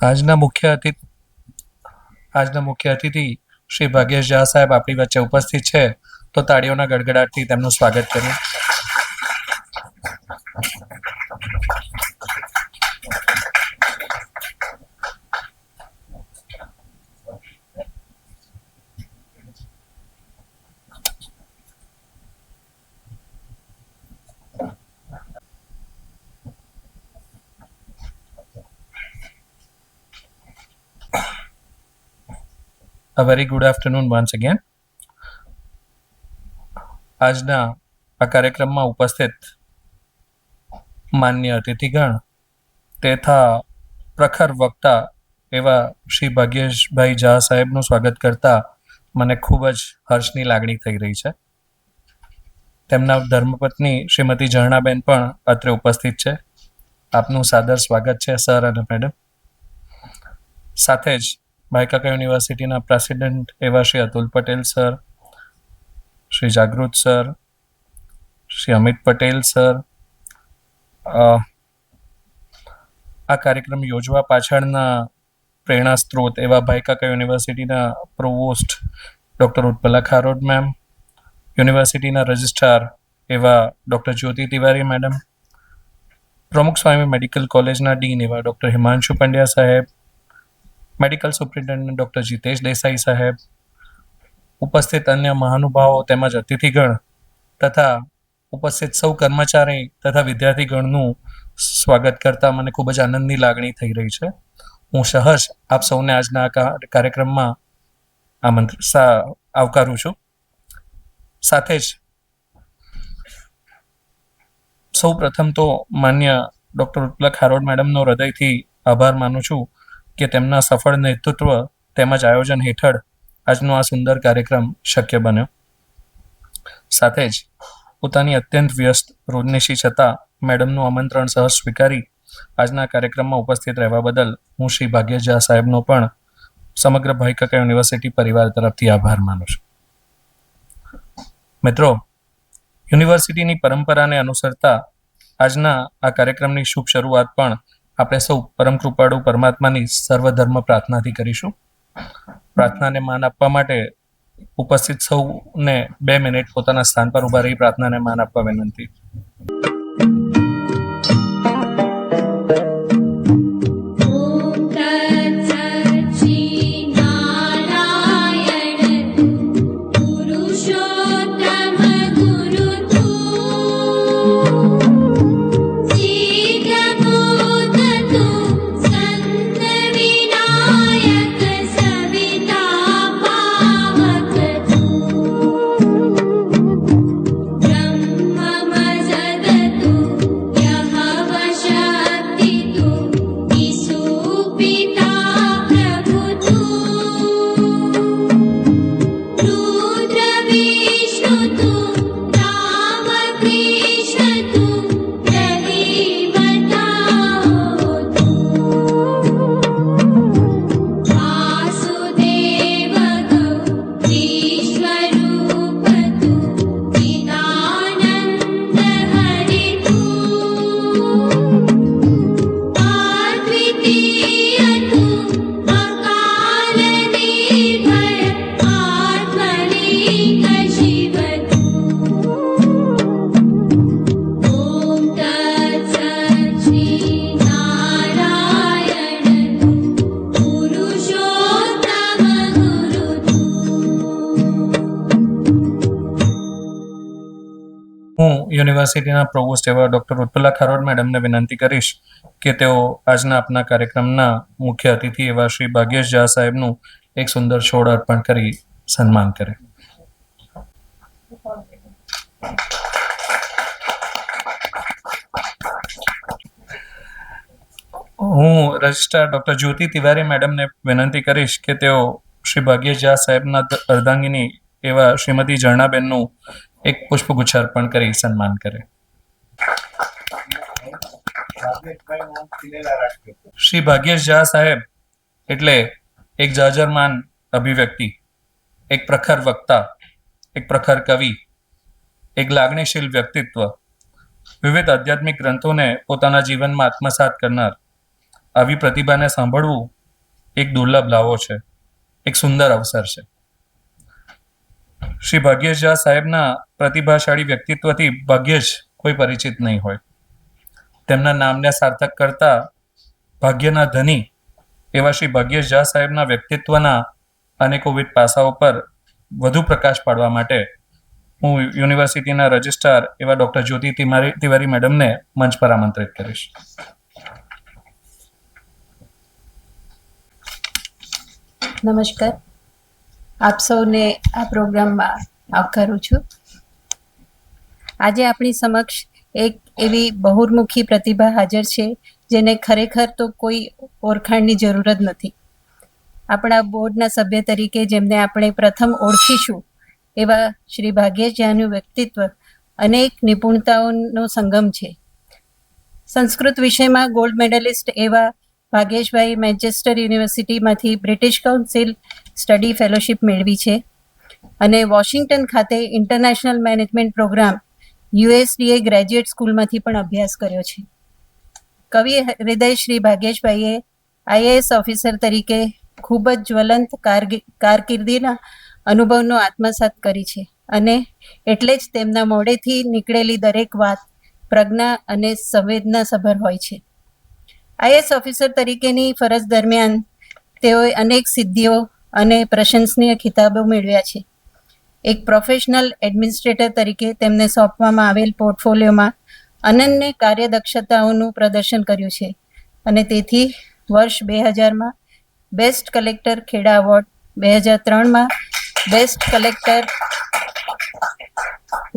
આજના મુખ્ય અતિથિ શ્રી ભાગ્યેશ ઝા સાહેબ આપણી વચ્ચે ઉપસ્થિત છે, તો તાળીઓના ગડગડાટથી તેમનું સ્વાગત કરીએ. A very good afternoon once again. આજના આ કાર્યક્રમમાં ઉપસ્થિત માન્ય અતિથિગણ તથા પ્રખર વક્તા એવા શ્રી ભાગ્યેશભાઈ ઝા સાહેબનું સ્વાગત કરતા મને ખૂબ જ હર્ષની લાગણી થઈ રહી છે. તેમના ધર્મપત્ની શ્રીમતી ઝરણાબેન પણ અત્રે ઉપસ્થિત છે. આપનું સાદર સ્વાગત છે સર અને મેડમ. સાથે જ ભાઈકાકા યુનિવર્સિટીના પ્રેસિડેન્ટ એવા શ્રી અતુલ પટેલ સર, શ્રી જાગૃત સર, શ્રી અમિત પટેલ સર, આ કાર્યક્રમ યોજવા પાછળના પ્રેરણા સ્ત્રોત એવા ભાઈકાકા યુનિવર્સિટીના પ્રોવોસ્ટ ડૉક્ટર ઉત્પલા ખારોડ મેમ, યુનિવર્સિટીના રજિસ્ટ્રાર એવા ડૉક્ટર જ્યોતિ તિવારી મેડમ, પ્રમુખ સ્વામી મેડિકલ કોલેજના ડીન એવા ડૉક્ટર હિમાંશુ પંડ્યા સાહેબ, medical superintendent doctor Jitesh Desai સાહેબ, ઉપસ્થિત અન્ય મહાનુભાવો તેમજ અતિથિગણ તથા ઉપસ્થિત સૌ કર્મચારી તથા વિદ્યાર્થીગણનું સ્વાગત કરતા મને ખૂબ જ આનંદની લાગણી થઈ રહી છે. હું સહર્ષ આપ સૌને આજના કાર્યક્રમમાં આવકારું છું. સાથે જ સૌ પ્રથમ તો માન્ય ડૉક્ટર ઉત્પલા ખારોડ મેડમનો હૃદયથી આભાર માનું છું કે તેમના સફળ નેતૃત્વ તેમજ આયોજન હેઠળ આજનો આ સુંદર કાર્યક્રમ શક્ય બન્યો. સાથે જ પોતાની અત્યંત વ્યસ્ત રોજનીશી છતાં મેડમનું આમંત્રણ સહજ સ્વીકારી આજના કાર્યક્રમમાં ઉપસ્થિત રહેવા બદલ હું શ્રી ભાગ્યેશ ઝા સાહેબનો પણ સમગ્ર ભાઈકાકા યુનિવર્સિટી પરિવાર તરફથી આભાર માનું છું. મિત્રો, યુનિવર્સિટીની પરંપરાને અનુસરતા આજના આ કાર્યક્રમની શુભ શરૂઆત પણ આપણે સૌ પરમ કૃપાળુ પરમાત્માની સર્વધર્મ પ્રાર્થનાથી કરીશું. પ્રાર્થનાને માન આપવા માટે ઉપસ્થિત સૌને 2 મિનિટ પોતાના સ્થાન પર ઊભા રહી પ્રાર્થનાને માન આપવા વિનંતી. યુનિવર્સિટીના પ્રોવોસ્ટ એવા ડૉક્ટર ઉત્પલા ખારોડ મેડમને વિનંતી કરીશ કે તેઓ આજના આપના કાર્યક્રમના મુખ્ય અતિથિ એવા શ્રી ભાગ્યેશ ઝા સાહેબનું એક સુંદર છોડ અર્પણ કરી સન્માન કરે. હું રજિસ્ટ્રાર ડૉક્ટર જ્યોતિ તિવારી મેડમને વિનંતી કરીશ કે તેઓ શ્રી ભાગ્યેશ ઝા સાહેબના અર્ધાંગિની એવા શ્રીમતી ઝરણાબેનનું એક પુષ્પગુચ્છ અર્પણ કરી સન્માન કરે. શ્રી ભાગ્યેશ ઝા સાહેબ એટલે એક જાજરમાન અભિવ્યક્તિ, એક પ્રખર વક્તા, એક પ્રખર કવિ, એક લાગણીશીલ વ્યક્તિત્વ, વિવિધ આધ્યાત્મિક ગ્રંથોને પોતાના જીવનમાં આત્મસાત કરનાર, આવી પ્રતિભાને સાંભળવું એક દુર્લભ લાવો છે, એક સુંદર અવસર છે. શ્રી ભાગ્યેશ ઝા સાહેબના પ્રતિભાશાળી વ્યક્તિત્વથી ભાગ્યે જ કોઈ પરિચિત નહીં હોય. તેમના નામને સાર્થક કરતા ભાગ્યના ધની એવા શ્રી ભાગ્યેશ ઝા સાહેબના વ્યક્તિત્વના અનેકોવિધ પાસાઓ પર વધુ પ્રકાશ પાડવા માટે હું યુનિવર્સિટીના રજિસ્ટ્રાર એવા ડૉક્ટર જ્યોતિ તિવારી મેડમને મંચ પર આમંત્રિત કરીશ. નમસ્કાર, આપ સૌને આ પ્રોગ્રામમાં આવકારું છું. આજે આપણી સમક્ષ એક એવી બહુમુખી પ્રતિભા હાજર છે જેને ખરેખર તો કોઈ ઓળખાણની જરૂર જ નથી. આપણા બોર્ડના સભ્ય તરીકે જેમને આપણે પ્રથમ ઓળખીશું એવા શ્રી ભાગ્યેશ ઝાનું વ્યક્તિત્વ અનેક નિપુણતાઓનો સંગમ છે. સંસ્કૃત વિષયમાં ગોલ્ડ મેડલિસ્ટ એવા ભાગ્યેશભાઈ મેન્ચેસ્ટર યુનિવર્સિટીમાંથી બ્રિટિશ કાઉન્સિલ સ્ટડી ફેલોશિપ મેળવી છે અને વોશિંગ્ટન ખાતે international management program USDA graduate સ્કૂલમાંથી પણ અભ્યાસ કર્યો છે. કવિ હૃદય શ્રી ભાગ્યેશભાઈએ IAS ઓફિસર તરીકે ખૂબ જ જ્વલંત કારકિર્દીના અનુભવનો આત્મસાત કરી છે અને એટલે જ તેમના મોઢેથી નીકળેલી દરેક વાત પ્રજ્ઞા અને સંવેદનાસભર હોય છે. IAS ઓફિસર તરીકેની ફરજ દરમિયાન તેઓએ અનેક સિદ્ધિઓ અને પ્રશંસનીય ખિતાબો મેળવ્યા છે. એક પ્રોફેશનલ એડમિનિસ્ટ્રેટર તરીકે તેમને સોંપવામાં આવેલ પોર્ટફોલિયોમાં અનન્ય કાર્યદક્ષતાઓનું પ્રદર્શન કર્યું છે અને તેથી વર્ષ 2000માં બેસ્ટ કલેક્ટર ખેડા એવોર્ડ, 2003માં બેસ્ટ કલેક્ટર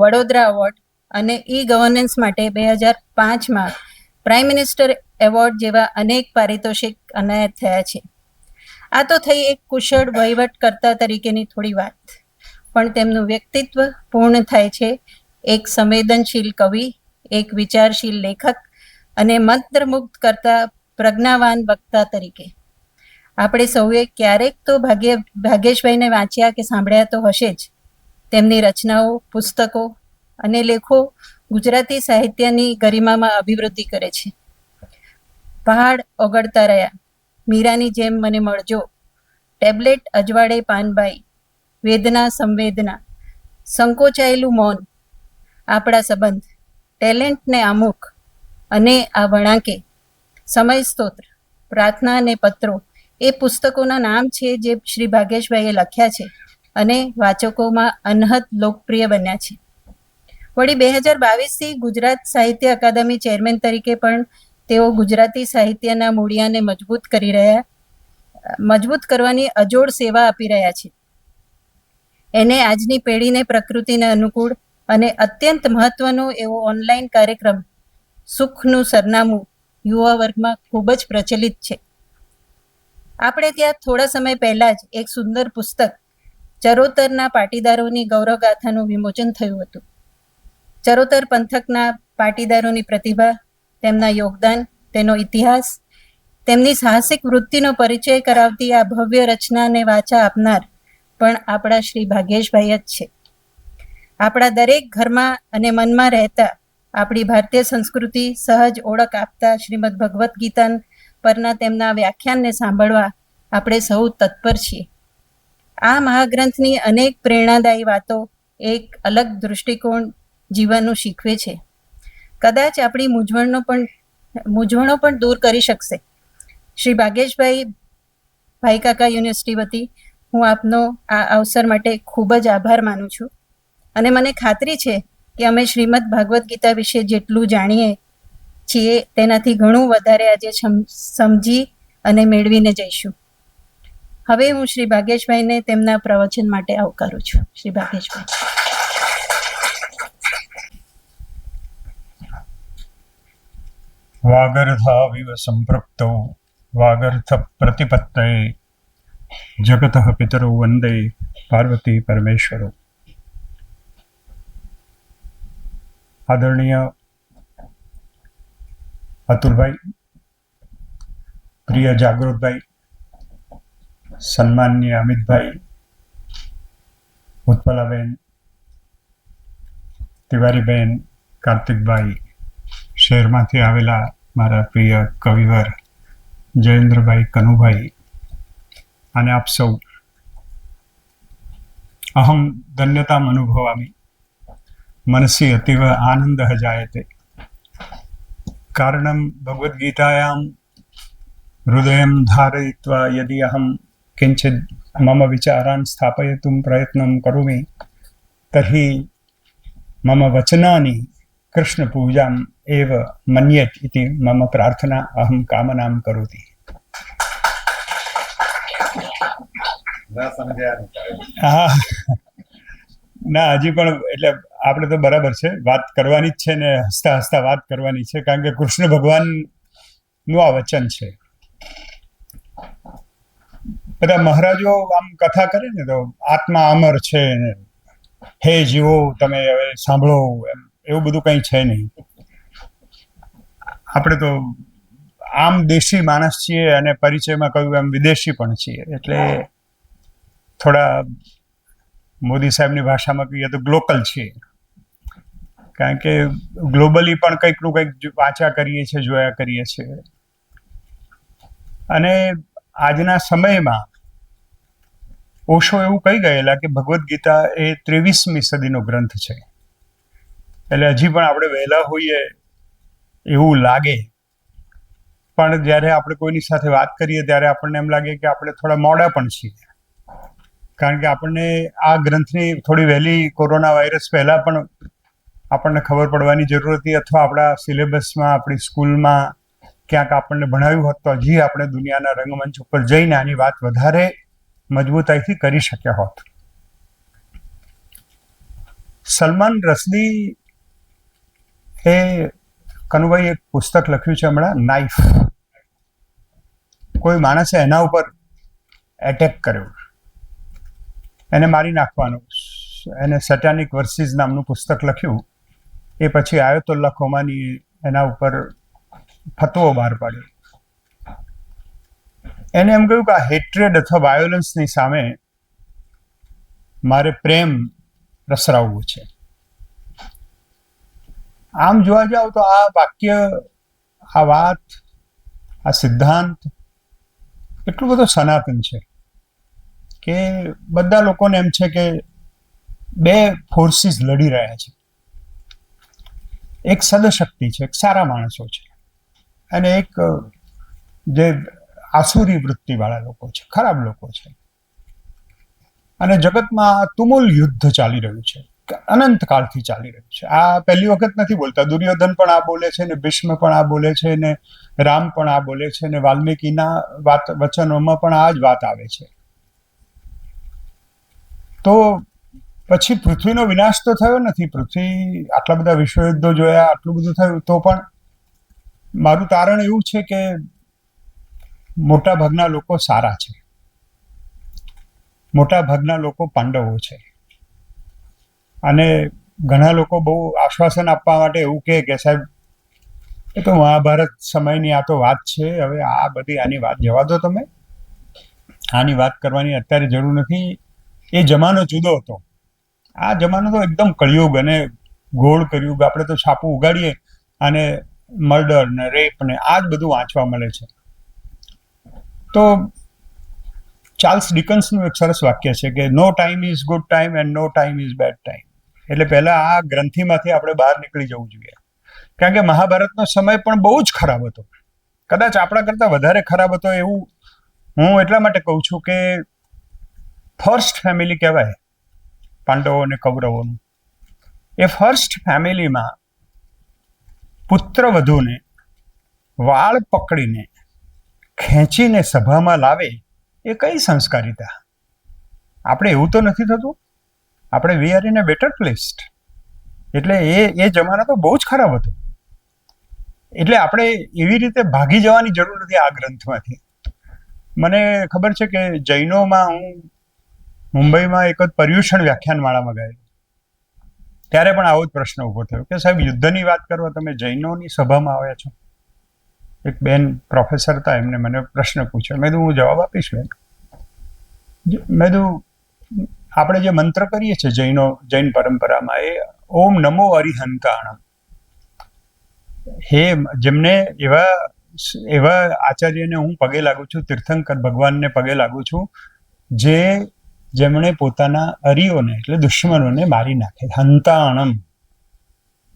વડોદરા એવોર્ડ અને ગવર્નન્સ માટે 2005માં પ્રાઇમ મિનિસ્ટર એવોર્ડ જેવા અનેક પારિતોષિક એનાયત થયા છે. આ તો થઈ એક કુશળ વહીવટકર્તા તરીકેની થોડી વાત, પણ તેમનું વ્યક્તિત્વ પૂર્ણ થાય છે એક સંવેદનશીલ કવિ, એક વિચારશીલ લેખક અને મંત્રમુગ્ધ કરતા પ્રજ્ઞાવાન વક્તા તરીકે. આપણે સૌએ ક્યારેક તો ભાગ્યેશભાઈને વાંચ્યા કે સાંભળ્યા તો હશે જ. તેમની રચનાઓ, પુસ્તકો અને લેખો ગુજરાતી સાહિત્યની ગરિમામાં અભિવૃદ્ધિ કરે છે. પહાડ ઓગળતા રહ્યા, મીરાની જેમ મને મળજો, ટેબ્લેટ અજવાળે પાનબાઈ, વેદના સંવેદના, સંકોચાયેલું મૌન, આપણા સંબંધ, ટેલેન્ટને આમુખ અને આ વણાકે, સમય સ્તોત્ર, પ્રાર્થના અને પત્રો એ પુસ્તકોના નામ છે જે શ્રી ભાગ્યેશભાઈએ લખ્યા છે અને વાચકોમાં અનહદ લોકપ્રિય બન્યા છે. વળી 2022થી ગુજરાત સાહિત્ય અકાદમી ચેરમેન તરીકે પણ તેઓ ગુજરાતી સાહિત્યના મૂળિયાને મજબૂત કરવાની અજોડ સેવા આપી રહ્યા છે. એને આજની પેઢીને પ્રકૃતિને અનુકૂળ અને અત્યંત મહત્વનો એવો ઓનલાઈન કાર્યક્રમ સુખનું સરનામું યુવા વર્ગમાં ખૂબ જ પ્રચલિત છે. આપણે ત્યાં થોડા સમય પહેલા જ એક સુંદર પુસ્તક ચરોતરના પાટીદારોની ગૌરવગાથાનું વિમોચન થયું હતું. ચરોતર પંથકના પાટીદારોની પ્રતિભા, તેમના યોગદાન, તેનો ઇતિહાસ, તેમની સાહસિક વૃત્તિનો પરિચય કરાવતી આ ભવ્ય રચનાને વાચા આપનાર પણ આપણા શ્રી ભાગ્યેશભાઈ જ છે. આપણા દરેક ઘરમાં અને મનમાં રહેતા આપણી ભારતીય સંસ્કૃતિ સહજ ઓળખ આપતા શ્રીમદ ભગવદ્ ગીતા પરના તેમના વ્યાખ્યાનને સાંભળવા આપણે સૌ તત્પર છીએ. આ મહાગ્રંથની અનેક પ્રેરણાદાયી વાતો એક અલગ દૃષ્ટિકોણ જીવનનું શીખવે છે. કદાચ આપણી મૂંઝવણો પણ દૂર કરી શકશે. શ્રી ભાગ્યેશભાઈ, ભાઈ કાકા યુનિવર્સિટી વતી હું આપનો આ અવસર માટે ખૂબ જ આભાર માનું છું અને મને ખાતરી છે કે અમે શ્રીમદ ભાગવદ્ ગીતા વિશે જેટલું જાણીએ છીએ તેનાથી ઘણું વધારે આજે સમજી અને મેળવીને જઈશું. હવે હું શ્રી ભાગ્યેશભાઈને તેમના પ્રવચન માટે આવકારું છું. શ્રી ભાગ્યેશભાઈ. વાગર્ધાવિવ સંપૃક્તૌ વાગર્થ પ્રતિપત્તયે જગતઃ પિતરૌ વંદે પાર્વતી પરમેશ્વરો. આદરણીય અતુલભાઈ, પ્રિય જાગૃતભાઈ, સન્માનીય અમિતભાઈ, ઉત્પલાબેન, તિવારીબેન, કાર્તિકભાઈ, શહેરમાંથી આવેલા મારા પ્રિય કવિવર જયેન્દ્રભાઈ, કનુભાઈ અને આપ સૌ, અહમ ધન્યતામ અનુભવામી, મનસી અતીવ આનંદઃ જાયતે, કારણમ ભગવદ્ગીતાયામ હૃદયં ધારયિત્વા યદि અહમ કિંચિદ મમ વિચારાન સ્થાપયિતુમ પ્રયત્नं કરોમિ તર્હિ મમ વચનાની કૃષ્ણ પૂજામ એવ મન્યેત ઇતિ મમ પ્રાર્થના અહમ કામનામ કરોતિ. હા, ના હજી પણ એટલે આપણે તો બરાબર છે, વાત કરવાની જ છે ને હસતા હસતા વાત કરવાની છે, કારણ કે કૃષ્ણ ભગવાનનું આ વચન છે. બધા મહારાજો આમ કથા કરે ને તો આત્મા અમર છે ને હે જીવો તમે હવે સાંભળો, એમ એવું બધું કંઈ છે નહીં. આપણે તો આમ દેશી માણસ છીએ અને પરિચયમાં કહ્યું એમ વિદેશી પણ છીએ, એટલે થોડા મોદી સાહેબની ભાષામાં કહીએ તો ગ્લોકલ છીએ, કારણ કે ગ્લોબલી પણ કંઈકનું કંઈક વાંચ્યા કરીએ છીએ, જોયા કરીએ છીએ. અને આજના સમયમાં ઓશો એવું કહી ગયેલા કે ભગવદ્ ગીતા એ 23મી સદીનો ગ્રંથ છે. એટલે હજી પણ આપણે વહેલા હોઈએ એવું લાગે, પણ જ્યારે આપણે કોઈની સાથે વાત કરીએ ત્યારે આપણને એમ લાગે કે આપણે થોડા મોડા પણ છીએ, કારણ કે આપણને આ ગ્રંથની થોડી વહેલી કોરોના વાયરસ પહેલાં પણ આપણને ખબર પડવાની જરૂર હતી, અથવા આપણા સિલેબસમાં, આપણી સ્કૂલમાં ક્યાંક આપણને ભણાવ્યું હોત તો હજી આપણે દુનિયાના રંગમંચ ઉપર જઈને આની વાત વધારે મજબૂતાઈથી કરી શક્યા હોત. સલમાન રશ્દી એ કનુભાઈ એક પુસ્તક લખ્યું છે હમણાં, નાઇફ. કોઈ માણસે એના ઉપર એટેક કર્યો, એને મારી નાખવાનું, એને સેટાનિક વર્સિસ નામનું પુસ્તક લખ્યું. એ પછી આયતુલ્લા ખોમાની એના ઉપર ફતવો બહાર પાડ્યો. એને એમ કહ્યું કે આ હેટ્રેડ અથવા વાયોલન્સની સામે મારે પ્રેમ પ્રસરાવવું છે. આમ જોવા જાવ તો આ વાક્ય, આ વાત, આ સિદ્ધાંત એટલું બધું સનાતન છે કે બધા લોકોને એમ છે કે બે ફોર્સિસ લડી રહ્યા છે. એક સદશક્તિ છે, એક સારા માણસો છે, અને એક જે આસુરી વૃત્તિવાળા લોકો છે, ખરાબ લોકો છે. અને જગતમાં તુમુલ યુદ્ધ ચાલી રહ્યું છે, અનંત કાળથી ચાલી રહ્યું છે. આ પહેલી વખત નથી બોલતા. દુર્યોધન પણ આ બોલે છે, ને ભીષ્મ પણ આ બોલે છે, ને રામ પણ આ બોલે છે, ને વાલ્મીકીના વચનોમાં પણ આ જ વાત આવે છે. તો પછી પૃથ્વીનો વિનાશ તો થયો નથી. પૃથ્વી આટલા બધા વિશ્વયુદ્ધો જોયા, આટલું બધું થયું, તો પણ મારું તારણ એવું છે કે મોટા ભાગના લોકો સારા છે, મોટા ભાગના લોકો પાંડવો છે. અને ઘણા લોકો બહુ આશ્વાસન આપવા માટે એવું કે સાહેબ એ તો મહાભારત સમયની આ તો વાત છે, હવે આ બધી આની વાત જવા દો, તમે આની વાત કરવાની અત્યારે જરૂર નથી. એ જમાનો જુદો હતો, આ જમાનો તો એકદમ કળિયુગ અને ગોળ કળિયુગ. આપણે તો છાપું ઉગાડીએ અને મર્ડર ને રેપ ને આ જ બધું વાંચવા મળે છે. તો ચાર્લ્સ ડિકન્સનું એક સરસ વાક્ય છે કે no time is good time and no time is bad time. એટલે પહેલા આ ગ્રંથિમાંથી આપણે બહાર નીકળી જવું જોઈએ, કારણ કે મહાભારતનો સમય પણ બહુ જ ખરાબ હતો, કદાચ આપણા કરતાં વધારે ખરાબ હતો. એવું હું એટલા માટે કહું છું કે ફર્સ્ટ ફેમિલી કહેવાય પાંડવો અને કૌરવોનું. એ ફર્સ્ટ ફેમિલીમાં પુત્ર વધુને વાળ પકડીને ખેંચીને સભામાં લાવે એ કઈ સંસ્કારિતા? આપણે એવું તો નથી થતું. આપણે we are in a better placed. એટલે એ જમાનો તો બહુ જ ખરાબ હતો. એટલે આપણે એવી રીતે ભાગી જવાની જરૂર નથી આ ગ્રંથમાંથી. મને ખબર છે કે જૈનોમાં હું મુંબઈમાં એક જ પર્યુષણ વ્યાખ્યાનમાળામાં ગયેલો, ત્યારે પણ આવો જ પ્રશ્ન ઊભો થયો કે સાહેબ યુદ્ધની વાત કરવા તમે જૈનોની સભામાં આવ્યા છો. એક બેન પ્રોફેસર હતા, એમને મને પ્રશ્ન પૂછ્યો. મેં હું જવાબ આપીશ. મેં આપણે જે મંત્ર કરીએ છીએ જૈન પરંપરામાં, એ ઓમ નમો અરિહંતાણમ. હે જેમને એવા એવા આચાર્યને હું પગે લાગુ છું, તીર્થંકર ભગવાનને પગે લાગુ છું, જેમણે પોતાના અરીઓને એટલે દુશ્મનોને મારી નાખે. હંતાણમ.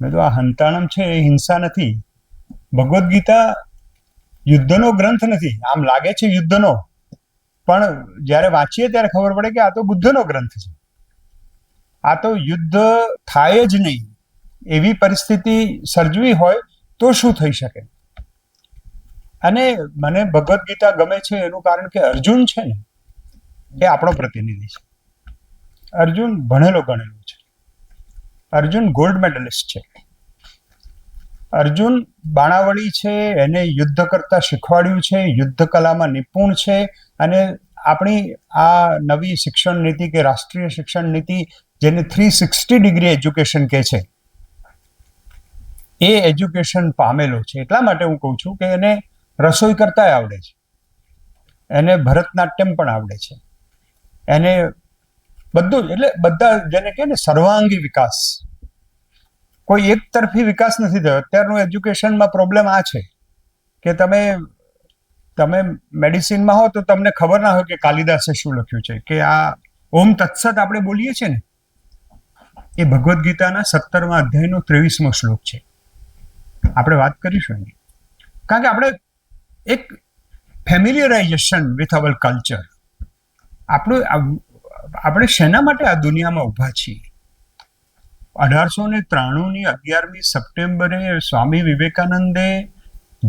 મેં તો આ હંતાણમ છે એ હિંસા નથી. ભગવદ્ ગીતા યુદ્ધનો ગ્રંથ નથી. આમ લાગે છે યુદ્ધનો, પણ જ્યારે વાંચીએ ત્યારે ખબર પડે કે આ તો બુદ્ધનો ગ્રંથ છે. આ તો યુદ્ધ થાય જ નહીં એવી પરિસ્થિતિ સર્જવી હોય તો શું થઈ શકે. અને મને ભગવદ્ ગીતા ગમે છે એનું કારણ કે અર્જુન છે ને એ આપણો પ્રતિનિધિ છે. અર્જુન ભણેલો ગણેલો છે. અર્જુન ગોલ્ડ મેડલિસ્ટ છે. અર્જુન બાણાવળી છે, એને યુદ્ધ કરતા શીખવાડ્યું છે, યુદ્ધ કલામાં નિપુણ છે. અને આપણી આ નવી શિક્ષણ નીતિ કે રાષ્ટ્રીય શિક્ષણ નીતિ જેને 360 ડિગ્રી એજ્યુકેશન કહે છે, એ એજ્યુકેશન પામેલો છે. એટલા માટે હું કહું છું કે એને રસોઈ કરતાંય આવડે છે, એને ભરતનાટ્યમ પણ આવડે છે, એને બધું જ. એટલે બધા જેને કહે ને સર્વાંગી વિકાસ, કોઈ એક તરફી વિકાસ નથી થયો. અત્યારનું એજ્યુકેશનમાં પ્રોબ્લેમ આ છે કે તમે મેડિસિનમાં હો તો તમને ખબર ના હોય કે કાલિદાસે શું લખ્યું છે, કે આ ઓમ તત્સત આપણે બોલીએ છીએ ને એ ભગવદ્ ગીતાના 17મા અધ્યાયનો 23મો શ્લોક છે. આપણે વાત કરીશું એની, કારણ કે આપણે એક ફેમિલિયરાઇઝેશન વિથ અવર કલ્ચર. આપણે શેના માટે આ દુનિયામાં ઊભા છીએ? 1893ની 11મી સપ્ટેમ્બરે સ્વામી વિવેકાનંદે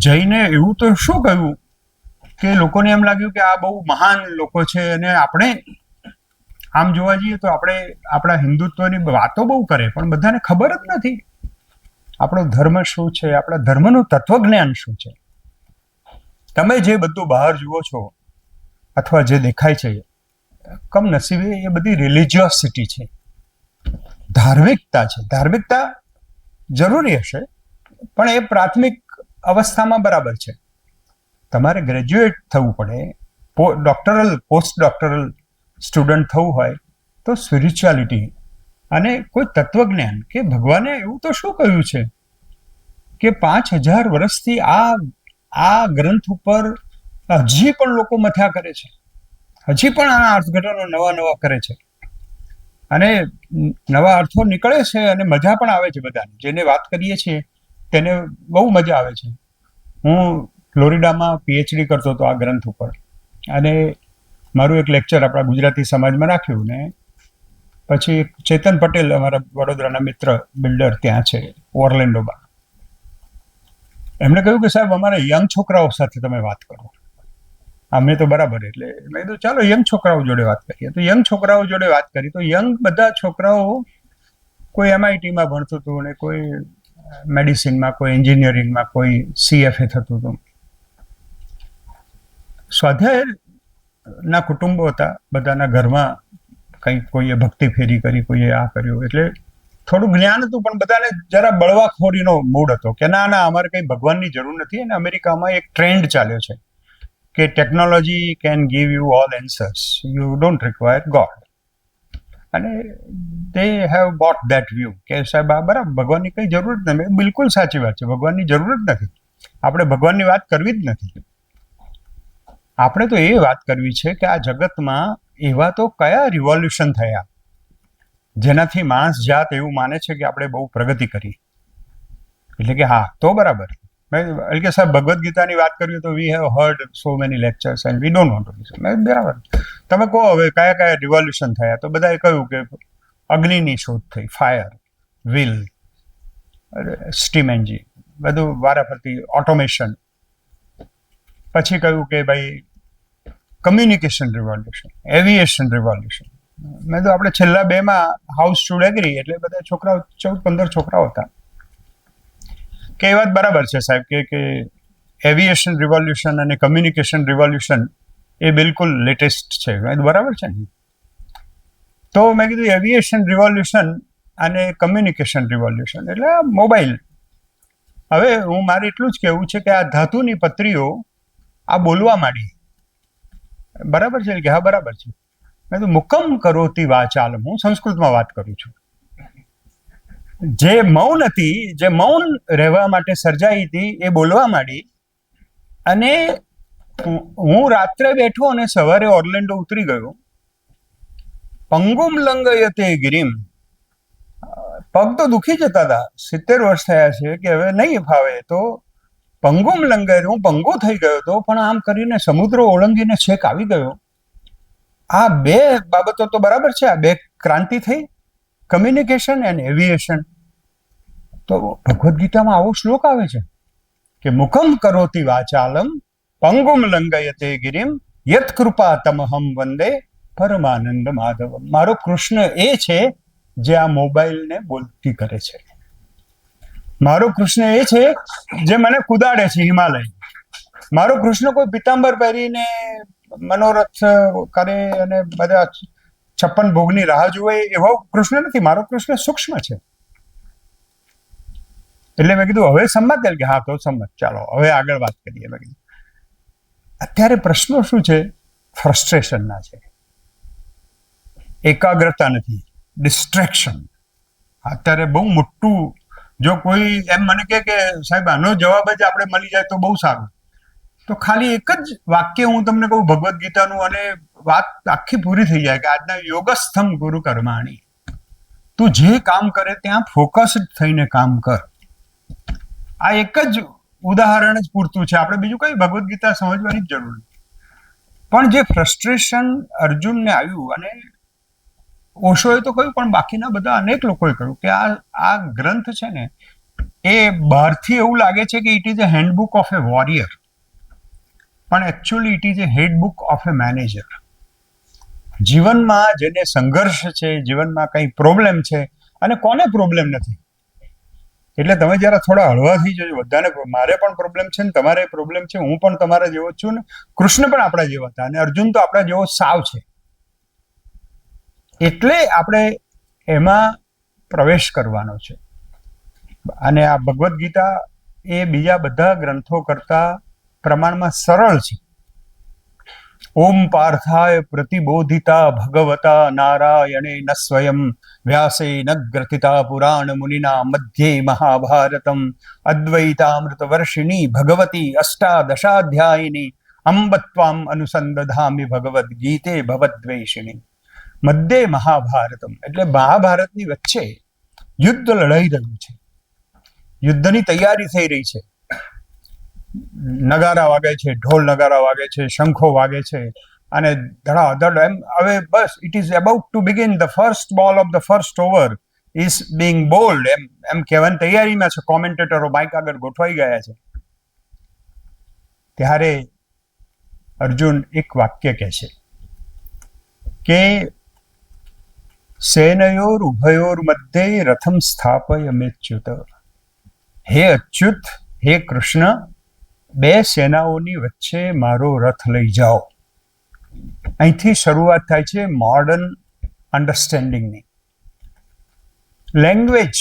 જઈને એવું તો શું કહ્યું કે લોકોને એમ લાગ્યું કે આ બહુ મહાન લોકો છે. અને આપણે આમ જોવા જઈએ તો આપણે આપણા હિન્દુત્વની વાતો બહુ કરે, પણ બધાને ખબર જ નથી આપણો ધર્મ શું છે, આપણા ધર્મનું તત્વજ્ઞાન શું છે. તમે જે બધું બહાર જુઓ છો અથવા જે દેખાય છે, કમનસીબે એ બધી રિલિજિયોસિટી છે, ધાર્મિકતા છે. ધાર્મિકતા જરૂરી હશે, પણ એ પ્રાથમિક અવસ્થામાં બરાબર છે. તમારે ગ્રેજ્યુએટ થવું પડે, ડોક્ટરલ પોસ્ટ ડોક્ટરલ સ્ટુડન્ટ થવું હોય તો સ્પિરિચ્યુઆલિટી અને કોઈ તત્વજ્ઞાન કે ભગવાને એવું તો શું કહ્યું છે કે 5000 વર્ષથી આ ગ્રંથ ઉપર હજી પણ લોકો મથ્યા કરે છે, હજી પણ આના અર્થઘટનો નવા કરે છે, અને નવા અર્થો નીકળે છે, અને મજા પણ આવે છે બધાને. જેને વાત કરીએ છીએ તેને બહુ મજા આવે છે. હું ફ્લોરિડામાં પીએચડી કરતો હતો આ ગ્રંથ ઉપર, અને મારું એક લેક્ચર આપણા ગુજરાતી સમાજમાં રાખ્યું. ને પછી ચેતન પટેલ, અમારા વડોદરાના મિત્ર બિલ્ડર ત્યાં છે ઓર્લેન્ડોમાં, એમણે કહ્યું કે સાહેબ અમારે યંગ છોકરાઓ સાથે તમે વાત કરો. અમે તો બરાબર, એટલે મેં કીધું ચાલો યંગ છોકરાઓ જોડે વાત કરીએ. તો યંગ છોકરાઓ જોડે વાત કરી તો યંગ બધા છોકરાઓ, કોઈ MITમાં ભણતું હતું, ને કોઈ મેડિસિનમાં, કોઈ એન્જિનિયરિંગમાં, કોઈ CFA થતું હતું. સ્વાધ્યાયના કુટુંબો હતા, બધાના ઘરમાં કંઈક કોઈએ ભક્તિ ફેરી કરી, કોઈએ આ કર્યું, એટલે થોડું જ્ઞાન હતું, પણ બધાને જરા બળવાખોરીનો મૂડ હતો કે ના અમારે કંઈ ભગવાનની જરૂર નથી. અને અમેરિકામાં એક ટ્રેન્ડ ચાલ્યો છે કે technology can give you all answers, you don't require God. અને they have both that view કે સાહેબ આ બરાબર, ભગવાનની કંઈ જરૂર જ નથી. બિલકુલ સાચી વાત છે, ભગવાનની જરૂર જ નથી. આપણે ભગવાનની વાત કરવી જ નથી. આપણે તો એ વાત કરવી છે કે આ જગતમાં એવા તો કયા રિવોલ્યુશન થયા જેનાથી માણસ જાત એવું માને છે કે આપણે બહુ પ્રગતિ કરી. એટલે કે હા તો બરાબર. એટલે કે સાહેબ ભગવદ્ ગીતાની વાત કરવી તો we have heard so many lectures and we don't want to listen. બરાબર, તમે કહો હવે કયા રિવોલ્યુશન થયા, તો બધાએ કહ્યું કે અગ્નિની શોધ થઈ, ફાયર, વ્હીલ, સ્ટીમ એન્જિન, બધું વારાફરતી ઓટોમેશન. પછી કહ્યું કે ભાઈ કમ્યુનિકેશન રિવોલ્યુશન, એવિએશન રિવોલ્યુશન. મેં તો આપણે છેલ્લા 2માં હાઉસ સ્ટુડ એગ્રી, એટલે બધા છોકરાઓ 14-15 છોકરાઓ હતા કે એ વાત બરાબર છે સાહેબ કે એવિએશન રિવોલ્યુશન અને કમ્યુનિકેશન રિવોલ્યુશન એ બિલકુલ લેટેસ્ટ છે. બરાબર છે ને? તો મેં કીધું એવિએશન રિવોલ્યુશન અને કમ્યુનિકેશન રિવોલ્યુશન એટલે મોબાઈલ. હવે મારે એટલું જ કહેવું છે કે આ ધાતુની પત્રીઓ આ બોલવા માંડી, બરાબર છે કે હા બરાબર છે. મેં તો મુકમ કરોતી વાચાલ, હું સંસ્કૃતમાં વાત કરું છું. જે મૌન હતી, જે મૌન રહેવા માટે સર્જાઈ હતી, એ બોલવા માંડી. અને હું રાત્રે બેઠો અને સવારે ઓર્લેન્ડો ઉતરી ગયો. પંગુમ લંગયતે ગિરિમ, પગ તો દુખી જતા હતા, 70 વર્ષ થયા છે કે હવે નહીં ફાવે, તો પંગુમ લંગયતે, હું પંગુ થઈ ગયો હતો, પણ આમ કરીને સમુદ્ર ઓળંગીને છેક આવી ગયો. આ બે બાબતો તો બરાબર છે, આ બે ક્રાંતિ થઈ, કમ્યુનિકેશન એન્ડ એવિએશન. તો ભગવદ્ ગીતામાં આવો શ્લોક આવે છે કે મુખમ કરોતિ વાચાલમ પંગુમ લંગયતે ગિરિમ યત કૃપા તમહમ વંદે પરમાનંદ માધવમ. મારો કૃષ્ણ એ છે જે આ મોબાઈલને બોલતી કરે છે. મારો કૃષ્ણ એ છે જે મને કુદાડે છે હિમાલય. મારો કૃષ્ણ કોઈ પિતાંબર પહેરીને મનોરથ કરે અને બધા 56 ભોગની રાહ જુએ એવો કૃષ્ણ નથી. મારો કૃષ્ણ સૂક્ષ્મ છે. એટલે મેં કીધું હવે સંમત કે હા તો સંમત, ચાલો હવે આગળ વાત કરીએ. મેં કીધું અત્યારે પ્રશ્નો શું છે? ફ્રસ્ટ્રેશનના છે, એકાગ્રતા નથી, ડિસ્ટ્રેક્શન. અત્યારે બહુ મોટું, જો કોઈ એમ મને કહે કે સાહેબ આનો જવાબ જ આપણે મળી જાય તો બહુ સારું, તો ખાલી એક જ વાક્ય હું તમને કહું ભગવદ્ ગીતાનું, અને વાત આખી પૂરી થઈ જાય કે આજના યોગસ્થમ ગુરુ કર્માણી. તું જે કામ કરે ત્યાં ફોકસ્ડ થઈને કામ કર. આ એક જ ઉદાહરણ જ પૂરતું છે. આપણે બીજું કઈ ભગવદ્ ગીતા સમજવાની જ જરૂર નથી. પણ જે ફ્રસ્ટ્રેશન અર્જુનને આવ્યું, અને ઓશોએ તો કહ્યું પણ બાકીના બધા અનેક લોકોએ કહ્યું કે આ ગ્રંથ છે ને એ બહારથી એવું લાગે છે કે it is a handbook of a warrior, પણ actually it is a handbook of a manager. જીવનમાં જેને સંઘર્ષ છે, જીવનમાં કંઈ પ્રોબ્લેમ છે, અને કોને પ્રોબ્લેમ નથી. એટલે તમે જરા થોડા હળવા થઈ જજો. બધાને, મારે પણ પ્રોબ્લેમ છે ને તમારે પ્રોબ્લેમ છે, હું પણ તમારા જેવો છું ને કૃષ્ણ પણ આપણા જેવો હતા, અને અર્જુન તો આપણા જેવો સાવ છે. એટલે આપણે એમાં પ્રવેશ કરવાનો છે. અને આ ભગવદ્ ગીતા એ બીજા બધા ગ્રંથો કરતા પ્રમાણમાં સરળ છે. ઓમ પાર્થાય પ્રતિબોધિતા ભગવતા નારાયણેન સ્વયં વ્યાસેન ગ્રથિતા પુરાણ મુનિના મધ્યે મહાભારતમ અદ્વૈતામૃત વર્ષિણી ભગવતી અષ્ટાદશાધ્યાયિની અંબ ત્વામ અનુસંદધામિ ભગવદ્ ગીતે ભવદ્વેષિણી. મધ્યે મહાભારતમ એટલે મહાભારતની વચ્ચે યુદ્ધ લડાઈ રહ્યું છે, યુદ્ધની તૈયારી થઈ રહી છે. નગારા વાગે છે, ઢોલ નગારા વાગે છે, શંખો વાગે છે, અને ધડાધડ એમ. હવે બસ it is about to begin, the first ball of the first over is being bowled, એમ કહેવાની તૈયારીમાં છે. કોમેન્ટેટરો માઇક આગળ ગોઠવાઈ ગયા છે. ત્યારે અર્જુન એક વાક્ય કહે છે કે સેનયોર ઉભયોર મધ્યે રથમ સ્થાપય મેચ્યુત. હે અચ્યુત, હે કૃષ્ણ, બે સેનાઓની વચ્ચે મારો રથ લઈ જાઓ. અહીંથી શરૂઆત થાય છે મોડર્ન અન્ડરસ્ટેન્ડિંગની. લેંગ્વેજ,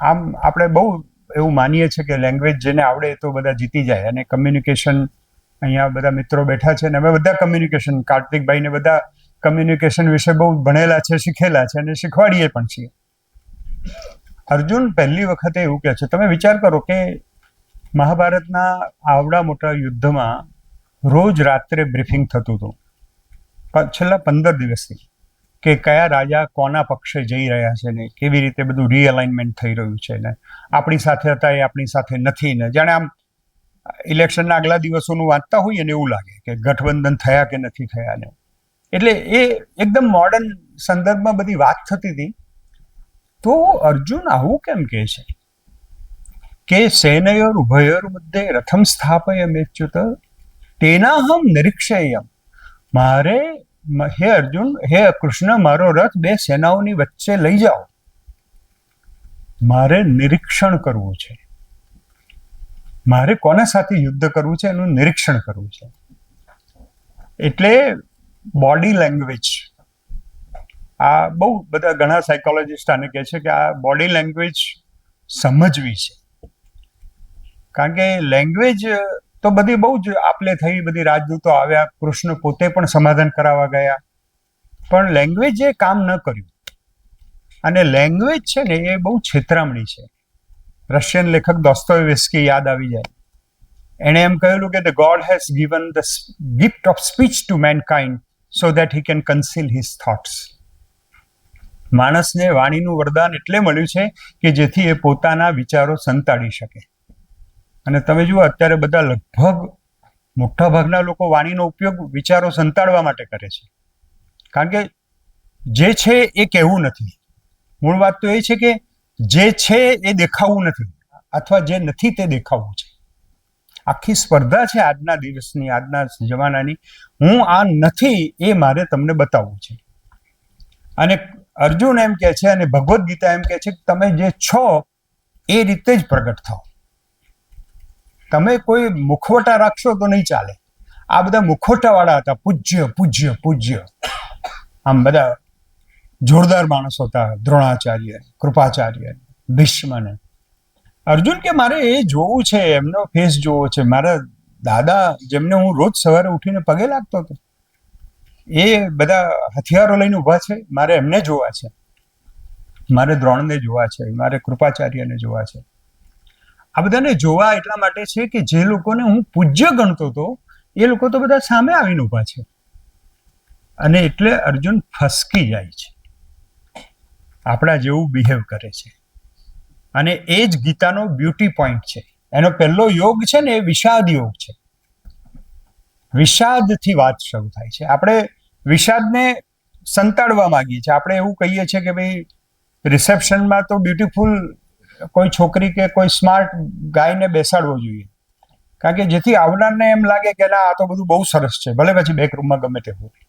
આમ આપણે બહુ એવું માનીએ છીએ કે લેંગ્વેજ જેને આવડે તો બધા જીતી જાય, અને કમ્યુનિકેશન, અહીંયા બધા મિત્રો બેઠા છે ને અમે બધા કમ્યુનિકેશન, કાર્તિકભાઈને બધા કમ્યુનિકેશન વિશે બહુ ભણેલા છે, શીખેલા છે, અને શીખવાડીએ પણ છીએ. અર્જુન પહેલી વખતે એવું કહે છે, તમે વિચાર કરો કે મહાભારતના આવડા મોટા યુદ્ધમાં રોજ રાત્રે બ્રીફિંગ થતું હતું છેલ્લા 15 દિવસથી, કે કયા રાજા કોના પક્ષે જઈ રહ્યા છે ને કેવી રીતે બધું રીઅલાઇનમેન્ટ થઈ રહ્યું છે ને આપણી સાથે હતા એ આપણી સાથે નથી ને. જાણે આમ ઇલેક્શનના આગલા દિવસોનું વાંચતા હોઈએ ને એવું લાગે કે ગઠબંધન થયા કે નથી થયા ને. એટલે એ એકદમ મોડર્ન સંદર્ભમાં બધી વાત થતી હતી. તો અર્જુન આવું કેમ કહે છે કે સેનયોર ઉભયોર મધ્યે રથમ સ્થાપય મેચ્યુત તેનાહમ નિરીક્ષેયમ. મારે, હે અર્જુન, હે કૃષ્ણ, મારો રથ બે સેનાઓની વચ્ચે લઈ જાઓ. મારે નિરીક્ષણ કરવું છે, મારે કોના સાથે યુદ્ધ કરવું છે એનું નિરીક્ષણ કરવું છે. એટલે બોડી લેંગ્વેજ, આ બહુ બધા ઘણા સાયકોલોજીસ્ટ આને કહે છે કે આ બોડી લેંગ્વેજ સમજવી છે. કારણ કે લેંગ્વેજ તો બધી બહુ જ આપલે થઈ, બધી રાજદૂતો આવ્યા, કૃષ્ણ પોતે પણ સમાધાન કરાવવા ગયા, પણ લેંગ્વેજે કામ ન કર્યું. અને લેંગ્વેજ છે ને એ બહુ છેતરામણી છે. રશિયન લેખક દોસ્તોયેવ્સ્કી યાદ આવી જાય એણે એમ કહેલું કે the God has given the gift of speech to mankind so that he can conceal his thoughts. માણસને વાણીનું વરદાન એટલે મળ્યું છે કે જેથી એ પોતાના વિચારો સંતાડી શકે. અને તમે જુઓ અત્યારે બધા લગભગ મોટા ભાગના લોકો વાણીનો ઉપયોગ વિચારો સંતાડવા માટે કરે છે, કારણ કે જે છે એ કહેવું નથી. મૂળ વાત તો એ છે કે જે છે એ દેખાવું નથી, અથવા જે નથી તે દેખાવું છે. આખી સ્પર્ધા છે આજના દિવસની, આજના જમાનાની. હું આ નથી એ મારે તમને બતાવવું છે. અને અર્જુન એમ કહે છે અને ભગવદ્ ગીતા એમ કહે છે કે તમે જે છો એ રીતે જ પ્રગટ થાઓ. તમે કોઈ મુખવટા રાખશો તો નહીં ચાલે. આ બધા મુખવટાવાળા હતા, પૂજ્ય પૂજ્ય પૂજ્ય, આમ બધા જોરદાર માણસો હતા, દ્રોણાચાર્ય, કૃપાચાર્ય, ભીષ્મને. અર્જુન કે મારે એ જોવું છે, એમનો ફેસ જોવો છે. મારા દાદા જેમને હું રોજ સવારે ઉઠીને પગે લાગતો હતો, એ બધા હથિયારો લઈને ઊભા છે, મારે એમને જોવા છે. મારે દ્રોણને જોવા છે, મારે કૃપાચાર્યને જોવા છે. આ બધાને જોવા એટલા માટે છે કે જે લોકોને હું પૂજ્ય ગણતો હતો એ લોકો તો બધા સામે આવીને ઊભા છે. અને એટલે અર્જુન ફસકી જાય છે, આપણા જેવું બિહેવ કરે છે. અને એ જ ગીતાનો બ્યુટી પોઈન્ટ છે. એનો પહેલો યોગ છે ને એ વિષાદ યોગ છે. વિષાદથી વાત શરૂ થાય છે. આપણે વિષાદને સંતાડવા માંગીએ છીએ. આપણે એવું કહીએ છીએ કે ભાઈ રિસેપ્શનમાં તો બ્યુટીફુલ કોઈ છોકરી કે કોઈ સ્માર્ટ ગાયને બેસાડવો જોઈએ, કારણ કે જેથી આવનારને એમ લાગે કે ના આ તો બધું બહુ સરસ છે, ભલે પછી બેક રૂમમાં ગમે તે હોય.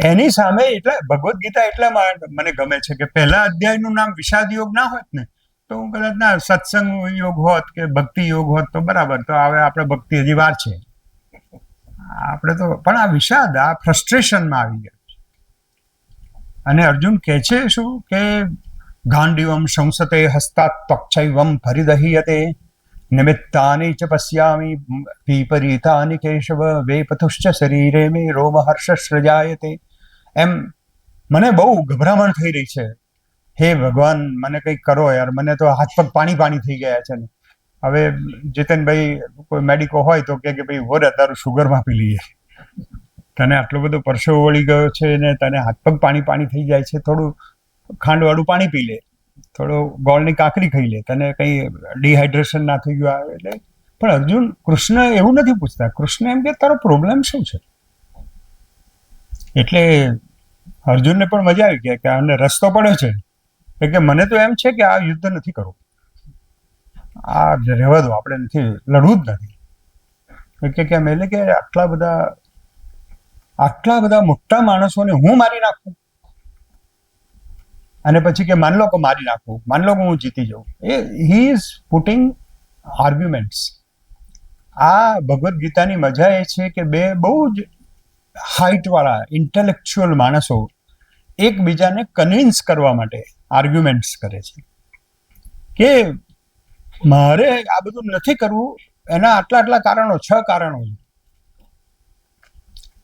એની સામે એટલે ભગવદ્ ગીતા એટલા મને ગમે છે કે પહેલા અધ્યાયનું નામ વિષાદ યોગ ના હોત ને તો હું કદાચ ના સત્સંગ યોગ હોત કે ભક્તિ યોગ હોત તો બરાબર, તો હવે આપણે ભક્તિ હજી વાર છે આપણે તો. પણ આ વિષાદ, આ ફ્રસ્ટ્રેશનમાં આવી ગયા. અને અર્જુન કહે છે શું કે ગાંડીવમ શંસતે હસ્તાત ત્વક્ષૈવમ પરિદહીયતે નિમિત્તાની ચ પશ્યામિ પીપરીતાની કેશવ વેપથુશ્ચ શરીરે મે રોમહર્ષસૃજાયતે. એમ મને બહુ ગભરામણ થઈ રહી છે. હે ભગવાન, મને કંઈક કરો યાર, મને તો હાથ પગ પાણી થઈ ગયા છે ને. હવે જીતનભાઈ કોઈ મેડિકો હોય તો કે ભાઈ હો રે તારું શુગર માપી લઈએ, તને આટલો બધો પરસેવો વળી ગયો છે ને તને હાથ પગ પાણી થઈ જાય છે, થોડું ખાંડવાળું પાણી પી લે, થોડો ગોળની કાકરી ખાઈ લે, તને કંઈ ડિહાઇડ્રેશન ના થઈ ગયું આવે એટલે. પણ અર્જુન, કૃષ્ણ એવું નથી પૂછતા. કૃષ્ણ એમ કે તારો પ્રોબ્લેમ શું છે. એટલે અર્જુનને પણ મજા આવી ગયા કે આને રસ્તો પડ્યો છે. કે મને તો એમ છે કે આ યુદ્ધ નથી કરવું, આ રહેવા દો, આપણે નથી લડવું જ નથી. કેમ એટલે કે આટલા બધા મોટા માણસોને હું મારી નાખું અને પછી કે માન લો કે મારી નાખું, માન લો કે હું જીતી જાઉં. He is putting arguments. આ ભગવદ્ ગીતાની મજા એ છે કે બે બહુ જ હાઇટવાળા ઇન્ટેલેક્ચ્યુઅલ માણસો એકબીજાને કન્વિન્સ કરવા માટે આર્ગ્યુમેન્ટ્સ કરે છે કે મારે આ બધું નથી કરવું. એના આટલા કારણો, 6 કારણો.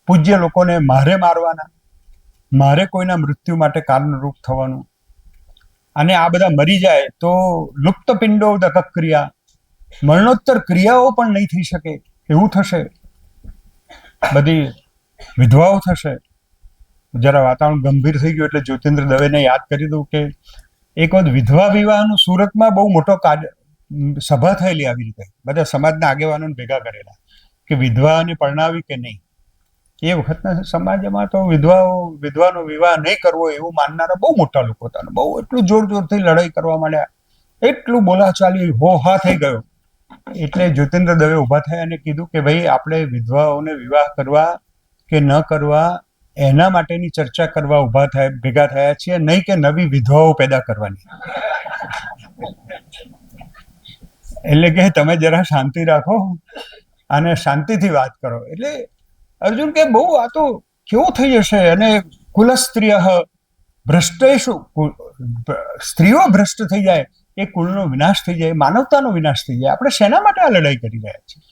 પૂજ્ય લોકોને મારે મારવાના, મારે કોઈના મૃત્યુ માટે કારણરૂપ થવાનું, અને આ બધા મરી જાય તો લુપ્ત પિંડો દક ક્રિયા, મરણોત્તર ક્રિયાઓ પણ નહીં થઈ શકે એવું થશે. બધી વિધવાઓ થશે. જરા વાતાવરણ ગંભીર થઈ ગયું એટલે જ્યોતિન્દ્ર દવેને યાદ કરી દઉં કે એક વખત વિધવા વિવાહનું સુરતમાં બહુ મોટો સભા થયેલી. આવી રીતે બધા સમાજના આગેવાનોને ભેગા કરેલા કે વિધવાને પરણાવી કે નહીં. એ વખતના સમાજમાં તો વિધવાનો વિવાહ નહીં કરવો એવું માનનારા બહુ મોટા લોકો હતા. બહુ એટલું જોરથી લડાઈ કરવા માંડ્યા, એટલું બોલાચાલી હો હા થઈ ગયો. એટલે જ્યોતિન્દ્ર દવે ઊભા થયા અને કીધું કે ભાઈ આપણે વિધવાઓને વિવાહ કરવા કે ન કરવા એના માટેની ચર્ચા કરવા ભેગા થયા છીએ, નહીં કે નવી વિધવાઓ પેદા કરવાની. એટલે કે તમે જરા શાંતિ રાખો અને શાંતિથી વાત કરો. એટલે અર્જુન કે બહુ આ તો કેવું થઈ જશે. અને કુલસ્ત્રીય ભ્રષ્ટેશુ, સ્ત્રીઓ ભ્રષ્ટ થઈ જાય એ કુળનો વિનાશ થઈ જાય, માનવતાનો વિનાશ થઈ જાય. આપણે શેના માટે આ લડાઈ કરી રહ્યા છીએ?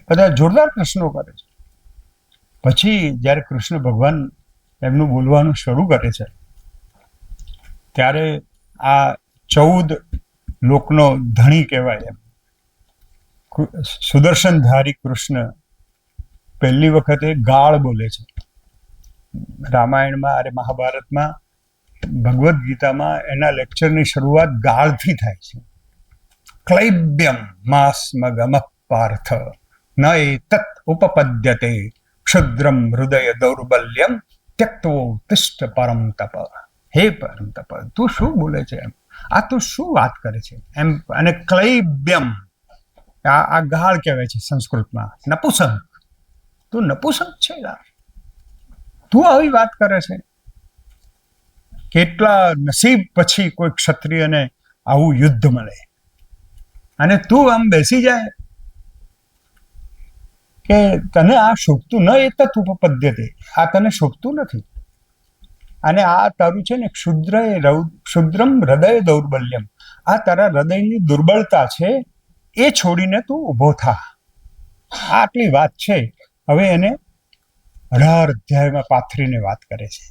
બધા જોરદાર પ્રશ્નો કરે છે. પછી જ્યારે કૃષ્ણ ભગવાન એમનું બોલવાનું શરૂ કરે છે ત્યારે આ 14 લોકનો ધણી કહેવાય એમ. સુદર્શનધારી કૃષ્ણ પહેલી વખતે ગાળ બોલે છે. રામાયણમાં અરે મહાભારતમાં ભગવદ્ ગીતામાં એના લેક્ચરની શરૂઆત ગાળથી થાય છે. ક્લૈબ્યમ માસ્મગમ પાર્થ ન એતત ઉપપદ્યતે ક્ષુદ્રમ હૃદય દૌર્બલ્યમ ત્યક્તો તિષ્ઠ પરમ તપ. હે પરમ તપ, તું શું બોલે છે એમ, આ તું શું વાત કરે છે એમ. અને ક્લૈબ્યમ આ ગાળ કહેવાય છે સંસ્કૃતમાં. નપુસંક, તું નપુસંક છે યાર, તું આવી વાત કરે છે. કેટલા નસીબ પછી કોઈ ક્ષત્રિયને આવું યુદ્ધ મળે, અને તું આમ બેસી જાય કે તને આ શોભતું ન એ તત્વ ઉપપદ્યતે, આ તને શોભતું નથી. અને આ તારું છે ને ક્ષુદ્રમ હૃદય દૌર્બલ્યમ, આ તારા હૃદયની દુર્બળતા છે, એ છોડીને તું ઊભો થા. આ આટલી વાત છે. હવે એને 18 અધ્યાયમાં પાથરીને વાત કરે છે,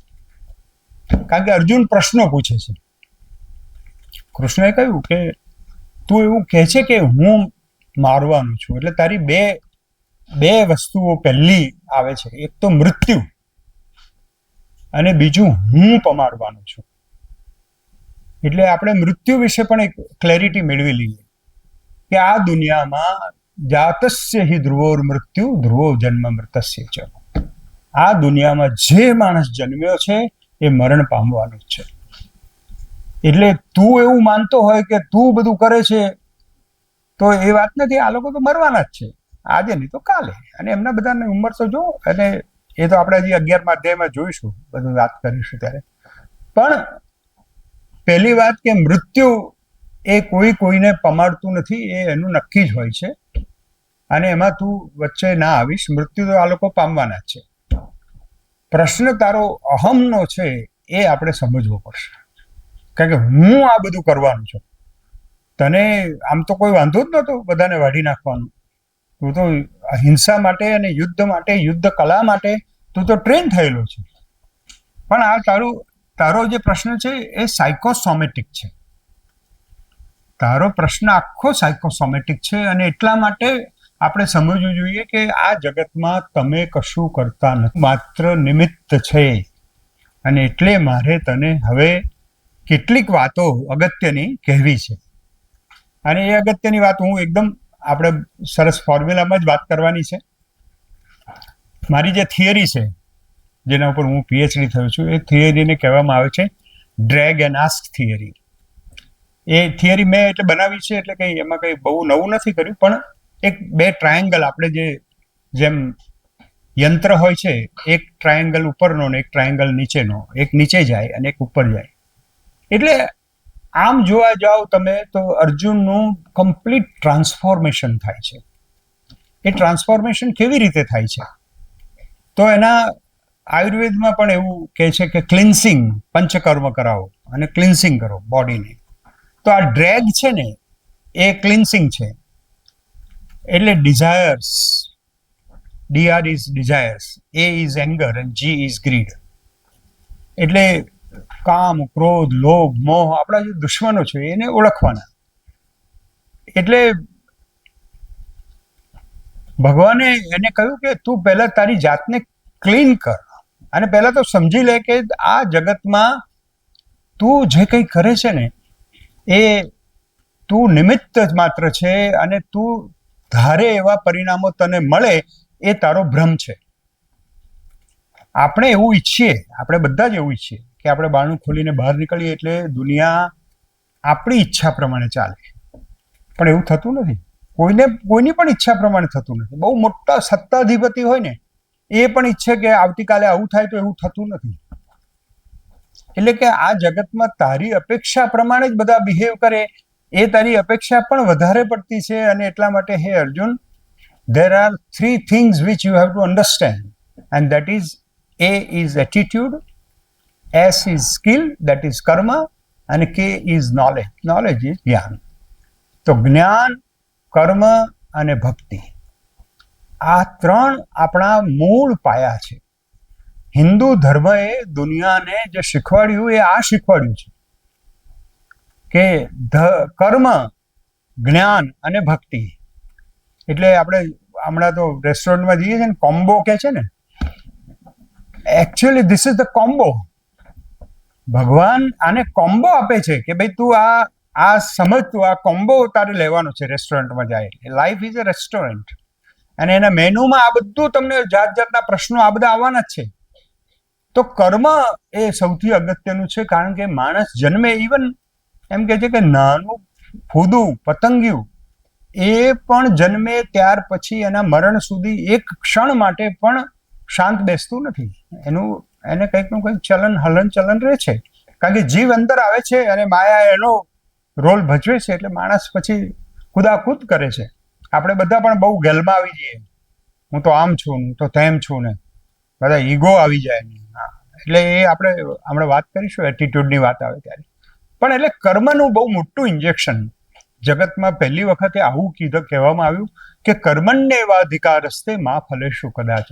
કારણ કે અર્જુન પ્રશ્નો પૂછે છે. કૃષ્ણએ કહ્યું કે તું એવું કહે છે કે હું મારવાનું છું, એટલે તારી બે વસ્તુઓ પહેલી આવે છે. એક તો મૃત્યુ, અને બીજું હું પમાડવાનું છું. એટલે આપણે મૃત્યુ વિશે પણ એક ક્લેરિટી મેળવી લઈએ કે આ દુનિયામાં જાતસ્ય હિ ધ્રુવોર મૃત્યુ ધ્રુવો જન્મ મૃતસ્ય ચ. આ દુનિયામાં જે માણસ જન્મ્યો છે એ મરણ પામવાનો જ છે. એટલે તું એવું માનતો હોય કે તું બધું કરે છે, તો એ વાત નથી. આ લોકો તો મરવાના જ છે, આજે નહીં તો કાલે. અને એમના બધાની ઉંમર તો જો, અને એ તો આપણે હજી 11મા અધ્યાયમાં જોઈશું, બધું વાત કરીશું ત્યારે. પણ પહેલી વાત કે મૃત્યુ એ કોઈને પમાડતું નથી, એ એનું નક્કી જ હોય છે, અને એમાં તું વચ્ચે ના આવીશ. મૃત્યુ તો આ લોકો પામવાના જ છે. પ્રશ્ન તારો અહમનો છે, એ આપણે સમજવો પડશે. કારણ કે હું આ બધું કરવાનું છું, તને આમ તો કોઈ વાંધો જ નહોતો બધાને વાઢી નાખવાનું. તું તો અહિંસા માટે અને યુદ્ધ માટે, યુદ્ધ કલા માટે તું તો ટ્રેન થયેલો છે. પણ આ તારો જે પ્રશ્ન છે એ સાયકોસોમેટિક છે. તારો પ્રશ્ન આખો સાયકોસોમેટિક છે, અને એટલા માટે આપણે સમજવું જોઈએ કે આ જગતમાં તમે કશું કરતા નથી, માત્ર નિમિત્ત છે. અને એટલે મારે તને હવે કેટલીક વાતો અગત્યની કહેવી છે. અને એ અગત્યની વાત હું એકદમ આપણે સરસ ફોર્મ્યુલામાં જ વાત કરવાની છે. મારી જે થિયરી છે, જેના ઉપર હું પીએચડી થયો છું, એ થિયરીને કહેવામાં આવે છે drag and ask theory. A theory મેં એટલે બનાવી છે, એટલે કંઈ એમાં કંઈ બહુ નવું નથી કર્યું, પણ બે ટ્રાયેંગલ આપણે જેમ યંત્ર હોય છે, એક ટ્રાયેંગલ ઉપરનો ને એક ટ્રાયેંગલ નીચેનો, એક નીચે જાય અને એક ઉપર જાય. એટલે આમ જોવા જાઓ તમે તો અર્જુનનું કમ્પ્લીટ ટ્રાન્સફોર્મેશન થાય છે. એ ટ્રાન્સફોર્મેશન કેવી રીતે થાય છે? તો એના આયુર્વેદમાં પણ એવું કહે છે કે ક્લિન્સિંગ, પંચકર્મ કરાવો અને ક્લિન્સિંગ કરો બોડીને. તો આ ડ્રેગ છે ને એ ક્લિન્સિંગ છે. એટલે desires, DR is desires, A is anger અને G ઇઝ ગ્રીડ. એટલે કામ, ક્રોધ, લોભ, મોહ, આપણા જે દુશ્મનો છે એને ઓળખવાના. એટલે ભગવાને એને કહ્યું કે તું પહેલા તારી જાતને ક્લીન કર, અને પહેલા તો સમજી લે કે આ જગતમાં તું જે કંઈ કરે છે ને એ તું નિમિત્ત જ માત્ર છે, અને તું ધારે એવા પરિણામો તને મળે એ તારો ભ્રમ છે. આપણે એવું ઈચ્છીએ, આપણે બધા જ એવું ઈચ્છીએ કે આપણે બારણું ખોલીને બહાર નીકળીએ એટલે દુનિયા આપણી ઈચ્છા પ્રમાણે ચાલે, પણ એવું થતું નથી. કોઈની પણ ઈચ્છા પ્રમાણે થતું નથી. બહુ મોટા સત્તાધિપતિ હોય ને એ પણ ઈચ્છે કે આવતીકાલે આવું થાય, તો એવું થતું નથી. એટલે કે આ જગતમાં તારી અપેક્ષા પ્રમાણે જ બધા બિહેવ કરે, એ તારી અપેક્ષા પણ વધારે પડતી છે. અને એટલા માટે હે Arjun, there are 3 things which you have to understand, and that is A is attitude, S is skill, that is karma, and K is knowledge. Knowledge is જ્ઞાન. તો જ્ઞાન, કર્મ અને ભક્તિ, આ 3 આપણા મૂળ પાયા છે. હિન્દુ ધર્મએ દુનિયાને જે શીખવાડ્યું એ આ શીખવાડ્યું છે કે કર્મ, જ્ઞાન અને ભક્તિ. એટલે આપણે હમણાં તો રેસ્ટોરન્ટમાં જઈએ છીએ ને, કોમ્બો કે છે ને, actually this is the combo. ભગવાન આને કોમ્બો આપે છે કે ભાઈ તું આ સમજ, તું આ કોમ્બો તારે લેવાનો છે રેસ્ટોરન્ટમાં જાય. Life is a restaurant. અને એના મેનુમાં આ બધું તમને જાત જાતના પ્રશ્નો આ બધા આવવાના જ છે. તો કર્મ એ સૌથી અગત્યનું છે, કારણ કે માણસ જન્મે, ઇવન એમ કે છે કે નાનું ફૂદું, પતંગિયું, એ પણ જન્મે ત્યાર પછી એના મરણ સુધી એક ક્ષણ માટે પણ શાંત બેસતું નથી. એને કંઈકનું કંઈક હલન ચલન રહે છે, કારણ કે જીવ અંદર આવે છે અને માયા એનો રોલ ભજવે છે. એટલે માણસ પછી કુદાકૂદ કરે છે. આપણે બધા પણ બહુ ગેલમાં આવી જઈએ, હું તો આમ છું, હું તો તેમ છું ને, બધા ઈગો આવી જાય. એટલે એ આપણે હમણાં વાત કરીશું, એટીટ્યુડની વાત આવે ત્યારે. પણ એટલે કર્મનું બહુ મોટું ઇન્જેક્શન જગતમાં પહેલી વખતે આવું કહેવામાં આવ્યું કે કર્મણ્ય એવા અધિકાર હસ્તે માં ફલેશુ કદાચ.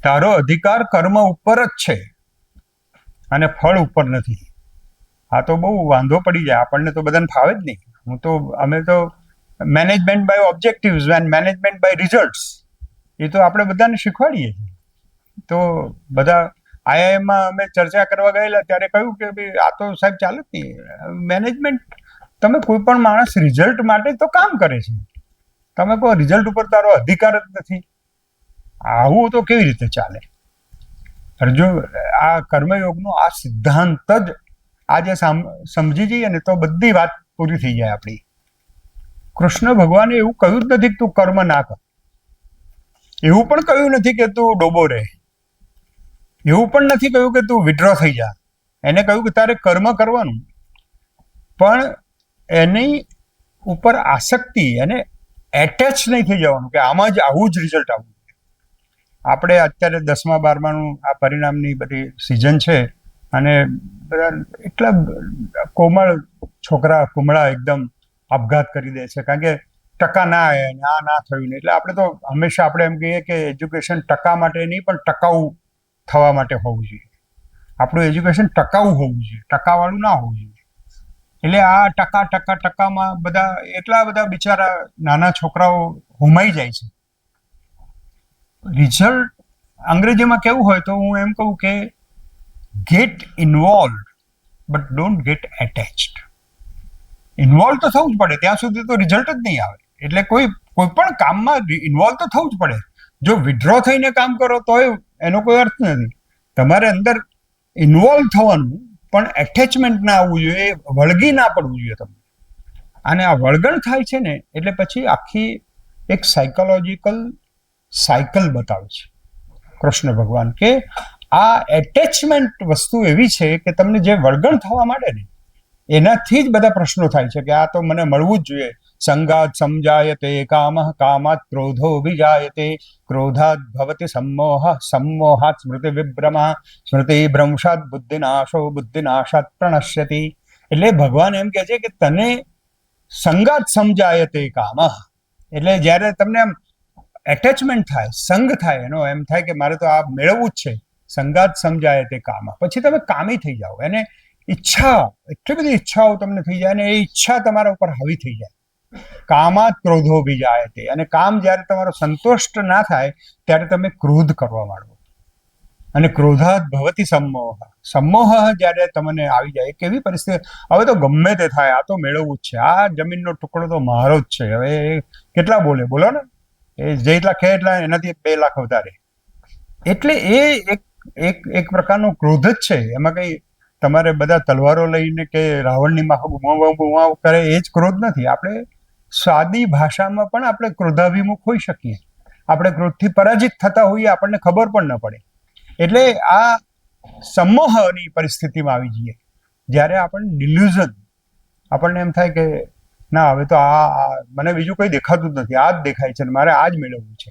તારો અધિકાર કર્મ ઉપર જ છે અને ફળ ઉપર નથી. આ તો બહુ વાંધો પડી જાય આપણને, તો બધાને ફાવે જ નહીં. અમે તો management by objectives and management by results, એ તો આપણે બધાને શીખવાડીએ છીએ. તો બધા IIM-માં અમે ચર્ચા કરવા ગયેલા ત્યારે કહ્યું કે ભાઈ આ તો સાહેબ ચાલે જ નહીં. મેનેજમેન્ટ, તમે કોઈ પણ માણસ રિઝલ્ટ માટે તો કામ કરે છે, તમે કહો રિઝલ્ટ ઉપર તારો અધિકાર જ નથી, આવું તો કેવી રીતે ચાલે? જો આ કર્મયોગનો આ સિદ્ધાંત જ આજે સમજી જઈએ ને તો બધી વાત પૂરી થઈ જાય આપણી. કૃષ્ણ ભગવાને એવું કહ્યું જ નથી કે તું કર્મ ના કર, એવું પણ કહ્યું નથી કે તું ડોબો રહે, એવું પણ નથી કહ્યું કે તું વિડ્રો થઈ જા. એને કહ્યું કે તારે કર્મ કરવાનું, પણ એની ઉપર આસક્તિ, એને એટેચ નહીં થઈ જવાનું કે આમાં જ આવું જ રિઝલ્ટ આવવું. આપણે અત્યારે 10મા 12માનું આ પરિણામની બધી સિઝન છે અને બધા એટલા કોમળ છોકરા કુમળા એકદમ આપઘાત કરી દે છે કારણ કે ટકા ના આવ્યા ને આ ના થયું ને. એટલે આપણે તો હંમેશા આપણે એમ કહીએ કે એજ્યુકેશન ટકા માટે નહીં પણ ટકાઉ થવા માટે હોવું જોઈએ. આપણું એજ્યુકેશન ટકાઉ હોવું જોઈએ, ટકાવાળું ના હોવું જોઈએ. એટલે આ ટકામાં બધા એટલા બધા બિચારા નાના છોકરાઓ હોમાઈ જાય છે. રિઝલ્ટ અંગ્રેજીમાં કેવું હોય તો હું એમ કહું કે get involve but don't get attached. Involve તો થવું જ પડે, ત્યાં સુધી તો રિઝલ્ટ જ નહીં આવે. એટલે કોઈ પણ કામમાં ઇન્વોલ્વ તો થવું જ પડે. જો વિડ્રો થઈને કામ કરો તો એનો કોઈ અર્થ નથી. તમારે અંદર ઇન્વોલ્વ થવાનું, પણ એટેચમેન્ટ ના આવવું જોઈએ, વળગી ના પડવું જોઈએ તમને. અને આ વળગણ થાય છે ને એટલે પછી આખી એક સાયકોલોજીકલ સાયકલ બતાવે છે કૃષ્ણ ભગવાન કે આ એટેચમેન્ટ વસ્તુ એવી છે કે તમને જે વળગણ થવા માંડે ને એનાથી જ બધા પ્રશ્નો થાય છે કે આ તો મને મળવું જ જોઈએ. સંગાત સમજાયતે કામઃ, કામાત ક્રોધો વિજાયતે, ક્રોધાત ભવતિ સમ્મોહ, સમ્મોહાત સ્મૃતિ વિભ્રમઃ, સ્મૃતિ ભ્રંશાત બુદ્ધિનાશો, બુદ્ધિનાશાત પ્રણશ્યતિ. એટલે ભગવાન એમ કહે છે કે તને સંગાત સમજાયતે કામઃ, એટલે જ્યારે તમને એમ એટેચમેન્ટ થાય, સંગ થાય, એનો એમ થાય કે મારે તો આ મેળવવું જ છે, સંગાત સમજાય તે કામ, પછી તમે કામી થઈ જાઓ. એને ઈચ્છા, એટલી બધી ઈચ્છાઓ તમને થઈ જાય અને એ ઈચ્છા તમારા ઉપર હાવી થઈ જાય. કામાત ક્રોધો બી જાય તે, અને કામ જ્યારે તમારો સંતુષ્ટ ના થાય ત્યારે તમે ક્રોધ કરવા માંડો. અને ક્રોધાત ભવતિ સમ્મોહ, સમ્મોહ જ્યારે તમને આવી જાય કેવી પરિસ્થિતિ, હવે તો ગમે તે થાય, આ તો મેળવવું જ છે, આ જમીનનો ટુકડો તો મારો જ છે, હવે કેટલા બોલો ને, એ જેટલા ખે એટલા એનાથી 2 લાખ વધારે. એટલે એ એક પ્રકારનો ક્રોધ જ છે. એમાં કઈ તમારે બધા તલવારો લઈને કે રાવણની માફક કરે એ જ ક્રોધ નથી. આપણે સાદી ભાષામાં પણ આપણે ક્રોધાભિમુખ હોઈ શકીએ, આપણે ક્રોધથી પરાજિત થતા હોઈએ, આપણને ખબર પણ ન પડે. એટલે આ સમોહની પરિસ્થિતિમાં આવી જઈએ જ્યારે આપણને ડિલ્યુઝન, આપણને એમ થાય કે ના હવે તો આ મને બીજું કંઈ દેખાતું જ નથી, આ જ દેખાય છે, મારે આ જ મેળવવું છે.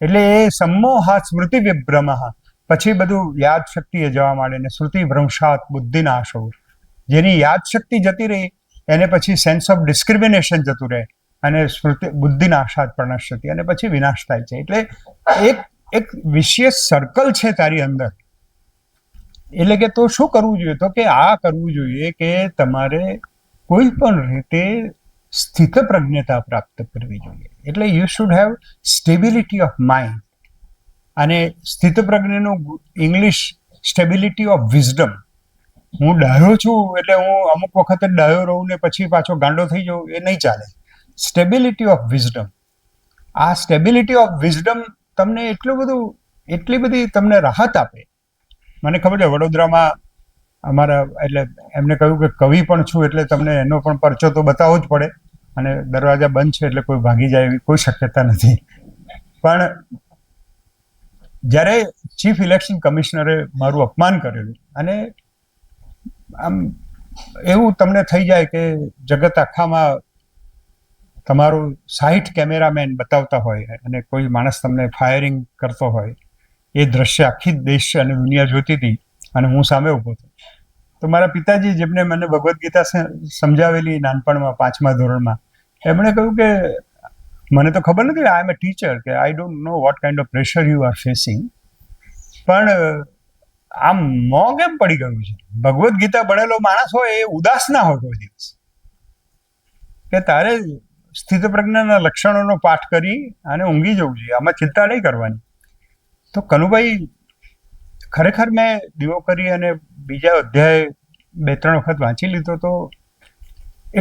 એટલે એ સમ્મોહાત સ્મૃતિ વિભ્રમઃ, પછી બધું યાદ શક્તિ એ જવા માંડે ને સ્મૃતિ ભ્રંશાત બુદ્ધિનાશો, જેની યાદ શક્તિ જતી રહી એને પછી સેન્સ ઓફ ડિસ્ક્રિમિનેશન જતું રહે અને સ્મૃતિ બુદ્ધિનાશાત પ્રણશ્યતિ, અને પછી વિનાશ થાય છે. એટલે એક વિશેષ સર્કલ છે તારી અંદર એટલે કે તો શું કરવું જોઈએ? તો કે આ કરવું જોઈએ કે તમારે કોઈ પણ રીતે સ્થિતપ્રજ્ઞતા પ્રાપ્ત કરવી જોઈએ. એટલે you should have stability of mind. અને સ્થિતપ્રજ્ઞનું ઇંગ્લિશ સ્ટેબિલિટી ઓફ વિઝડમ. હું ડાયો છું એટલે હું અમુક વખતે ડાયો રહું ને પછી પાછો ગાંડો થઈ જાઉં, એ નહીં ચાલે. Stability of wisdom. આ સ્ટેબિલિટી ઓફ વિઝડમ તમને એટલી બધી તમને રાહત આપે. મને ખબર છે વડોદરામાં અમારા એટલે એમને કહ્યું કે કવિ પણ છું એટલે તમને એનો પણ પરચો તો બતાવવો જ પડે, અને દરવાજા બંધ છે એટલે કોઈ ભાગી જાય એવી કોઈ શક્યતા નથી. પણ જ્યારે ચીફ ઇલેક્શન કમિશનરે મારું અપમાન કરેલું, અને આમ એવું તમને થઈ જાય કે જગત આખામાં તમારું 60 કેમેરામેન બતાવતા હોય અને કોઈ માણસ તમને ફાયરિંગ કરતો હોય, એ દ્રશ્ય આખી દેશ અને દુનિયા જોતી હતી અને હું સામે ઊભો હતો. તો મારા પિતાજી, જેમને મને ભગવદ્ ગીતા સમજાવેલી નાનપણમાં 5મા ધોરણમાં, એમણે કહ્યું કે મને તો ખબર નથી, આઈ એમ એ ટીચર, કે I don't know what kind of pressure you are facing, પણ આમ મોં કેમ પડી ગયું છે? ભગવદ્ ગીતા ભણેલો માણસ હોય એ ઉદાસ ના હોય કોઈ દિવસ. કે તારે સ્થિતપ્રજ્ઞાના લક્ષણોનો પાઠ કરી અને ઊંઘી જવું જોઈએ, આમાં ચિંતા નહીં કરવાની. તો કનુભાઈ, ખરેખર મેં દીવો કરી અને બીજા અધ્યાય 2-3 વખત વાંચી લીધો તો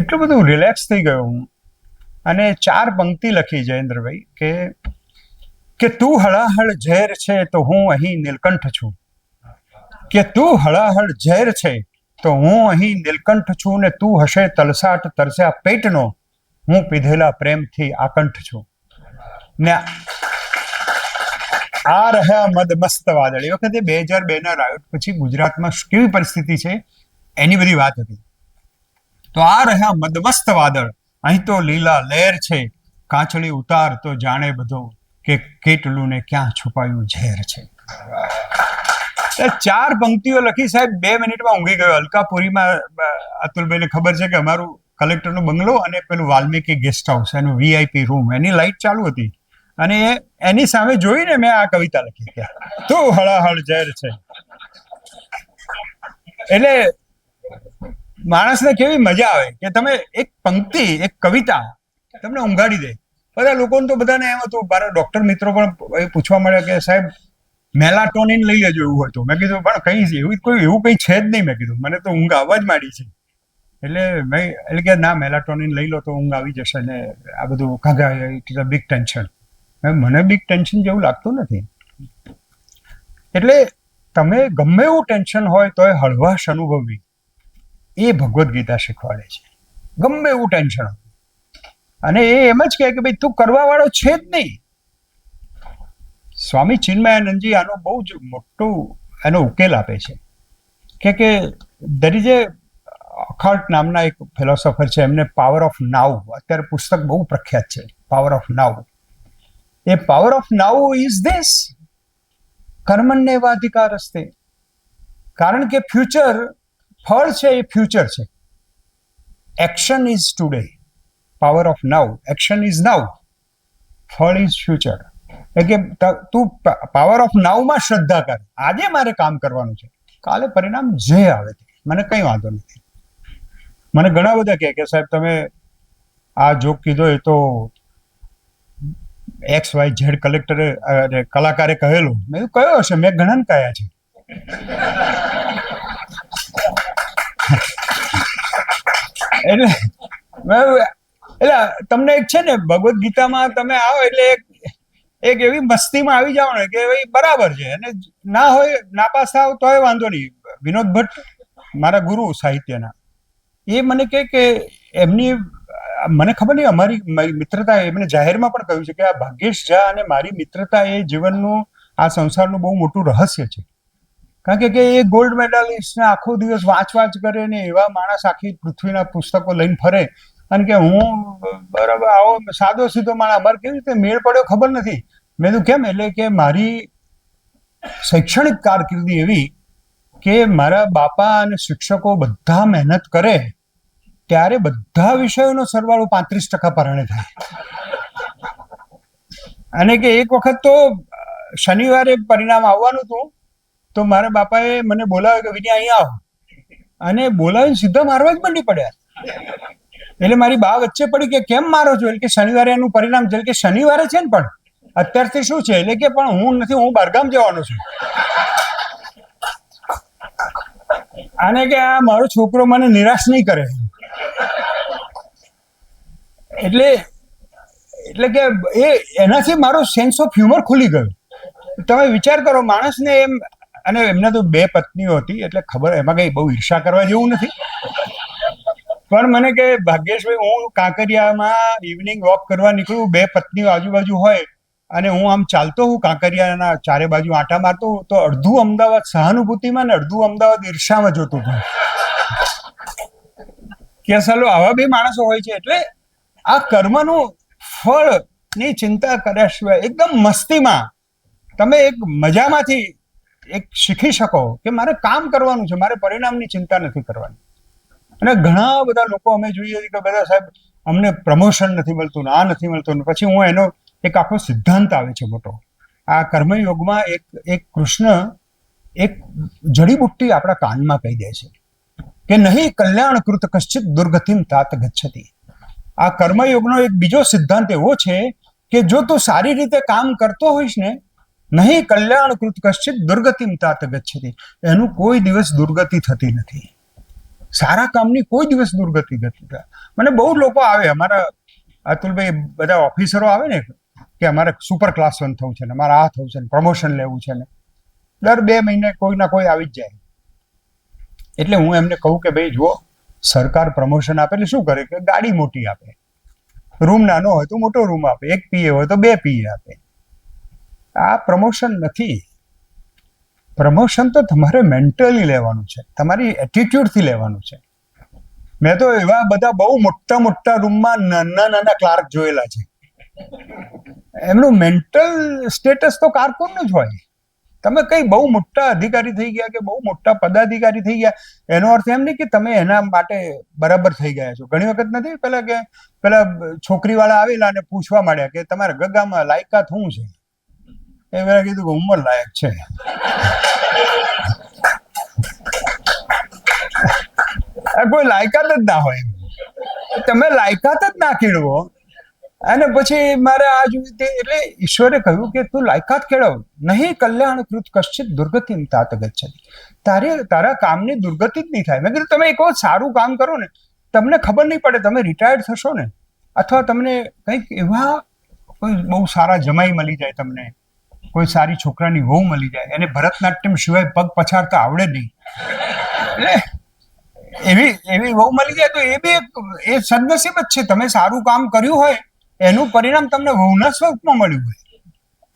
એટલું બધું રિલેક્સ થઈ ગયો હું. અને 4 પંક્તિ લખી જયેન્દ્રભાઈ કે તું હળાહળ ઝેર છે તો હું અહીં નીલકંઠ છું, કે તું હળાહળ ઝેર છે તો હું અહીં નીલકંઠ છું, ને તું હશે તલસાટ તરસ્યા પેટનો, હું પીધેલા પ્રેમથી આકંઠ છું. ને આ રહ્યા મદમસ્ત વાદળ. એ વખતે 2002ના રાયોટ પછી ગુજરાતમાં કેવી પરિસ્થિતિ છે એની બધી વાત હતી. તો આ રહ્યા મદમસ્ત વાદળ, અહીં તો લીલા લહેર છે, કાંચળી ઉતાર તો જાણે બધો, કે કેટલું ને ક્યાં છુપાયું ઝેર છે. 4 પંક્તિઓ લખી સાહેબ, 2 મિનિટમાં ઊંઘી ગયો. અલકાપુરીમાં અતુલભાઈને ખબર છે કે અમારું કલેક્ટરનો બંગલો અને પેલું વાલ્મીકી ગેસ્ટ હાઉસ, એનું VIP રૂમ, એની લાઇટ ચાલુ હતી અને એની સામે જોઈને મેં આ કવિતા લખી કે તું હળાહળ ઝેર છે. એટલે માણસને કેવી મજા આવે કે તમે એક પંક્તિ, એક કવિતા તમને ઊંઘાડી દે. બધા લોકોને તો બધાને એમ હતું, મારા ડોક્ટર મિત્રો પણ પૂછવા મળ્યા કે સાહેબ મેલાટોનિન લઈ લેજો એવું હતું. મેં કીધું પણ એવું કંઈ છે જ નહીં. મેં કીધું મને તો ઊંઘ આવવા જ માંડી છે. એટલે કે ના, મેલાટોનિન લઈ લો તો ઊંઘ આવી જશે ને આ બધું કાંગા, it is a big tension. મને બિગ ટેન્શન જેવું લાગતું નથી. એટલે તમે ગમે એવું ટેન્શન હોય તો એ હળવાશ અનુભવવી, એ ભગવદ્ ગીતા શીખવાડે છે. ગમે એવું ટેન્શન હોય, અને એ એમ જ કહે કે ભાઈ તું કરવા વાળો છે જ નહીં. સ્વામી ચિન્મયાનંદજી આનો બહુ જ મોટો એનો ઉકેલ આપે છે કે દેર ઇઝ એ અખાલ્ટ નામના એક ફિલોસોફર છે, એમને પાવર ઓફ નાઉ, અત્યારે પુસ્તક બહુ પ્રખ્યાત છે, પાવર ઓફ નાઉ. એ power of now is this: કર્મણ્યેવાધિકાર અસ્તે. કારણ કે ફ્યુચર, ફળ છે એ ફ્યુચર છે. Action is today. Power of now, action is now, ફળ ઇઝ ફ્યુચર. એટલે કે તું પાવર ઓફ નાઉમાં શ્રદ્ધા કર. આજે મારે કામ કરવાનું છે, કાલે પરિણામ જે આવે તે મને કંઈ વાંધો નથી. મને ઘણા બધા કે સાહેબ તમે આ જોક કીધો એ તો XYZ કલાકારે કહેલું. મેં કયો હશે? મેં ઘણા કહ્યા છે. એટલે તમને એક છે ને, ભગવદ્ ગીતામાં તમે આવો એટલે એક એવી મસ્તીમાં આવી જાઓ ને કે ભાઈ બરાબર છે, અને ના હોય નાપાસ થાવ તોય વાંધો નહીં. વિનોદ ભટ્ટ મારા ગુરુ સાહિત્યના, એ મને કહે કે એમની, મને ખબર નહીં, અમારી મિત્રતા, એમને જાહેરમાં પણ કહ્યું છે કે આ ભાગ્યેશ ઝા અને મારી મિત્રતા એ જીવનનું, આ સંસારનું બહુ મોટું રહસ્ય છે. કારણ કે એ ગોલ્ડ મેડાલિસ્ટને આખો દિવસ વાંચ કરે ને એવા માણસ આખી પૃથ્વીના પુસ્તકો લઈને ફરે, અને કે હું બરાબર આવો સાદો સીધો માણસ, અમારે કેવી રીતે મેળ પડ્યો ખબર નથી. મેં કીધું કેમ? એટલે કે મારી શૈક્ષણિક કારકિર્દી એવી કે મારા બાપા અને શિક્ષકો બધા મહેનત કરે ત્યારે બધા વિષયોનો સરવાળો 35% પરાણે થાય. અને કે એક વખત તો શનિવારે પરિણામ આવવાનું હતું, તો મારા બાપાએ મને બોલાવ્યો કે વિનય અહીંયા આવો, અને બોલાવીને સીધા મારવા જ મંડી પડ્યા. એટલે મારી બા વચ્ચે પડી કે કેમ મારો છો, એટલે કે શનિવારે એનું પરિણામ છે. એટલે કે શનિવારે છે ને પણ અત્યારથી શું છે, એટલે કે પણ હું નથી, હું બહારગામ જવાનો છું. આને કે આ મારો છોકરો મને નિરાશ નહીં કરે. એટલે કે એનાથી મારો સેન્સ ઓફ હ્યુમર ખુલી ગયો. તમે વિચાર કરો, માણસને એમ, અને એમને તો 2 પત્નીઓ હતી એટલે ખબર, એમાં કઈ બહુ ઈર્ષા કરવા જેવું નથી. પણ મને કે ભાગ્યેશભાઈ, હું કાંકરિયામાં ઇવનિંગ વોક કરવા નીકળું, 2 પત્નીઓ આજુબાજુ હોય, અને હું આમ ચાલતો હું કાંકરિયાના ચારે બાજુ આંટા મારતો, તો અડધું અમદાવાદ સહાનુભૂતિમાં ને અડધું અમદાવાદ ઈર્ષામાં જોતું હતું કે સાલો આવા 2 માણસો હોય છે. એટલે આ કર્મનું ફળની ચિંતા કર્યા સિવાય એકદમ મસ્તીમાં તમે એક મજામાંથી એક શીખી શકો કે મારે કામ કરવાનું છે, મારે પરિણામની ચિંતા નથી કરવાની. અને ઘણા બધા લોકો અમે જોઈએ છીએ કે બધા સાહેબ અમને પ્રમોશન નથી મળતું ને આ નથી મળતું, પછી હું એનો એક આખો સિદ્ધાંત આવે છે મોટો. આ કર્મયોગમાં એક કૃષ્ણ એક જડીબુટ્ટી આપણા કાનમાં કહી દે છે કે નહીં કલ્યાણ કૃત કશ્ચિત દુર્ગતિમ તાત ગચ્છતિ. આ કર્મયોગનો એક બીજો સિદ્ધાંત એવો છે કે જો તું સારી રીતે કામ કરતો હોઈશ ને, નહીં કલ્યાણ કૃત કશ્ચિત દુર્ગતિમ તાત ગચ્છતિ, એનું કોઈ દિવસ દુર્ગતિ થતી નથી. સારા કામની કોઈ દિવસ દુર્ગતિ નથી. મને બહુ લોકો આવે, અમારા અતુલભાઈ બધા ઓફિસરો આવે ને કે અમારે સુપર ક્લાસ 1 થવું છે ને, અમારે આ થવું છે ને, પ્રમોશન લેવું છે ને, દર 2 મહિને કોઈ ના કોઈ આવી જ જાય. એટલે હું એમને કહું કે ભાઈ જુઓ, સરકાર પ્રમોશન આપે એટલે શું કરે કે ગાડી મોટી આપે, રૂમ નાનો હોય તો મોટો રૂમ આપે, 1 PA હોય તો 2 PA આપે. આ પ્રમોશન નથી. પ્રમોશન તો તમારે મેન્ટલી લેવાનું છે, તમારી એટીટ્યુડથી લેવાનું છે. મેં તો એવા બધા બહુ મોટા મોટા રૂમમાં નાના નાના ક્લાર્ક જોયેલા છે. એમનું મેન્ટલ સ્ટેટસ તો કારકુનનું જ હોય. તમે કઈ બહુ મોટા અધિકારી થઈ ગયા કે બહુ મોટા પદાધિકારી થઈ ગયા, એનો અર્થ એમ નહીં કે તમે એના માટે બરાબર થઈ ગયા છો. ઘણી વખત નથી પેલા છોકરીવાળા આવેલા અને પૂછવા માંડ્યા કે તમારા ગગામાં લાયકાત શું છે, એ મેં કીધું કે ઉંમર લાયક છે. કોઈ લાયકાત જ ના હોય, તમે લાયકાત જ ના કેળવો. અને પછી મારે આ જોયું તે, એટલે ઈશ્વરે કહ્યું કે તું લાયકાત કેળવ, નહીં કલ્યાણ કૃત કશ્ચિત દુર્ગતિમ તાત ગચ્છતિ. તારા કામની દુર્ગતિ જ નહીં થાય. મેં કીધું તમે એક વખત સારું કામ કરો ને, તમને ખબર નહીં પડે, તમે રિટાયર્ડ થશો ને, અથવા તમને કંઈક એવા કોઈ બહુ સારા જમાઈ મળી જાય, તમને કોઈ સારી છોકરાની વહુ મળી જાય, એને ભરતનાટ્યમ સિવાય પગ પછાડતા આવડે નહીં, એટલે એવી વહુ મળી જાય તો એ બી એ સદનસીબ જ છે. તમે સારું કામ કર્યું હોય, એનું પરિણામ તમને વહુના સ્વરૂપમાં મળ્યું હોય,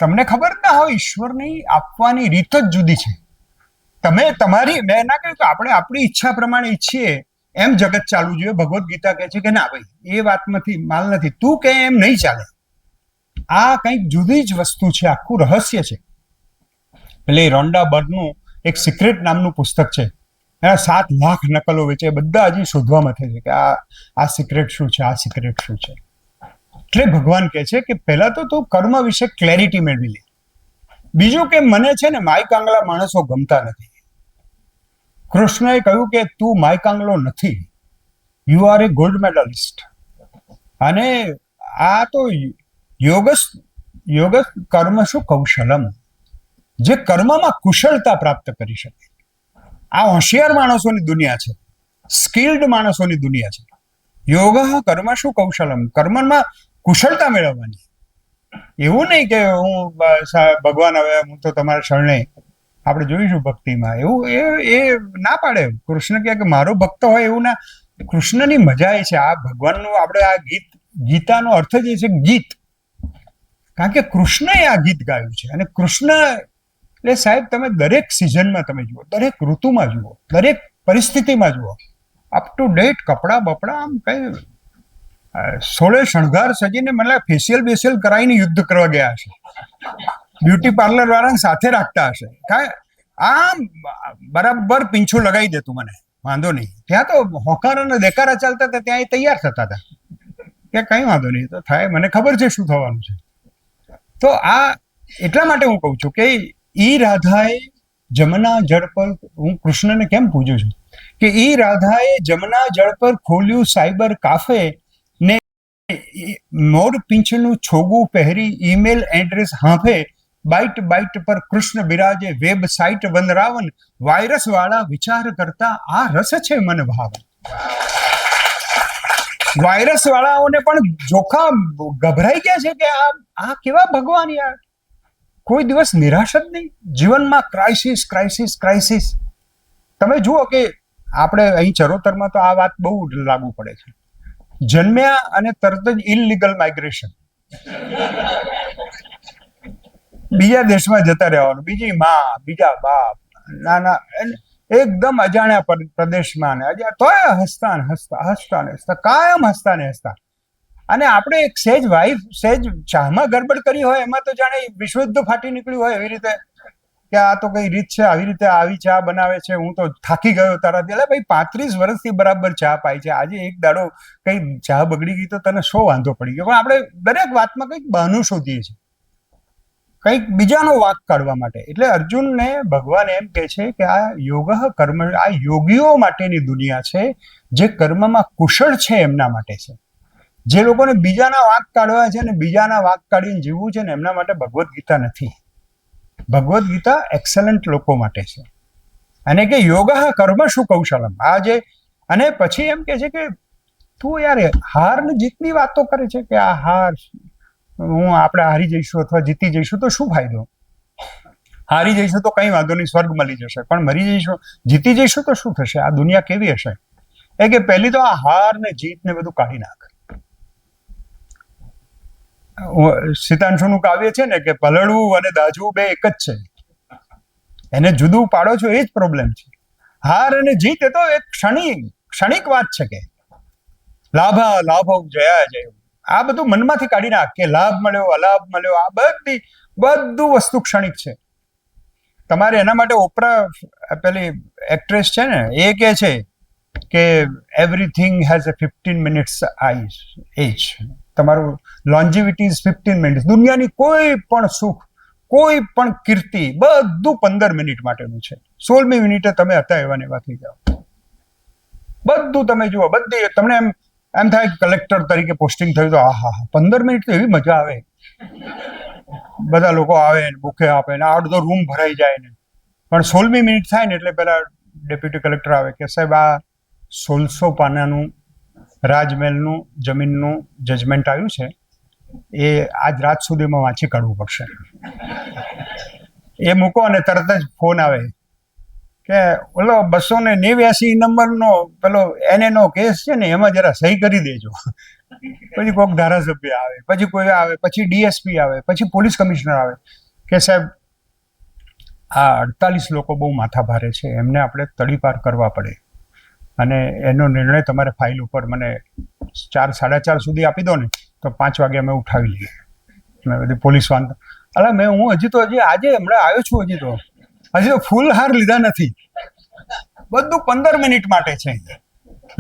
તમને ખબર ના હોય. ઈશ્વરની આપવાની રીત જ જુદી છે. તમે તમારી, મેં ના કહ્યું કે આપણે આપણી ઈચ્છા પ્રમાણે ઈચ્છીએ એમ જગત ચાલવું જોઈએ. ભગવદ્ ગીતા કહે છે કે ના ભાઈ, એ વાતમાંથી માલ નથી, તું કહે એમ નહીં ચાલે. આ કંઈક જુદી જ વસ્તુ છે, આખું રહસ્ય છે. એટલે રોન્ડા બર્નનું એક સિક્રેટ નામનું પુસ્તક છે, એના 7 લાખ નકલો વેચે. બધા હજી શોધવામાં થાય છે કે આ સિક્રેટ શું છે, આ સિક્રેટ શું છે. એટલે ભગવાન કહે છે કે પહેલા તો તું કર્મ વિશે ક્લેરિટી મેળવી લે. બીજું કે મને છે ને માયકાંગલા માણસો ગમતા નથી. કૃષ્ણએ કહ્યું કે તું માયકાંગલો નથી, you are A gold medallist. અને આ તો યોગ કર્મ શું કૌશલમ, જે કર્મમાં કુશળતા પ્રાપ્ત કરી શકે. આ હોશિયાર માણસોની દુનિયા છે, સ્કિલ્ડ માણસોની દુનિયા છે. યોગ કર્મ શું કૌશલમ, કર્મમાં કુશળતા મેળવવાની. એવું નહીં કે હું ભગવાન હવે હું તો તમારા શરણે, આપણે જોઈશું ભક્તિમાં એવું એ ના પાડે. કૃષ્ણ કહે કે મારો ભક્ત હોય એવું ના. કૃષ્ણની મજા એ છે, આ ભગવાનનું આપણે આ ગીતાનો અર્થ જ એ છે ગીત, કારણ કે કૃષ્ણએ આ ગીત ગાયું છે. અને કૃષ્ણ એટલે સાહેબ તમે દરેક સિઝનમાં તમે જુઓ, દરેક ઋતુમાં જુઓ, દરેક પરિસ્થિતિમાં જુઓ, અપ ટુ ડેટ કપડાં બપડા, આમ કઈ 16 શણગાર સજીને મતલબ ફેશિયલ બેશિયલ કરાવીને યુદ્ધ કરવા ગયા હશે, બ્યુટી પાર્લર વાળાને સાથે રાખતા હશે. કાંઈ આમ બરાબર પીંછું લગાવી દેતું, મને વાંધો નહીં. ત્યાં તો હોકારા અને દેકારા ચાલતા હતા, ત્યાં એ તૈયાર થતા હતા કે કંઈ વાંધો નહીં, તો થાય, મને ખબર છે શું થવાનું છે. તો આ એટલા માટે હું કહું છું કે ઈ રાધાએ જમના જળ પર, હું કૃષ્ણને કેમ પૂજું છું કે ઈ રાધાએ જમના જળ પર ખોલ્યું સાયબર કાફે ને મોર પીંછનું છોગું પહેરી ઈમેલ એડ્રેસ હાંફે, બાઇટ બાઇટ પર કૃષ્ણ બિરાજે વેબસાઇટ વનરાવન, વાયરસ વાળા વિચાર કરતા આ રસ છે મન ભાવ. વાયરસ વાળાઓને પણ જોખા ગભરાઈ ગયા છે કે આ કેવા ભગવાન યાર, કોઈ દિવસ નિરાશ જ નહીં, જીવનમાં ક્રાઇસિસ ક્રાઇસિસ ક્રાઇસિસ. તમે જુઓ કે આપણે અહીં ચરોતરમાં તો આ વાત બહુ લાગુ પડે છે. જન્મ્યા અને તરત જ ઇલીગલ માઇગ્રેશન, બીજા દેશમાં જતા રહેવાનું, બીજી માં બીજા બાપ, નાના એકદમ અજાણ્યા પ્રદેશમાં ને તોય હસતા ને હસતા હસતા ને હસતા, કાયમ હસતા ને હસતા. અને આપણે એક સહેજ ચાહમાં ગડબડ કરી હોય એમાં તો જાણે વિશ્વયુદ્ધ ફાટી નીકળ્યું હોય એવી રીતે કે આ તો કઈ રીત છે, આવી રીતે આવી ચા બનાવે છે, હું તો થાકી ગયો તારાથી. એટલે ભાઈ 35 વર્ષથી બરાબર ચા પાય છે, આજે એક દાડો કઈ ચા બગડી ગઈ તો તને શો વાંધો પડી ગયો? પણ આપણે દરેક વાતમાં કંઈક બહાનું શોધીએ છીએ, કંઈક બીજાનો વાંક કાઢવા માટે. એટલે અર્જુનને ભગવાન એમ કહે છે કે આ યોગ કર્મ, આ યોગીઓ માટેની દુનિયા છે, જે કર્મમાં કુશળ છે એમના માટે છે. જે લોકોને બીજાના વાંક કાઢવા છે ને બીજાના વાંક કાઢીને જીવવું છે ને એમના માટે ભગવદ્ ગીતા નથી. ભગવદ્ ગીતા એક્સલન્ટ લોકો માટે છે. અને કે યોગ કર્મ શું કૌશલમ, આ જે, અને પછી એમ કે છે કે તું યાર હાર ને જીતની વાતો કરે છે કે આ હાર, આપણે હારી જઈશું અથવા જીતી જઈશું તો શું ફાયદો? હારી જઈશું તો કઈ વાંધો નહીં, સ્વર્ગ મળી જશે, પણ મરી જઈશું, જીતી જઈશું તો શું થશે? આ દુનિયા કેવી હશે? એ કે પહેલી તો આ હાર ને જીત ને બધું કાઢી નાખ. સીતાંશુનું કાવ્ય છે ને કે પલળવું અને દાજવું બે એક જ છે, એને જુદું પાડો છો એ જ પ્રોબ્લેમ છે. હાર અને જીત એ તો એક ક્ષણિક વાત છે કે લાભા લાભો જયા જય, આ બધું મનમાંથી કાઢી નાખ કે લાભ મળ્યો અલાભ મળ્યો, આ બધું વસ્તુ ક્ષણિક છે. તમારે એના માટે ઓપરા પેલી એક્ટ્રેસ છે ને એ કહે છે કે એવરીથિંગ હેઝ અ 15 minutes એજ, તમારું લોન્જિવિટી ઇઝ 15 minutes. દુનિયાની કોઈ પણ સુખ, કોઈ પણ કીર્તિ બધું 15 મિનિટ માટેનું છે. 16મી મિનિટે તમે હતા એવા ને એવા થઈ જાઓ. બધું તમે જુઓ, બધી તમને એમ થાય કે કલેક્ટર તરીકે પોસ્ટિંગ થયું તો હા 15 મિનિટ તો એવી મજા આવે, બધા લોકો આવે ને બુકે આપે ને અડધો રૂમ ભરાઈ જાય ને. પણ 16મી મિનિટ થાય ને એટલે પેલા ડેપ્યુટી કલેક્ટર આવે કે સાહેબ આ 1600 પાનાનું રાજમહેલનું જમીનનું જજમેન્ટ આવ્યું છે, એ આજ રાત સુધીમાં વાંચી કાઢવું પડશે. એ મૂકો અને તરત જ ફોન આવે કે ઓલો 289 નંબરનો પેલો NNO કેસ છે ને એમાં જરા સહી કરી દેજો. પછી કોઈક ધારાસભ્ય આવે, પછી કોઈ આવે, પછી DSP આવે, પછી પોલીસ કમિશનર આવે કે સાહેબ આ 48 લોકો બહુ માથા ભારે છે, એમને આપણે તડીપાર કરવા પડે અને એનો નિર્ણય તમારે ફાઇલ ઉપર મને 4 સાડા 4 સુધી આપી દો ને તો 5 વાગે અમે ઉઠાવી લઈએ. મેં બધી પોલીસ વાંધો અલા હું હજી આજે હમણાં આવ્યો છું, હજી તો ફૂલ હાર લીધા નથી. બધું 15 મિનિટ માટે છે.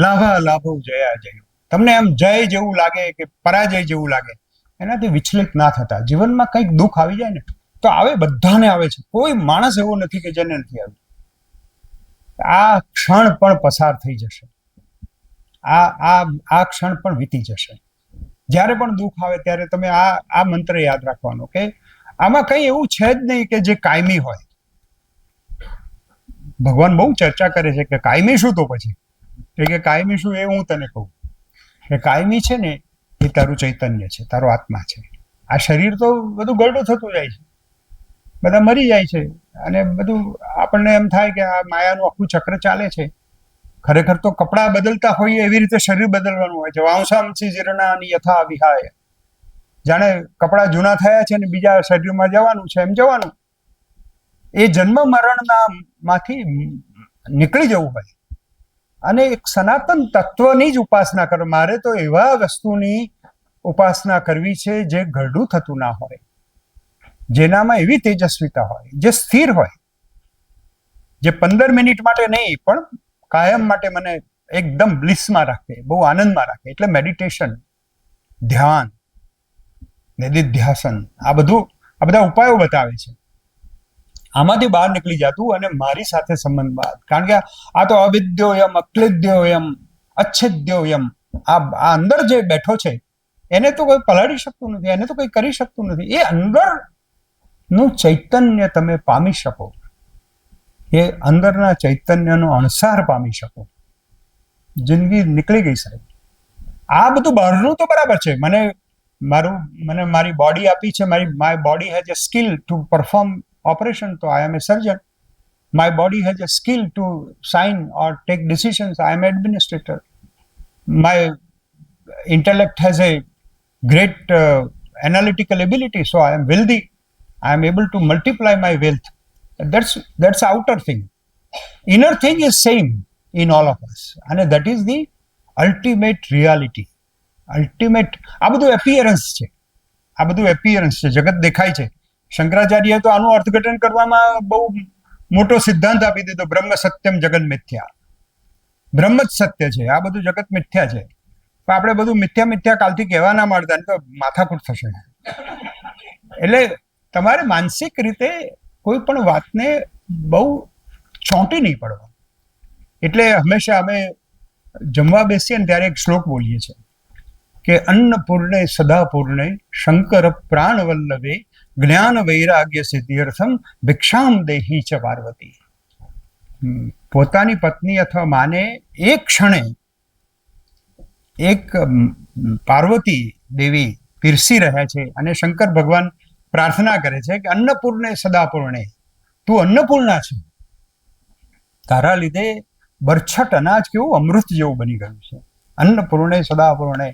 લાભા લાભો જયા જય. તમને એમ જય જેવું લાગે કે પરાજય જેવું લાગે, એનાથી વિચલિત ના થતા. જીવનમાં કંઈક દુઃખ આવી જાય ને તો આવે, બધાને આવે છે, કોઈ માણસ એવો નથી કે જેને નથી આવ્યું. આ ક્ષણ પણ પસાર થઈ જશે, આ ક્ષણ પણ વીતી જશે. જ્યારે પણ દુઃખ આવે ત્યારે તમે આ મંત્ર યાદ રાખવાનો કે આમાં કંઈ એવું છે જ નહીં કે જે કાયમી હોય. ભગવાન બહુ ચર્ચા કરે છે કે કાયમી શું, તો પછી કે કાયમી શું એ હું તને કહું કે કાયમી છે ને એ તારું ચૈતન્ય છે, તારો આત્મા છે. આ શરીર તો બધું ગરડું થતું જાય છે, બધા મરી જાય છે અને બધું આપણને એમ થાય કે આ માયાનું આખું ચક્ર ચાલે છે. ખરેખર તો કપડાં બદલતા હોઈએ એવી રીતે શરીર બદલવાનું હોય છે. વાંસાંસી જીર્ણાની યથા વિહાય, જાણે કપડાં જૂના થયા છે ને બીજા શરીરમાં જવાનું છે એમ જવાનું. એ જન્મ મરણના માંથી નીકળી જવું હોય અને એક સનાતન તત્વની જ ઉપાસના કરો. મારે તો એવા વસ્તુની ઉપાસના કરવી છે જે ઘરડું થતું ના હોય, જેનામાં એવી તેજસ્વીતા હોય, જે સ્થિર હોય, જે 15 મિનિટ માટે નહીં પણ કાયમ માટે મને એકદમ બ્લિસમાં રાખે, બહુ આનંદમાં રાખે. એટલે મેડિટેશન, ધ્યાન, નિધિધ્યાસન, આ બધા ઉપાયો બતાવે છે. આમાંથી બહાર નીકળી જતું અને મારી સાથે સંબંધ બાદ, કારણ કે આ તો અવિદ્યોયમ, અક્લિદ્યોયમ, અચ્છેદ્યોયમ, આ અંદર જે બેઠો છે એને તો કોઈ પલાળી શકતું નથી, એને તો કોઈ કરી શકતું નથી. એ અંદરનું ચૈતન્ય તમે પામી શકો, એ અંદરના ચૈતન્યનો અણસાર પામી શકો. જિંદગી નીકળી ગઈ સાહેબ. આ બધું બહારનું તો બરાબર છે, મને મારી બોડી આપી છે, my body has a skill two perform operation, so I am a surgeon. My body has a skill to sign or take decisions, I am administrator. My intellect has a great analytical ability, so I am wealthy. I am able to multiply my wealth. That's outer thing. Inner thing is same in all of us, and that is the ultimate reality. Ultimate. આ બધું appearance છે, આ બધું appearance છે, જગત દેખાય છે. શંકરાચાર્યએ તો આનું અર્થઘટન કરવામાં બહુ મોટો સિદ્ધાંત આપી દીધો, બ્રહ્મ સત્યમ જગત મિથ્યા. બ્રહ્મ જ સત્ય છે, આ બધું જગત મિથ્યા છે. પણ આપણે બધું મિથ્યા કાલથી કહેવા ના માંડતા ને તો માથાકૂટ થશે. એટલે તમારે માનસિક રીતે કોઈ પણ વાતને બહુ ચોંટી નહીં પડવા. એટલે હંમેશા અમે જમવા બેસીએ ને ત્યારે એક શ્લોક બોલીએ છીએ કે અન્નપૂર્ણે સદાપૂર્ણે શંકર પ્રાણ વલ્લભે જ્ઞાન વૈરાગ્ય સિદ્ધિર્થમ ભિક્ષામ દેહી ચ પાર્વતી. પોતાની પત્ની અથવા માને એક ક્ષણે એક પાર્વતી દેવી પીરસી રહ્યા છે અને શંકર ભગવાન પ્રાર્થના કરે છે કે અન્નપૂર્ણે સદાપૂર્ણે, તું અન્નપૂર્ણા છે, તારા લીધે બરછટ અનાજ કેવું અમૃત જેવું બની ગયું છે. અન્નપૂર્ણે સદાપૂર્ણે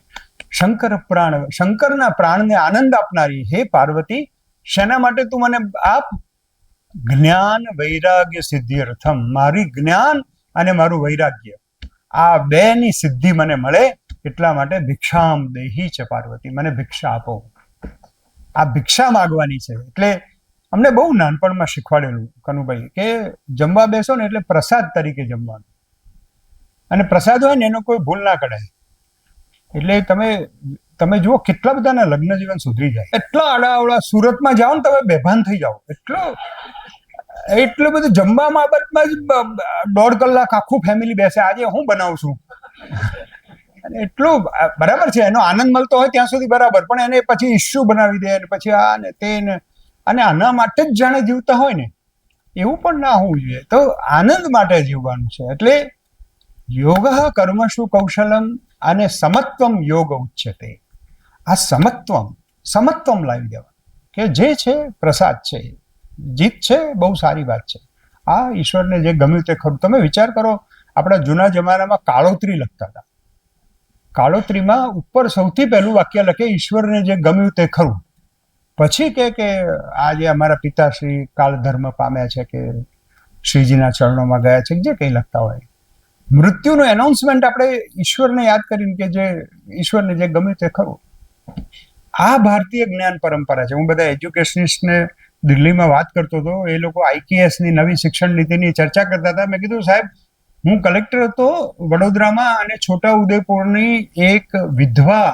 શંકરના પ્રાણને આનંદ આપનારી હે પાર્વતી, શેના માટે તું મને આપ? જ્ઞાન વૈરાગ્ય સિદ્ધિ અર્થમ, મારી જ્ઞાન અને મારું વૈરાગ્ય આ બેની સિદ્ધિ મને મળે એટલા માટે ભિક્ષામ દેહી છે પાર્વતી, મને ભિક્ષા આપો. આ ભિક્ષા માગવાની છે. એટલે અમને બહુ નાનપણમાં શીખવાડેલું કનુભાઈ કે જમવા બેસો ને એટલે પ્રસાદ તરીકે જમવાનું, અને પ્રસાદ હોય ને એનો કોઈ ભૂલ ના કઢાય. એટલે તમે જુઓ કેટલા બધાના લગ્ન જીવન સુધરી જાય. એટલા આડાઅવળા સુરતમાં જાઓ ને તમે બેભાન થઈ જાઓ. એટલું બધું જમવા બાબતમાં જ 1.5 કલાક આખું ફેમિલી બેસે, આજે હું બનાવું છું. અને એટલું બરાબર છે, એનો આનંદ મળતો હોય ત્યાં સુધી બરાબર, પણ એને પછી ઇસ્યુ બનાવી દે અને પછી આ ને તે ને, અને આના માટે જ જાણે જીવતા હોય ને એવું પણ ના હોવું જોઈએ. તો આનંદ માટે જીવવાનું છે. એટલે યોગ કર્મશુ કૌશલમ અને સમત્વમ યોગ ઉચ્યતે. આ સમત્વમ લાવી દેવા કે જે છે પ્રસાદ છે, જીત છે, બહુ સારી વાત છે. આ ઈશ્વરને જે ગમ્યું તે ખરું. તમે વિચાર કરો, આપણા જૂના જમાનામાં કાળોતરી લખતા હતા. કાળોતરીમાં ઉપર સૌથી પહેલું વાક્ય લખે ઈશ્વરને જે ગમ્યું તે ખરું. પછી કે આ જે અમારા પિતાશ્રી કાળ ધર્મ પામ્યા છે કે શ્રીજીના ચરણોમાં ગયા છે, જે કંઈ લખતા હોય, મૃત્યુનું એનાઉન્સમેન્ટ આપણે ઈશ્વરને યાદ કરીને કે જે ઈશ્વરને જે ગમ્યું તે ખરું. આ ભારતીય જ્ઞાન પરંપરા છે. હું બધા એજ્યુકેશનિસ્ટને દિલ્હીમાં વાત કરતો હતો, એ લોકો IKSની નવી શિક્ષણ નીતિની ચર્ચા કરતા હતા. મેં કીધું સાહેબ, હું કલેક્ટર હતો વડોદરામાં, અને છોટા ઉદેપુરની એક વિધવા,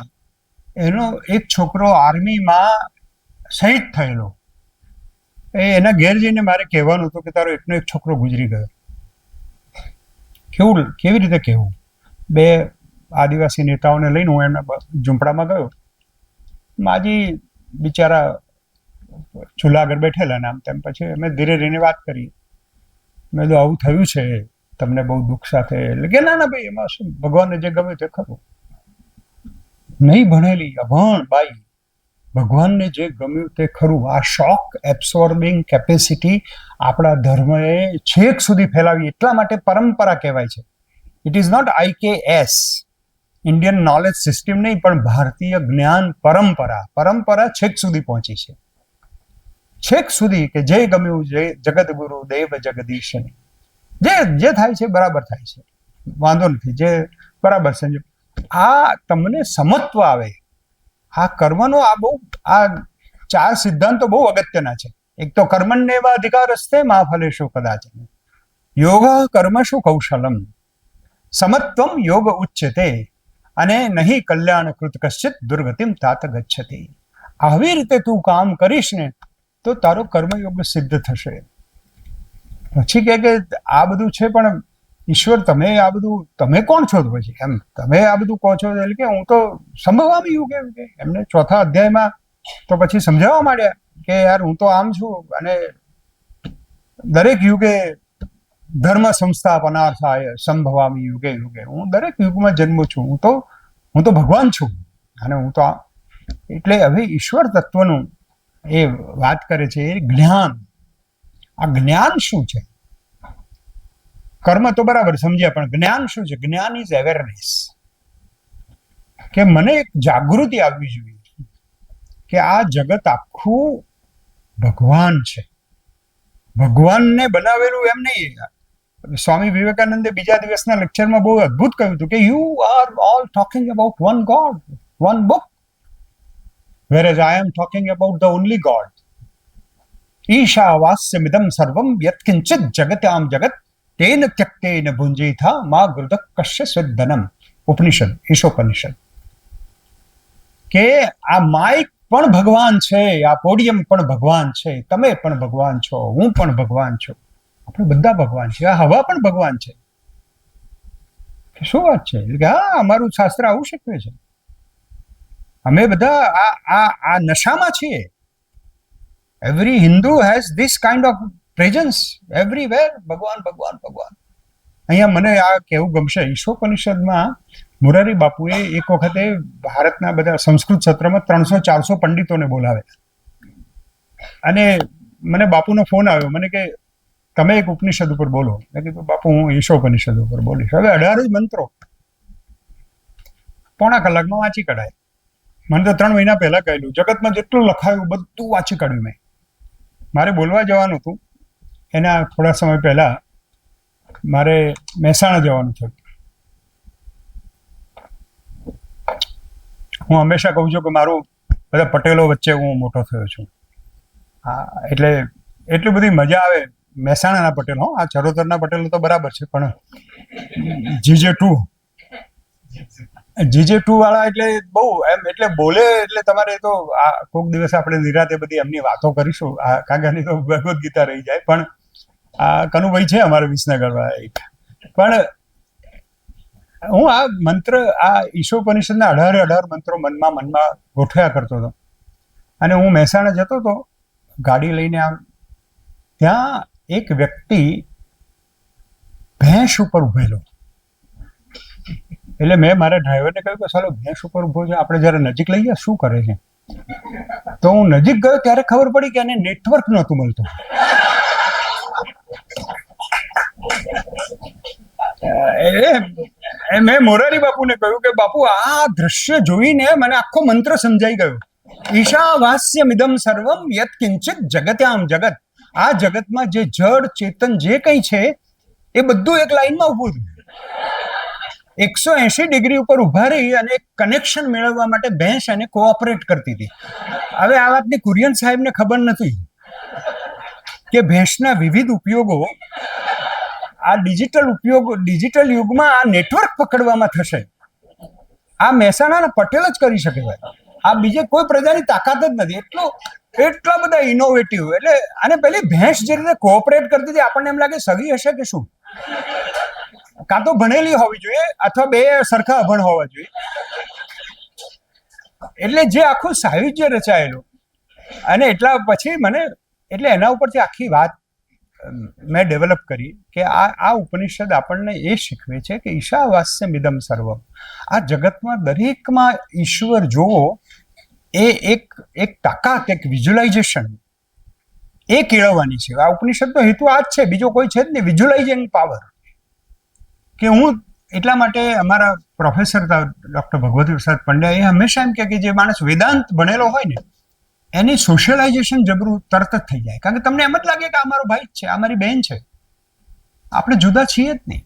એનો એક છોકરો આર્મીમાં શહીદ થયેલો, એના ઘેર જઈને મારે કહેવાનું હતું કે તારો એકનો એક છોકરો ગુજરી ગયો. કેવી રીતે કહેવું? 2 આદિવાસી નેતાઓને લઈને હું એમના ઝૂંપડામાં ગયો. માજી બિચારા ચૂલા આગળ બેઠેલા ને આમ તેમ. પછી અમે ધીરે રહીને વાત કરી. મેં તો આવું થયું છે, તમને બહુ દુઃખ સાથે. એટલે કે ના ભાઈ, એમાં શું, ભગવાનને જે ગમે તે ખરું. નહીં ભણેલી અભણ બાઈ, ભગવાનને જે ગમ્યું તે ખરું. આ શોક એબ્સોર્બિંગ કેપેસિટી આપણા ધર્મએ છેક સુધી ફેલાવી, એટલા માટે પરંપરા કહેવાય છે. It is not IKS, Indian knowledge system નહીં, પણ ભારતીય જ્ઞાન પરંપરા છેક સુધી પહોંચી છે. છેક સુધી કે જે ગમ્યું, જે જગદગુરુ દેવ જગદીશની, જે થાય છે બરાબર થાય છે, વાંધો નથી, જે બરાબર છે. આ તમને સમત્વ આવે. આ કર્મનો આ 4 સિદ્ધાંતો બહુ અગત્યના છે. એક તો કર્મણ્યેવા અધિકારસ્તે મા ફલેષુ કદાચન, યોગ કર્મશુ કૌશલમ, સમત્વમ યોગ ઉચ્યતે, અને નહીં કલ્યાણ કૃત કશ્ચિત દુર્ગતિમ તાત ગચ્છતિ. આવી રીતે તું કામ કરીશ ને તો તારો કર્મયોગ સિદ્ધ થશે. પછી કે આ બધું છે, પણ ઈશ્વર તમે કોણ છો? પછી એમ તમે આ બધું કહો છો, એટલે કે હું તો સંભવામી યુગે એમને ચોથા અધ્યાયમાં તો પછી સમજાવવા માંડ્યા કે યાર હું તો આમ છું, અને દરેક યુગે ધર્મ સંસ્થાપનાર્થાય સંભવામી યુગે યુગે, હું દરેક યુગમાં જન્મું છું, હું તો ભગવાન છું, અને હું તો એટલે હવે ઈશ્વર તત્વનું એ વાત કરે છે, એ જ્ઞાન. આ જ્ઞાન શું છે? કર્મ તો બરાબર સમજ્યા, પણ જ્ઞાન શું છે? જ્ઞાન ઇઝ અવેરનેસ. કે મને એક જાગૃતિ આવવી જોઈએ કે આ જગત આખું ભગવાન છે, ભગવાનને બનાવેલું એમ નહીં. સ્વામી વિવેકાનંદે બીજા દિવસના લેક્ચરમાં બહુ અદ્ભુત કહ્યું હતું કે you are all talking about one God, one book, whereas I am talking about the only God. ઈશાવાસ્યમિદં સર્વમ યત્કિંચિત જગત્યામ જગત તેન ત્યક્તેન ભુંજિથા મા ગૃદક કશ્ય સ્વદનમ. ઉપનિષદ, ઈશોપનિષદ. કે આ માઇક પણ ભગવાન છે, આ પોડિયમ પણ ભગવાન છે, તમે પણ ભગવાન છો, હું પણ ભગવાન છું, આપણે બધા ભગવાન છે, આ હવા પણ ભગવાન છે. શું વાત છે? કે હા, અમારું શાસ્ત્ર આવું શીખવે છે. અમે બધા આ નશામાં છીએ. Every Hindu has this kind of presence everywhere. ભગવાન ભગવાન ભગવાન. અહીંયા મને આ કહેવું ગમશે, ઈશોપનિષદમાં મોરારી બાપુએ એક વખતે ભારતના બધા સંસ્કૃત સત્રમાં 300-400 પંડિતોને બોલાવ્યા, અને મને બાપુનો ફોન આવ્યો, મને કે તમે એક ઉપનિષદ ઉપર બોલો. મેં કીધું બાપુ હું ઈશોપનિષદ ઉપર બોલીશ. હવે 18 જ મંત્રો પોણા કલાકમાં વાંચી કઢાય. મને તો 3 મહિના પહેલા કહેલું, જગતમાં જેટલું લખાયું બધું વાંચી કાઢ્યું મેં. મારે બોલવા જવાનું હતું, એના થોડા સમય પહેલા મારે મહેસાણા જવાનું થયું. હું હંમેશા કહું છું કે મારું બધા પટેલો વચ્ચે હું મોટો થયો છું. હા, એટલે એટલી બધી મજા આવે. મહેસાણાના પટેલ, હો, આ ચરોતરના પટેલો તો બરાબર છે, પણ GJ2 વાળા એટલે બહુ એમ, એટલે બોલે એટલે તમારે તો આ કોઈક દિવસ આપણે નિરાતે બધી એમની વાતો કરીશું. આ કાગાની તો ભગવદ્ ગીતા રહી જાય, પણ આ કનુભાઈ છે અમારે વિસનગરમાં એક. પણ હું આ મંત્ર, આ ઈશોપનિષદના 18 મંત્રો મનમાં ગોઠવ્યા કરતો હતો, અને હું મહેસાણા જતો હતો ગાડી લઈને. આમ ત્યાં એક વ્યક્તિ ભેંસ ઉપર ઉભેલો. એટલે મેં મારા ડ્રાઈવરને કહ્યું કે ચાલો ભેંસ ઉપર ઉભો છે, આપણે જરા નજીક લઈ ગયા, શું કરે છે? તો હું નજીક ગયો ત્યારે ખબર પડી કે એને નેટવર્ક નહોતું મળતું. મેં મોરારી બાપુને કહ્યું કે બાપુ આ દ્રશ્ય જોઈને મને આખો મંત્ર સમજાઈ ગયો. ઈશાવાસ્યમિદં સર્વમ યત્કિંચિત જગત્યામ જગત. આ જગતમાં જે જડ ચેતન જે કંઈ છે એ બધું એક લાઈનમાં ઊભું હતું. 180 ડિગ્રી ઉપર ઉભા રહી અને કનેક્શન મેળવવા માટે ભેંસ એને કોઓપરેટ કરતી હતી. હવે આ વાતની કુરિયન સાહેબને ખબર નથી કે ભેંસના વિવિધ ઉપયોગો આ ડિજિટલ યુગમાં આ નેટવર્ક પકડવામાં થશે. આ મહેસાણાના પટેલ જ કરી શકે ભાઈ. આ બીજે કોઈ પ્રજાની તાકાત જ નથી. એટલા બધા ઇનોવેટિવ. એટલે અને પેલી ભેંસ જે રીતે કોઓપરેટ કરતી હતી, આપણને એમ લાગે સગી હશે કે શું, કાં તો ભણેલી હોવી જોઈએ અથવા બે સરખા અભણ હોવા જોઈએ. એટલે જે આખું સાહિત્ય રચાયેલું, અને એટલા પછી મને એટલે એના ઉપરથી આખી વાત મેં ડેવલપ કરી કે આ ઉપનિષદ આપણને એ શીખવે છે કે ઈશાવાસ્યમિદં સર્વમ. આ જગતમાં દરેકમાં ઈશ્વર જોવો એ એક તાકાત, એક વિઝ્યુલાઇઝેશન એ કેળવવાની છે. આ ઉપનિષદનો હેતુ આ જ છે, બીજો કોઈ છે જ નહીં. Visualising power. કે હું એટલા માટે અમારા પ્રોફેસર ડૉક્ટર ભગવતી પ્રસાદ પંડ્યા એ હંમેશા એમ કહે કે જે માણસ વેદાંત ભણેલો હોય ને એની સોશિયલાઇઝેશન જબરું તરત જ થઈ જાય. કારણ કે તમને એમ જ લાગે કે આ મારો ભાઈ જ છે, આ મારી બહેન છે, આપણે જુદા છીએ જ નહીં.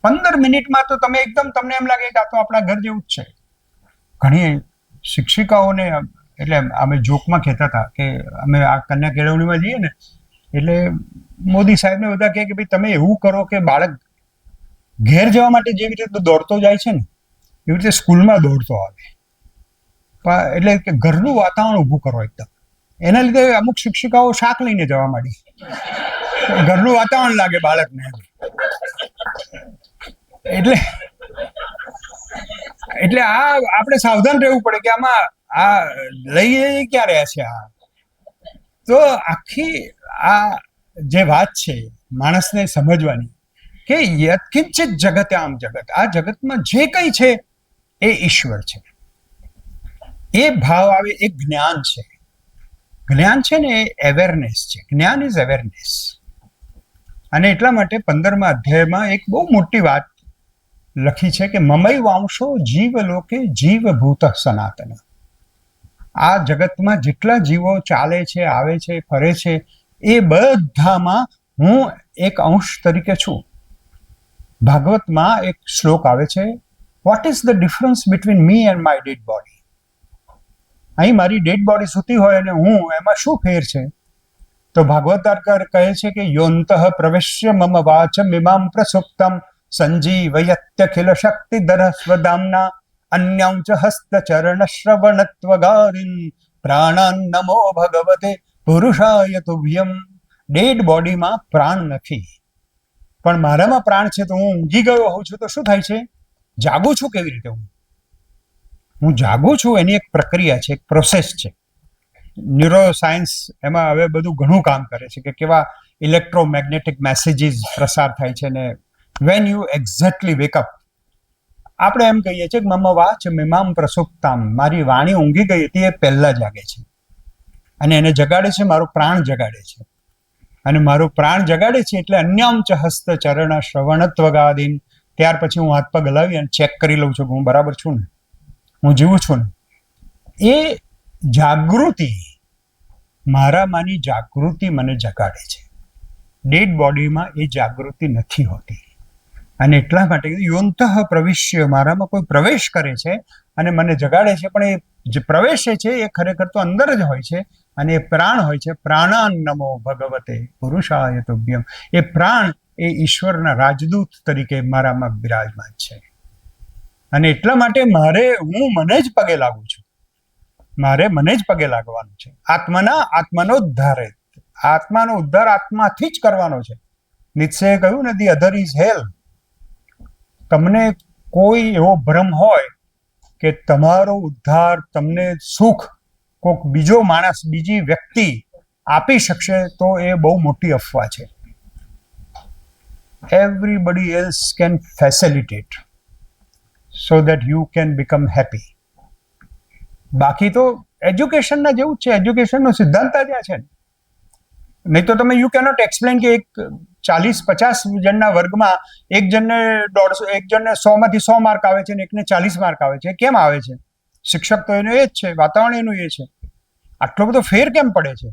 15 મિનિટમાં તો તમને એમ લાગે કે આ તો આપણા ઘર જેવું જ છે. ઘણી શિક્ષિકાઓને એટલે અમે જોકમાં કહેતા હતા કે અમે આ કન્યા કેળવણીમાં જઈએ ને એટલે મોદી સાહેબને બધા કહે કે ભાઈ તમે એવું કરો કે બાળક ઘેર જવા માટે જેવી રીતે દોડતો જાય છે ને એવી રીતે સ્કૂલમાં દોડતો આવે. એટલે કે ઘરનું વાતાવરણ ઊભું કરો એકદમ. એના લીધે અમુક શિક્ષિકાઓ શાક લઈને જવા માંડી. ઘરનું વાતાવરણ લાગે બાળકને. એટલે એટલે આ આપણે સાવધાન રહેવું પડે કે આમાં આ લઈ ક્યાં રહ્યા છે આ. તો આખી આ જે વાત છે માણસને સમજવાની કે યત્કિંચિત જગત આમ જગત, આ જગતમાં જે કંઈ છે એ ઈશ્વર છે. એ ભાવ આવે એ જ્ઞાન છે. જ્ઞાન છે ને એ અવેરનેસ છે. જ્ઞાન ઇઝ અવેરનેસ. અને એટલા માટે 15મા અધ્યાયમાં એક બહુ મોટી વાત લખી છે કે મમૈ વાંશો જીવ લોકે જીવભૂત સનાતન. આ જગતમાં જેટલા જીવો ચાલે છે, આવે છે, ફરે છે, એ બધામાં હું એક અંશ તરીકે છું. ભાગવતમાં એક શ્લોક આવે છે, what is the difference between me and my dad body. અહીં મારી ડેડ બોડી સૂતી હોય અને હું, એમાં શું ફેર છે? તો ભાગવતાકાર કહે છે કે યોંતઃ પ્રવેશ્ય મમ વાચમ ઇમામ પ્રસુપ્તમ સંજીવયત્યખિલ શક્તિધર સ્વદામ્ના અન્યં ચ હસ્તચરણ શ્રવણત્વગારિન પ્રાણાન નમો ભગવતે પુરુષાય તુભ્યમ. ડેડ બોડીમાં પ્રાણ નથી, પણ મારામાં પ્રાણ છે. તો હું ઊંઘી ગયો હોઉં છું તો શું થાય છે? જાગું છું. કેવી રીતે હું જાગું છું? એની એક પ્રક્રિયા છે, એક પ્રોસેસ છે. ન્યુરો સાયન્સ એમાં હવે બધું ઘણું કામ કરે છે કે કેવા ઇલેક્ટ્રોમેગ્નેટિક મેસેજીસ પ્રસાર થાય છે ને વેન યુ એક્ઝેક્ટલી વેકઅપ. આપણે એમ કહીએ છીએ કે મમ વાચ મિમામ પ્રસુપ્તામ, મારી વાણી ઊંઘી ગઈ હતી એ પહેલા જાગે છે અને એને જગાડે છે મારું પ્રાણ જગાડે છે. અને મારું પ્રાણ જગાડે છે એટલે અન્યમ ચ હસ્ત ચરણ શ્રવણત્વગાદીન, ત્યાર પછી હું હાથ પગ હલાવી અને ચેક કરી લઉં છું કે હું બરાબર છું ને, હું જીવું છું ને. એ જાગૃતિ, મારામાંની જાગૃતિ મને જગાડે છે. ડેડ બોડીમાં એ જાગૃતિ નથી હોતી. અને એટલા માટે યોંતઃ પ્રવિશ્ય, મારામાં કોઈ પ્રવેશ કરે છે અને મને જગાડે છે, પણ એ જે પ્રવેશે છે એ ખરેખર તો અંદર જ હોય છે અને એ પ્રાણ હોય છે. પ્રાણાન નમો ભગવતે પુરુષાય તુભ્યમ. એ પ્રાણ એ ઈશ્વરના રાજદૂત તરીકે મારામાં બિરાજમાન છે. અને એટલા માટે હું મને જ પગે લાગુ છું. મારે મને જ પગે લાગવાનું છે. આત્માનો ઉદ્ધાર. આત્માનો ઉદ્ધાર આત્માથી જ કરવાનો છે. નિત્સેએ કહ્યું ને, ધી અધર ઇઝ હેલ. તમને કોઈ એવો ભ્રમ હોય કે તમારો ઉદ્ધાર, તમને સુખ કોઈક બીજો માણસ, બીજી વ્યક્તિ આપી શકશે, તો એ બહુ મોટી અફવા છે. Everybody else can facilitate so that you can become happy. બાકી તો એજ્યુકેશનના જેવું જ છે. એજ્યુકેશનનો સિદ્ધાંત જ આ છે. નહીં તો તમે યુ કેનોટ એક્સપ્લેન કે એક 40-50 જણના વર્ગમાં એક જણને 150, એક જણને 100માંથી 100 માર્ક આવે છે ને એકને 40 માર્ક આવે છે. કેમ આવે છે? શિક્ષક તો એનો એ જ છે, વાતાવરણ એનું એ છે. આટલો બધો ફેર કેમ પડે છે?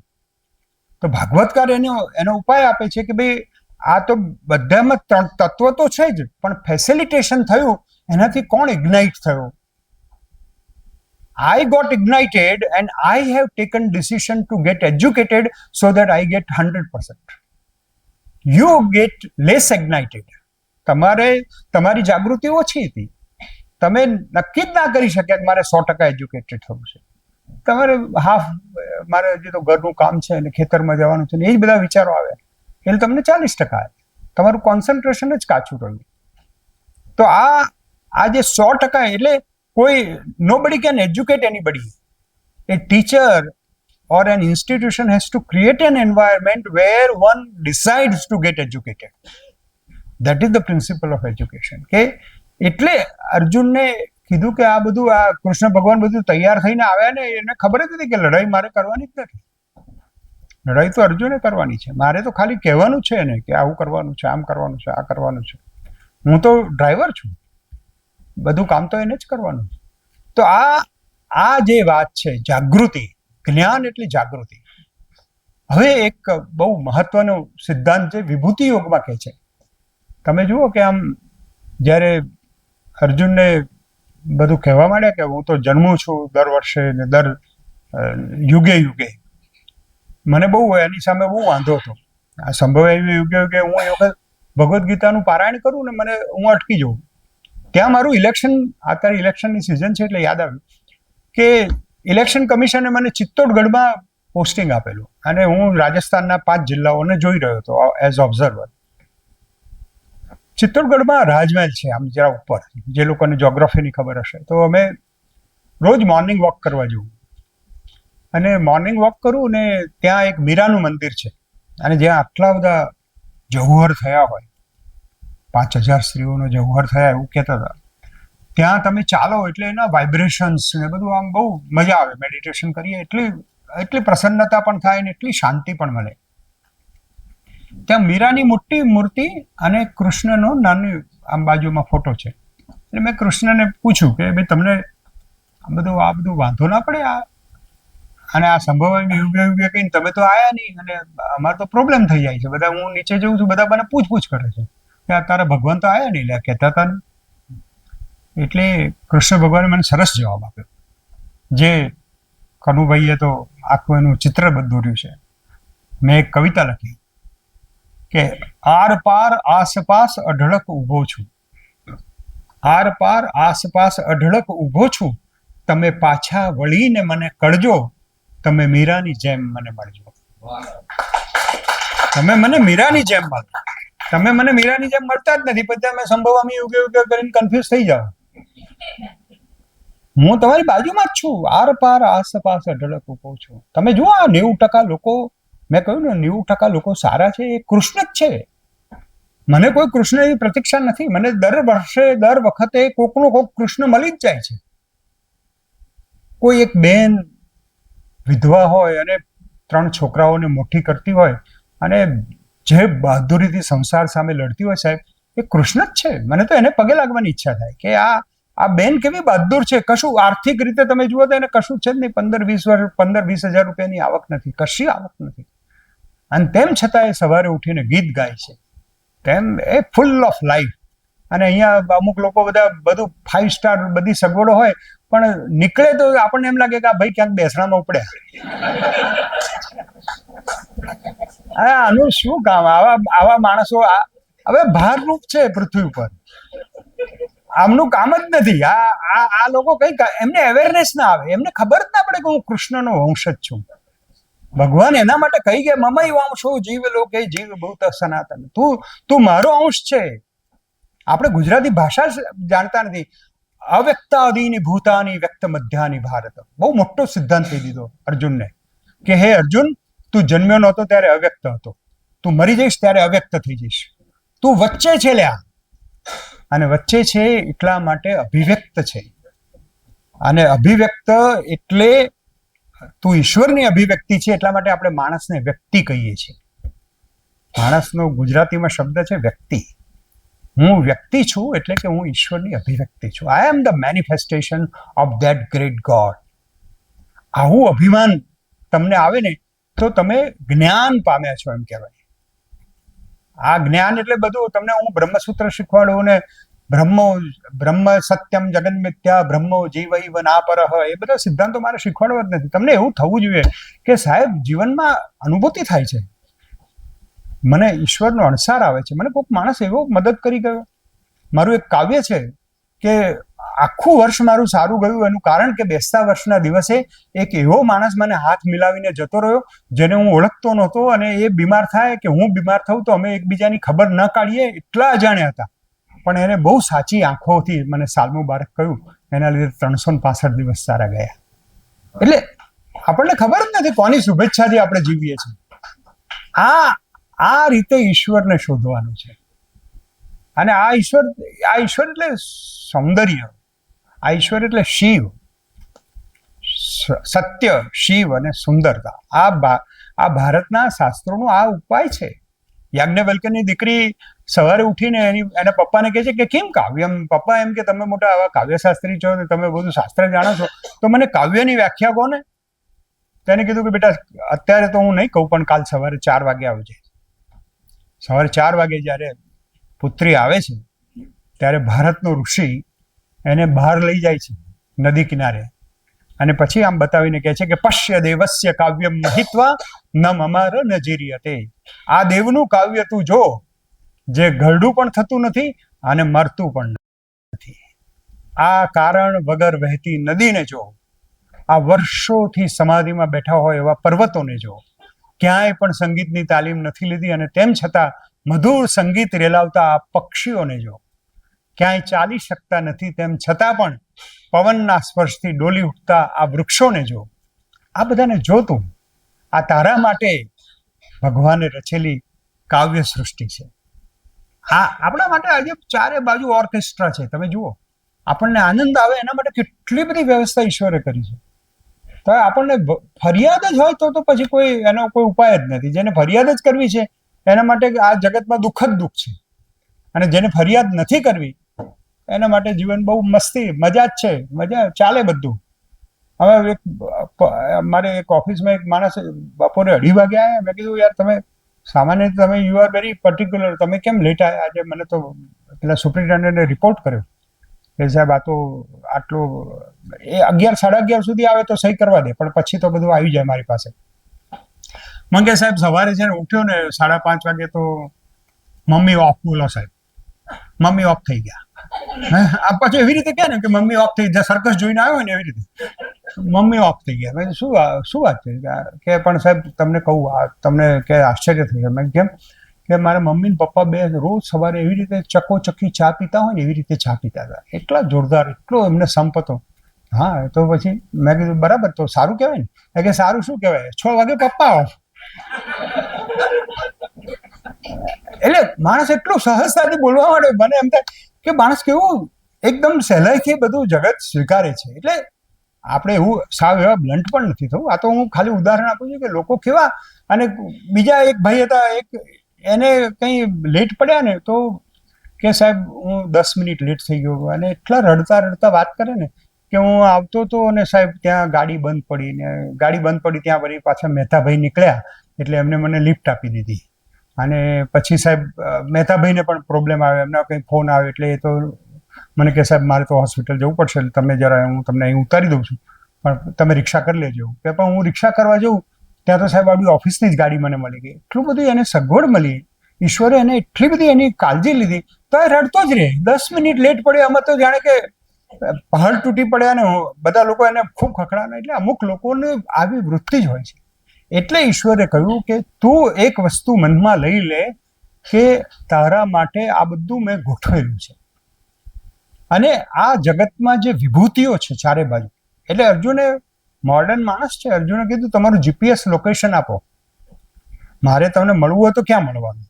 તો ભાગવતકાર એનો ઉપાય આપે છે કે ભાઈ આ તો બધામાં તત્વ તો છે જ, પણ ફેસિલિટેશન થયું એનાથી કોણ ઇગ્નાઇટ થયો? I got ignited and I have taken decision to get educated so that I get 100%. You get less ignited. તમારી જાગૃતિ ઓછી હતી. તમે નક્કી જ ના કરી શક્યા કે મારે 100% એજ્યુકેટેડ થવું છે. તમારે મારે હજી તો ઘરનું કામ છે અને ખેતરમાં જવાનું છે ને એ જ બધા વિચારો આવે એટલે તમને 40% આવે. તમારું કોન્સન્ટ્રેશન જ કાચું રહ્યું. તો આ જે 100% એટલે nobody can educate anybody. A teacher or an institution has to create an environment where one decides to get educated. That is the principle of education. કે એટલે અર્જુનને કીધું કે આ બધું, આ કૃષ્ણ ભગવાન બધું તૈયાર થઈને આવ્યા ને એને ખબર જ હતી કે લડાઈ મારે કરવાની જ નથી. લડાઈ તો અર્જુને કરવાની છે. મારે તો ખાલી કહેવાનું છે ને કે આવું કરવાનું છે, આમ કરવાનું છે, આ કરવાનું છે. હું તો ડ્રાઈવર છું, બધું કામ તો એને જ કરવાનું. તો આ જે વાત છે જાગૃતિ, જ્ઞાન એટલે જાગૃતિ. હવે એક બહુ મહત્વનો સિદ્ધાંત છે વિભૂતિ યોગમાં કહે છે. તમે જુઓ કે આમ જ્યારે અર્જુનને બધું કહેવા માંડ્યા કે હું તો જન્મું છું દર વર્ષે ને દર યુગે યુગે, મને બહુ એની સામે બહુ વાંધો હતો. આ સંભવ એવી યુગે હું એ વખત ભગવદ્ ગીતાનું પારાયણ કરું ને હું અટકી જાઉં. ત્યાં મારું અત્યારે ઇલેક્શનની સિઝન છે એટલે યાદ આવ્યું કે ઇલેક્શન કમિશને મને ચિત્તોડગઢમાં પોસ્ટિંગ આપેલું અને હું રાજસ્થાનના 5 જિલ્લાઓને જોઈ રહ્યો હતો એઝ ઓબ્ઝર્વર. ચિત્તોડગઢમાં રાજમહેલ છે આમ જરા ઉપર, જે લોકોને જ્યોગ્રાફીની ખબર હશે તો અમે રોજ મોર્નિંગ વોક કરવા જવું અને મોર્નિંગ વોક કરું ને ત્યાં એક મીરાનું મંદિર છે અને જ્યાં આટલા બધા જૌહર થયા હોય, 5000 સ્ત્રીઓનો જૌહર થયા એવું કહેતા હતા. ત્યાં તમે ચાલો એટલે એના વાઇબ્રેશન્સ ને બધું આમ બહુ મજા આવે. મેડિટેશન કરીએ એટલી પ્રસન્નતા પણ થાય ને એટલી શાંતિ પણ મળે. ત્યાં મીરાની મોટી મૂર્તિ અને કૃષ્ણનો નાની આમ બાજુમાં ફોટો છે. એટલે મેં કૃષ્ણને પૂછ્યું કે ભાઈ તમને આ બધું વાંધો ના પડે અને આ સંભવ યુગે કહીને તમે તો આયા નહીં અને અમારે તો પ્રોબ્લેમ થઈ જાય છે બધા. હું નીચે જઉં છું બધા મને પૂછ કરે છે કે તારા ભગવાન તો આયા નહીં, લે કહેતા હતા ને. એટલે કૃષ્ણ ભગવાને મને સરસ જવાબ આપ્યો, જે કનુભાઈએ તો આખું એનું ચિત્ર દોર્યું છે. મેં એક કવિતા લખી કે આર પાર આસપાસ અઢળક ઊભો છું, આર પાર આસપાસ અઢળક ઊભો છું, તમે પાછા વળીને મને કળજો, તમે મીરાની જેમ મને મળજો. તમે મને મીરાની જેમ મળો, તમે મને મીરાની જેમ મળતા જ નથી, પછી તમે સંભવામી યુગે કરીને કન્ફ્યુઝ થઈ જાઓ. હું તમારી બાજુમાં જ છું, આર પાર આસપાસ અઢળક ઊભો છું. તમે જુઓ આ 90% લોકો, મેં કહ્યું ને 90% લોકો સારા છે એ કૃષ્ણ જ છે. મને કોઈ કૃષ્ણની પ્રતીક્ષા નથી. મને દર વખતે કોકનો કોક કૃષ્ણ મળી જ જાય છે. કોઈ એક બેન વિધવા હોય અને 3 છોકરાઓને મોટી કરતી હોય અને જે બહાદુરીથી સંસાર સામે લડતી હોય, સાહેબ એ કૃષ્ણ જ છે. મને તો એને પગે લાગવાની ઈચ્છા થાય કે આ બેન કેવી બહાદુર છે. કશું આર્થિક રીતે તમે જુઓ તો એને કશું છે જ નહીં. 15-20 હજાર રૂપિયાની આવક નથી, કશી આવક નથી, અને તેમ છતાં એ સવારે ઉઠીને ગીત ગાય છે. તેમ એ ફૂલ ઓફ લાઈફ. અને અહીંયા અમુક લોકો બધું 5 સ્ટાર બધી સગવડો હોય પણ નીકળે તો આપણને એમ લાગે કે આ ભાઈ ક્યાંક બેસણામાં ઉપડ્યા. આનું શું કામ? આવા માણસો હવે ભારરૂપ છે પૃથ્વી ઉપર, આમનું કામ જ નથી. આ લોકો કઈ એમને અવેરનેસ ના આવે, એમને ખબર જ ના પડે કે હું કૃષ્ણનો વંશ જ છું. ભગવાન એના માટે કહી ગયા મમય વંશો જીવ લોકે જીવ ભૂત સનાતન, તું મારો અંશ છે. આપણે ગુજરાતી ભાષા જાણતા નથી. અવ્યક્તાદિની ભૂતાની વ્યક્ત મધ્યાની ભારત. બહુ મોટો સિદ્ધાંત કહી દીધો અર્જુનને કે હે અર્જુન, તું જન્મ્યો નહોતો ત્યારે અવ્યક્ત હતો, તું મરી જઈશ ત્યારે અવ્યક્ત થઈ જઈશ, તું વચ્ચે છે લ્યા. અને વચ્ચે છે એટલા માટે અભિવ્યક્ત છે. અને અભિવ્યક્ત એટલે તું ઈશ્વરની અભિવ્યક્તિ છે, એટલા માટે આપણે માણસને વ્યક્તિ કહીએ છીએ. માણસનો ગુજરાતીમાં શબ્દ છે વ્યક્તિ. હું વ્યક્તિ છું એટલે કે હું ઈશ્વરની અભિવ્યક્તિ છું. I am the manifestation of that great God. આવું અભિમાન તમને આવે ને તો તમે જ્ઞાન પામ્યા છો એમ કહેવાય. આ જ્ઞાન એટલે બધું તમને હું બ્રહ્મસૂત્ર શીખવાડું ને બ્રહ્મ સત્યમ જગન મિથ્યા બ્રહ્મો જીવૈવ નાપરઃ, એ બધા સિદ્ધાંતો મારે શીખવાડવા જ નથી. તમને એવું થવું જોઈએ કે સાહેબ જીવનમાં અનુભૂતિ થાય છે, મને ઈશ્વરનો અણસાર આવે છે. મને કોઈક માણસ એવો મદદ કરી ગયો. મારું એક કાવ્ય છે કે આખું વર્ષ મારું સારું ગયું એનું કારણ કે બેસતા વર્ષના દિવસે એક એવો માણસ મને હાથ મિલાવીને જતો રહ્યો જેને હું ઓળખતો નહોતો, અને એ બીમાર થાય કે હું બીમાર થઉં તો અમે એકબીજાની ખબર ન કાઢીએ એટલા અજાણ્યા હતા, પણ એને બહુ સાચી આંખોથી મને સાલ મુબારક કહ્યું. એના લીધે 365 દિવસ સારા ગયા. એટલે આપણને ખબર જ નથી કોની શુભેચ્છાથી આપણે જીવીએ છીએ. આ રીતે ઈશ્વરને શોધવાનું છે. અને આ ઈશ્વર એટલે સૌંદર્ય, આ ઈશ્વર એટલે શિવ, સત્ય, શિવ અને સુંદરતા. આ ભારતના શાસ્ત્રોનો આ ઉપાય છે. યાજ્ઞવલ્ક્યની દીકરી સવારે ઉઠીને એના પપ્પાને કહે છે કે કેમ કાવ્યમ? પપ્પા એમ કે તમે મોટા આવા કાવ્યશાસ્ત્રી છો, તમે બધું શાસ્ત્ર જાણો છો, તો મને કાવ્યની વ્યાખ્યા કહો ને. તેને કીધું કે બેટા અત્યારે તો હું નહીં કહું, પણ કાલ સવારે 4 વાગે આવજે. સવારે 4 વાગે જ્યારે પુત્રી આવે છે ત્યારે ભારતનો ઋષિ એને બહાર લઈ જાય છે નદી કિનારે, અને પછી આમ બતાવીને કહે છે કે પશ્ય દેવસ્ય કાવ્યમ મહિત્વા ન મમાર ન જીર્યતે. આ દેવનું કાવ્ય તું જો, જે ઘરડું પણ થતું નથી અને મરતું પણ નથી. આ કારણ વગર વહેતી નદીને જો, આ વર્ષોથી સમાધિમાં બેઠા હોય એવા પર્વતોને જુઓ, ક્યાંય પણ સંગીતની તાલીમ નથી લીધી અને તેમ છતાં મધુર સંગીત રેલાવતા આ પક્ષીઓને જુઓ, ક્યાંય ચાલી શકતા નથી તેમ છતાં પણ પવનના સ્પર્શથી ડોલી ઉઠતા આ વૃક્ષોને જુઓ. આ બધાને જોતું આ તારા માટે ભગવાને રચેલી કાવ્ય સૃષ્ટિ છે. આ આપણા માટે આજે ચારે બાજુ ઓર્કેસ્ટ્રા છે. તમે જુઓ, આપણને આનંદ આવે એના માટે કેટલી બધી વ્યવસ્થા ઈશ્વરે કરી છે. તો આપણને ફરિયાદ જ હોય તો પછી કોઈ એનો કોઈ ઉપાય જ નથી. જેને ફરિયાદ જ કરવી છે એના માટે આ જગતમાં દુઃખ જ દુઃખ છે, અને જેને ફરિયાદ નથી કરવી એના માટે જીવન બહુ મસ્તી મજા જ છે. મજા ચાલે બધું. હવે મારે એક ઓફિસમાં એક માણસ બપોરે 2:30 વાગે આવ્યા. મેં કીધું યાર તમે સામાન્ય તમે યુ આર વેરી પર્ટિક્યુલર, તમે કેમ લેટ આવ્યા આજે? મને તો પેલા સુપ્રિન્ટેન્ડન્ટે રિપોર્ટ કર્યો કે સાહેબ આ તો આટલું 11 સાડા 11 સુધી આવે તો સહી કરવા દે, પણ પછી તો બધું આવી જાય મારી પાસે. મને કે સાહેબ સવારે છે ને ઉઠ્યો ને 5:30 વાગે તો મમ્મી ઓફ. બોલો સાહેબ, મમ્મી ઓફ થઈ ગયા. આ પછી એવી રીતે કહે ને કે મમ્મી ઓફ થઈ ગયા, સર્કસ જોઈને આવ્યો ને એવી રીતે મમ્મી ઓફ થઈ ગયા. મેં શું વાત છે કે પણ સાહેબ તમને કહું, તમને કે આશ્ચર્ય થઈ જાય. મેં કેમ? કે મારા મમ્મી ને પપ્પા બે રોજ સવારે એવી રીતે ચકોચકી ચા પીતા હોય ને એવી રીતે ચા પીતા હતા. એટલા જોરદાર, એટલો એમને સંપ હતો. હા, તો પછી મેં કીધું બરાબર, તો સારું કહેવાય ને? કે સારું શું કહેવાય, 6 વાગે પપ્પા ઓફ. એટલે માણસ એટલું સહજતાથી બોલવા માંડે, મને એમ થાય કે માણસ કેવું એકદમ સહેલાઈથી બધું જગત સ્વીકારે છે. એટલે આપણે એવું સાવ એવા બ્લન્ટ પણ નથી થવું. આ તો હું ખાલી ઉદાહરણ આપું છું કે લોકો કેવા. અને બીજા એક ભાઈ હતા, એક એને કંઈ લેટ પડ્યા ને તો કે સાહેબ હું 10 મિનિટ લેટ થઈ ગયો, અને એટલા રડતા રડતા વાત કરે ને કે હું આવતો હતો અને સાહેબ ત્યાં ગાડી બંધ પડી, ને ગાડી બંધ પડી ત્યાં વળી પાછા મહેતાભાઈ નીકળ્યા એટલે એમને મને લિફ્ટ આપી દીધી. અને પછી સાહેબ મહેતાભાઈને પણ પ્રોબ્લેમ આવે, એમના કંઈ ફોન આવે એટલે એ તો મને કહે સાહેબ મારે તો હોસ્પિટલ જવું પડશે, એટલે તમે જરા હું તમને અહીં ઉતારી દઉં છું, પણ તમે રિક્ષા કરી લેજો. કે પણ હું રિક્ષા કરવા જઉં ત્યાં તો સાહેબ આપણી ઓફિસની જ ગાડી મને મળી ગઈ. એટલું બધું એને સગવડ મળી, ઈશ્વરે એને એટલી બધી એની કાળજી લીધી, તો એ રડતો જ રહે. 10 મિનિટ લેટ પડે આમાં તો જાણે કે પહાડ તૂટી પડ્યા ને બધા લોકો એને ખૂબ ખખડાવે. એટલે અમુક લોકોને આવી વૃત્તિ જ હોય છે. એટલે ઈશ્વરે કહ્યું કે તું એક વસ્તુ મનમાં લઈ લે કે તારા માટે આ બધું મેં ગોઠવેલું છે. અને આ જગતમાં જે વિભૂતિઓ છે ચારે બાજુ, એટલે અર્જુને મોડર્ન માણસ છે, અર્જુને કીધું તમારું જીપીએસ લોકેશન આપો, મારે તમને મળવું હોય તો ક્યાં મળવાનું?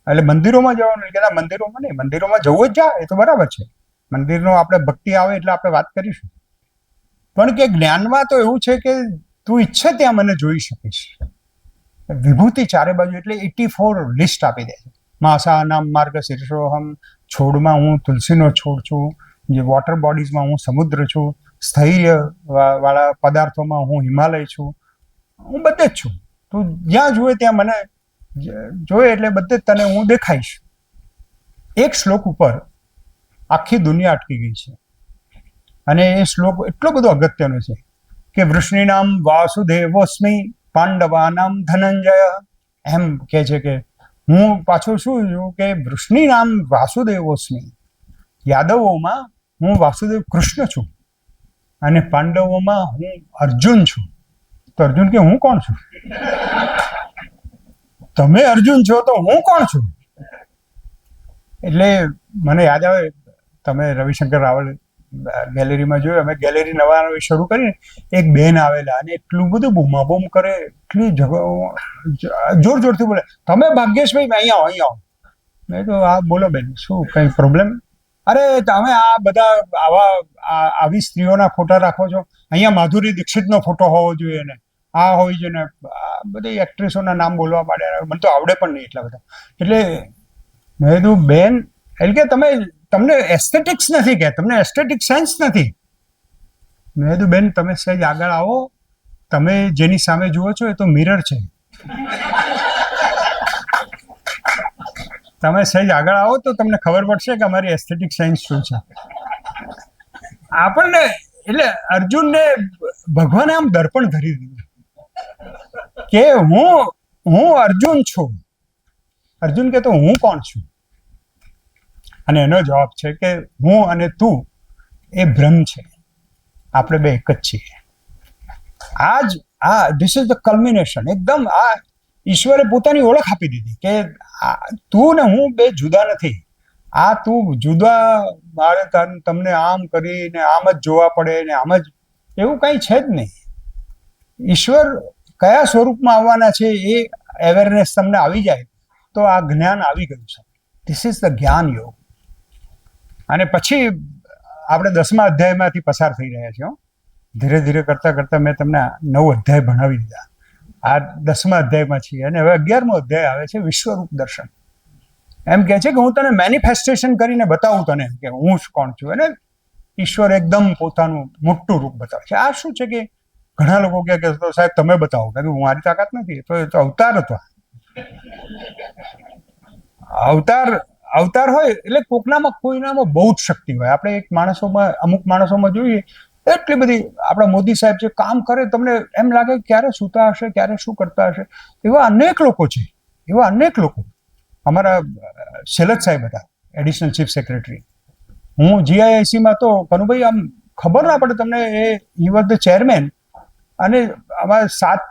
એટલે મંદિરોમાં જવાનું. કે મંદિરોમાં નહીં, મંદિરોમાં જવું જ જાય એ તો બરાબર છે, મંદિરનો આપણે ભક્તિ આવે એટલે આપણે વાત કરીશું. પણ કે જ્ઞાનમાં તો એવું છે કે તું ઈચ્છે ત્યાં મને જોઈ શકીશ. વિભૂતિ ચારે બાજુ, એટલે 84 લિસ્ટ આપી દે છે. માસાનામ માર્ગ શીર્ષોહમ, છોડમાં હું તુલસીનો છોડ છું, જે વોટર બોડીઝમાં હું સમુદ્ર છું, સ્થૈર્ય વાળા પદાર્થોમાં હું હિમાલય છું, હું બધે જ છું. તું જ્યાં જુએ ત્યાં મને જોયે એટલે બધે જ તને હું દેખાઈશ. એક શ્લોક ઉપર આખી દુનિયા અટકી ગઈ છે, અને એ શ્લોક એટલો બધો અગત્યનો છે કે વૃષ્ણિનામ વાસુદેવોસ્મિ પાંડવાનામ ધનંજય. એમ કે છે કે હું પાછો શું છું કે વૃષ્ણિનામ વાસુદેવોસ્મિ, યાદવોમાં હું વાસુદેવ કૃષ્ણ છું, અને પાંડવોમાં હું અર્જુન છું. તો અર્જુન કે હું કોણ છું? તમે અર્જુન છો તો હું કોણ છું? એટલે મને યાદ આવે, તમે રવિશંકર રાવલ ગેલેરીમાં જોયું, અમે ગેલેરી નવા શરૂ કરીને એક બેન આવેલા અને એટલું બધું બૂમાબૂમ કરે, એટલી જોર જોરથી બોલે, તમે ભાગ્યેશભાઈ અહીંયા આવો, અહીંયા આવો. મેં તો હા બોલો બેન, શું કંઈ પ્રોબ્લેમ? અરે તમે આ બધા આવી સ્ત્રીઓના ફોટા રાખો છો, અહીંયા માધુરી દીક્ષિતનો ફોટો હોવો જોઈએ ને આ હોય છે ને, આ બધી એક્ટ્રેસોના નામ બોલવા માંડ્યા. મને તો આવડે પણ નહીં એટલા બધા. એટલે મેં કીધું બેન, એટલે કે તમને એસ્થેટિક્સ નથી, કે તમને એસ્થેટિક સેન્સ નથી. મેં કીધું બેન તમે સહેજ આગળ આવો, તમે જેની સામે જુઓ છો એ તો મિરર છે. તમે સહેજ આગળ આવો તો તમને ખબર પડશે કે અમારી એસ્થેટિક સેન્સ શું છે. આપણને એટલે અર્જુનને ભગવાને આમ દર્પણ ધરી દીધું કે હું અર્જુન છું. અર્જુન કે તો હું કોણ છું? અને એનો જવાબ છે કે હું અને તું એ બ્રહ્મ છે, આપણે બે એક જ છીએ. This is the culmination. એકદમ આ ઈશ્વરે પોતાની ઓળખ આપી દીધી કે તું ને હું બે જુદા નથી. આ તું જુદા મારે તમને આમ કરીને આમ જ જોવા પડે ને આમ જ, એવું કંઈ છે જ નહીં. ઈશ્વર કયા સ્વરૂપમાં આવવાના છે એ અવેરનેસ તમને આવી જાય તો આ જ્ઞાન આવી ગયું છે. ધીસ ઇઝ ધ જ્ઞાન યોગ. અને પછી આપણે 10મા અધ્યાયમાંથી પસાર થઈ રહ્યા છીએ. ધીરે ધીરે કરતા કરતા મેં તમને 9 અધ્યાય ભણાવી દીધા. આ 10મા અધ્યાયમાં છીએ અને હવે 11મો અધ્યાય આવે છે વિશ્વરૂપ દર્શન. એમ કહે છે કે હું તને મેનિફેસ્ટેશન કરીને બતાવું તને કે હું કોણ છું. અને ઈશ્વર એકદમ પોતાનું મોટું રૂપ બતાવે છે. આ શું છે કે ઘણા લોકો કહે કે તો સાહેબ તમે બતાવો, કે મારી તાકાત નથી, તો એ તો અવતાર હતો. અવતાર હોય એટલે કોઈનામાં બહુ જ શક્તિ હોય. આપણે એક માણસોમાં, અમુક માણસોમાં જોઈએ એટલી બધી, આપણા મોદી સાહેબ જે કામ કરે તમને એમ લાગે ક્યારે સૂતા હશે, ક્યારે શું કરતા હશે. એવા અનેક લોકો છે, એવા અનેક લોકો. અમારા શેલજ સાહેબ હતા, એડિશનલ ચીફ સેક્રેટરી. હું GIIC તો કનુભાઈ આમ ખબર ના પડે તમને, હી વોઝ ધ ચેરમેન. અને અમારા 7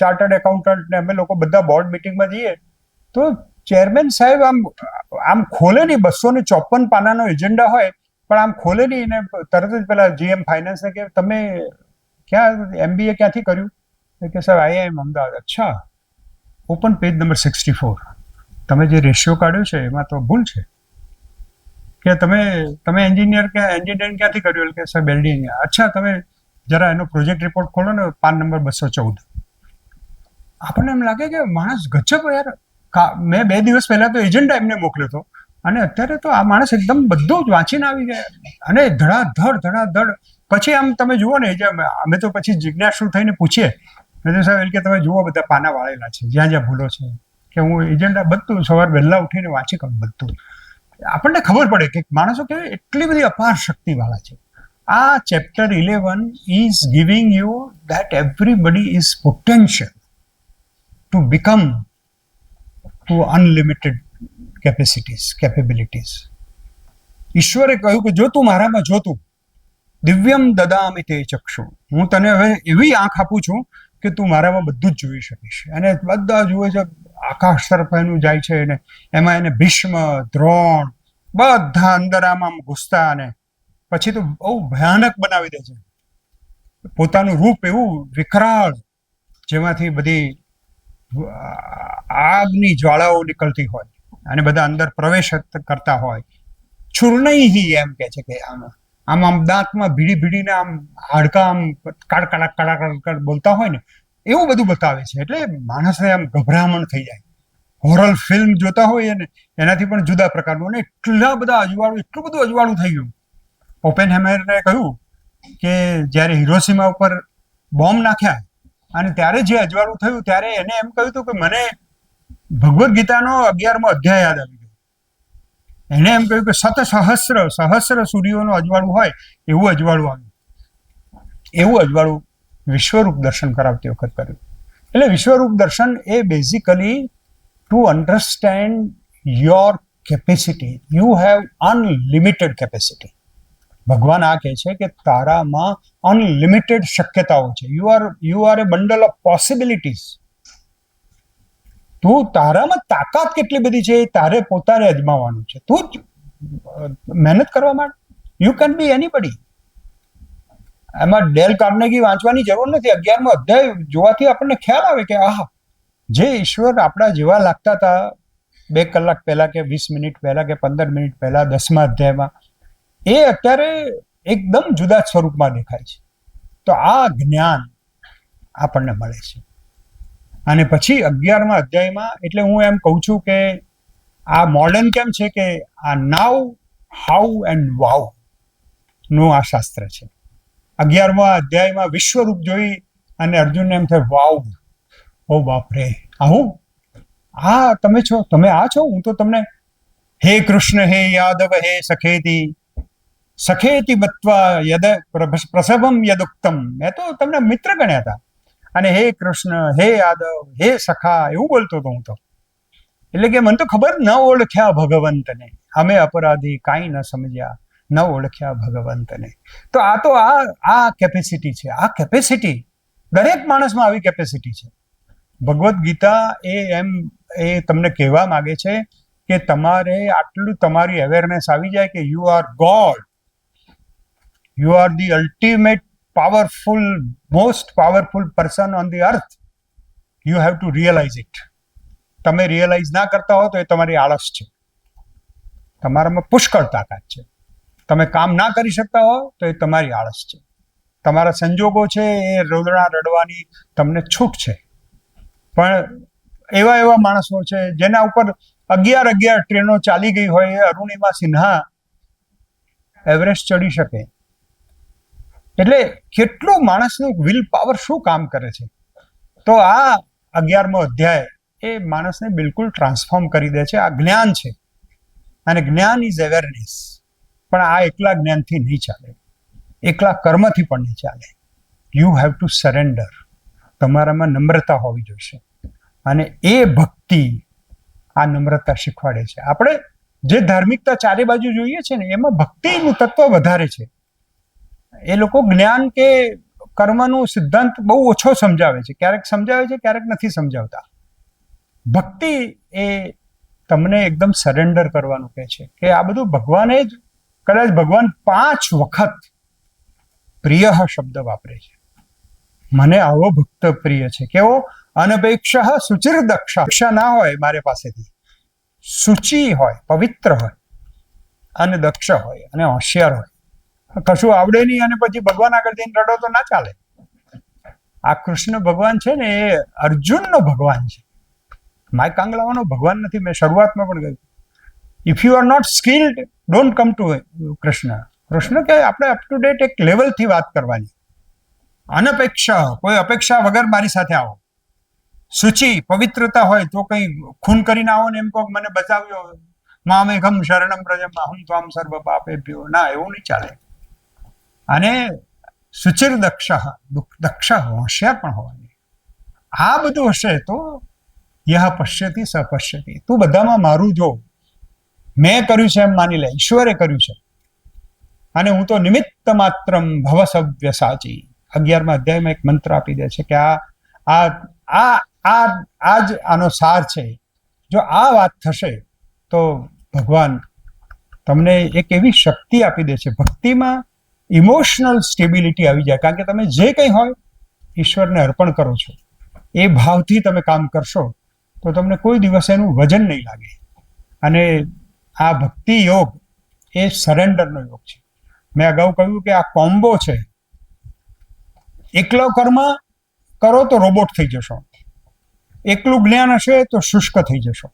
ચાર્ટર્ડ એકાઉન્ટન્ટ ને અમે લોકો બધા બોર્ડ મિટિંગમાં જઈએ તો ચેરમેન સાહેબ આમ ખોલે નહીં. 254 પાનાનો એજન્ડા હોય પણ આમ ખોલે નહીં ને તરત જ પેલા GM ફાઇનાન્સ ને કે તમે MBA ક્યાંથી કર્યું? કે સાહેબ IIM અમદાવાદ. અચ્છા, ઓપન પેજ નંબર 64. તમે જે રેશિયો કાઢ્યો છે એમાં તો ભૂલ છે. કે તમે એન્જિનિયરિંગ ક્યાંથી કર્યું? કે સાહેબ LD. અચ્છા, તમે જરા એનો પ્રોજેક્ટ રિપોર્ટ ખોલો ને, પાન નંબર 214. આપણને એમ લાગે કે માણસ ગજબ યાર. મેં 2 દિવસ પહેલા તો એજન્ડા એમને મોકલ્યો હતો અને અત્યારે તો આ માણસ એકદમ બધું જ વાંચીને આવી ગયા અને ધડાધડ. પછી આમ તમે જુઓ ને, અમે તો પછી જિજ્ઞાસુ થઈને પૂછીએ સાહેબ કે તમે જુઓ બધા પાના વાળેલા છે, જ્યાં જ્યાં ભૂલો છે. કે હું એજન્ડા બધું સવાર વહેલા ઉઠીને વાંચી કરું બધું. આપણને ખબર પડે કે માણસો કેવી એટલી બધી અપાર શક્તિવાળા છે. આ chapter 11 is giving you that everybody is potential to become to unlimited capabilities. ઈશ્વરે કહ્યું કે જો તું મારામાં જોતું, દિવ્યમ દદામિ તે ચક્ષુ, હું તને હવે એવી આંખ આપું છું કે તું મારામાં બધું જ જોઈ શકીશ. અને બધા જુએ છે, આકાશ તરફ એનું જાય છે ને એમાં એને ભીષ્મ, દ્રોણ બધા અંદર આમ ઘૂસતા, અને પછી તો બહુ ભયાનક બનાવી દે છે. પોતાનું રૂપ એવું વિકરાળ જેમાંથી બધી આગની જ્વાળાઓ નીકળતી હોય અને બધા અંદર પ્રવેશ કરતા હોય. છુર્ણઈ એમ કે છે કે આમ દાંતમાં ભીડીને આમ હાડકા આમ કાડ બોલતા હોય ને એવું બધું બતાવે છે. એટલે માણસને આમ ગભરામણ થઈ જાય. હોરર ફિલ્મ જોતા હોય ને એનાથી પણ જુદા પ્રકારનું. અને એટલું બધું અજવાળું થઈ ગયું. ઓપેનહેમરને કહ્યું કે જ્યારે હિરોશીમા ઉપર બોમ્બ નાખ્યા અને ત્યારે જે અજવાળું થયું ત્યારે એને એમ કહ્યું હતું કે મને ભગવદ્ ગીતાનો 11મો અધ્યાય યાદ આવી ગયો. એને એમ કહ્યું કે સહસ્ર સૂર્યોનું અજવાળું હોય એવું અજવાળું આવ્યું. એવું અજવાળું વિશ્વરૂપ દર્શન કરાવતી વખત કર્યું. એટલે વિશ્વરૂપ દર્શન એ basically to understand your capacity. You have unlimited capacity. ભગવાન આ કહે છે કે તારામાં અનલિમિટેડ શક્યતાઓ છે. You are a bundle of possibilities. તું તારામાં તાકાત કેટલી બધી છે એ તારે પોતાને અજમાવવાનું છે. તું જ મહેનત કરવા માટે. You can be anybody. એમાં ડેલ કાર્નેગી વાંચવાની જરૂર નથી. 11મો અધ્યાય જોવાથી આપણને ખ્યાલ આવે કે આહા, જે ઈશ્વર આપણા જેવા લાગતા હતા 2 કલાક પહેલા કે 20 મિનિટ પહેલા કે 15 મિનિટ પહેલા 10મા અધ્યાયમાં, એ અત્યારે એકદમ જુદા સ્વરૂપમાં દેખાય છે. તો આ જ્ઞાન આપણને મળે છે. અને પછી 11મા અધ્યાયમાં, એટલે હું એમ કહું છું કે આ મોડર્ન કેમ છે કે આ નાવ, હાઉ એન્ડ વાવ નું આ શાસ્ત્ર છે. 11મા અધ્યાયમાં વિશ્વરૂપ જોઈ અને અર્જુનને એમ થાય વાવ, ઓ બાપ રે, આવું આ તમે છો, તમે આ છો. હું તો તમને હે કૃષ્ણ હે યાદવ હે સખેતી બત્વા યદ પ્રસભમ યદુક્તમ, મેં તો તમને મિત્ર ગણ્યા હતા. અને હે કૃષ્ણ હે યાદવ હે સખા એવું બોલતો હતો હું તો. એટલે કે મને તો ખબર ન ઓળખ્યા ભગવંતને, અમે અપરાધી કાંઈ ન સમજ્યા, ન ઓળખ્યા ભગવંતને. તો આ કેપેસિટી છે. આ કેપેસિટી દરેક માણસમાં આવી કેપેસિટી છે. ભગવદ્ ગીતા એ તમને કહેવા માંગે છે કે તમારે આટલું તમારી અવેરનેસ આવી જાય કે you are God, you are the ultimate powerful, most powerful person on the earth. You have to realize it. તમે રિયલાઇઝ ના કરતા હો તો એ તમારી આળસ છે. તમારામાં પુષ્કળ તાકાત છે. તમે કામ ના કરી શકતા હો તો એ તમારી આળસ છે. તમારા સંજોગો છે એ રોદણા રડવાની તમને છૂટ છે. પણ એવા માણસો છે જેના ઉપર 11 ટ્રેનો ચાલી ગઈ હોય, એ અરુણિમા સિન્હા એવરેસ્ટ ચડી શકે. એટલે કેટલું માણસનું વિલ પાવર શું કામ કરે છે. તો આ 11મો અધ્યાય એ માણસને બિલકુલ ટ્રાન્સફોર્મ કરી દે છે. આ જ્ઞાન છે અને જ્ઞાન ઇઝ અવેરનેસ. પણ આ એકલા જ્ઞાનથી નહીં ચાલે, એકલા કર્મથી પણ નહીં ચાલે. You have two surrender. તમારામાં નમ્રતા હોવી જોઈશે અને એ ભક્તિ આ નમ્રતા શીખવાડે છે. આપણે જે ધાર્મિકતા ચારે બાજુ જોઈએ છે ને એમાં ભક્તિનું તત્વ વધારે છે. એ લોકો જ્ઞાન કે કર્મનું સિદ્ધાંત બહુ ઓછો સમજાવે છે. ક્યારેક સમજાવે છે, ક્યારેક નથી સમજાવતા. ભક્તિ એ તમને એકદમ સરેન્ડર કરવાનું કહે છે કે આ બધું ભગવાને જ, કદાચ ભગવાન 5 વખત પ્રિય શબ્દ વાપરે છે. મને આવો ભક્ત પ્રિય છે. કેવો? અનપેક્ષ સુચિર દક્ષ. અપેક્ષા ના હોય મારે પાસેથી, શુચિ હોય, પવિત્ર હોય અને દક્ષ હોય અને હોશિયાર હોય. કશું આવડે નહીં અને પછી ભગવાન આગળ જઈને રડો તો ના ચાલે. આ કૃષ્ણ ભગવાન છે ને એ અર્જુનનો ભગવાન છે, માય કાંગલાવાનો ભગવાન નથી. મેં શરૂઆતમાં પણ કહ્યું, if you are not skilled don't come to Krishna. Krishna કે આપણે અપ ટુ ડેટ એક લેવલથી વાત કરવાની. અનપેક્ષા, કોઈ અપેક્ષા વગર મારી સાથે આવો. શુચિ, પવિત્રતા હોય તો કંઈ ખૂન કરીને આવો ને એમ કહો મને બચાવ્યો, મામેઘમ શરણમ પ્રજમ અહમ ત્વામ સર્વ પાપેભ્યો. ના, એવું નહીં ચાલે. અને સુચિર દક્ષ, હોશિયાર પણ હોવાની. આ બધું હશે તો યહ પશ્યતિ સ પશ્યતિ. તું બધામાં મારું જો. મેં કર્યું છે એમ માની લે, ઈશ્વરે કર્યું છે અને હું તો નિમિત્ત માત્રમ ભવ સવ્ય સાચી. 11મા અધ્યાયમાં એક મંત્ર આપી દે છે કે આ જ આનો સાર છે. જો આ વાત થશે તો ભગવાન તમને એક એવી શક્તિ આપી દે છે. ભક્તિમાં ઇમોશનલ સ્ટેબિલિટી આવી જાય, કારણ કે તમે જે કંઈ હોય ઈશ્વરને અર્પણ કરો છો. એ ભાવથી તમે કામ કરશો તો તમને કોઈ દિવસ એનું વજન નહીં લાગે. અને આ ભક્તિ યોગ એ સરેન્ડરનો યોગ છે. મેં અગાઉ કહ્યું કે આ કોમ્બો છે. એકલો કર્મ કરો તો રોબોટ થઈ જશો, એકલું જ્ઞાન હશે તો શુષ્ક થઈ જશો,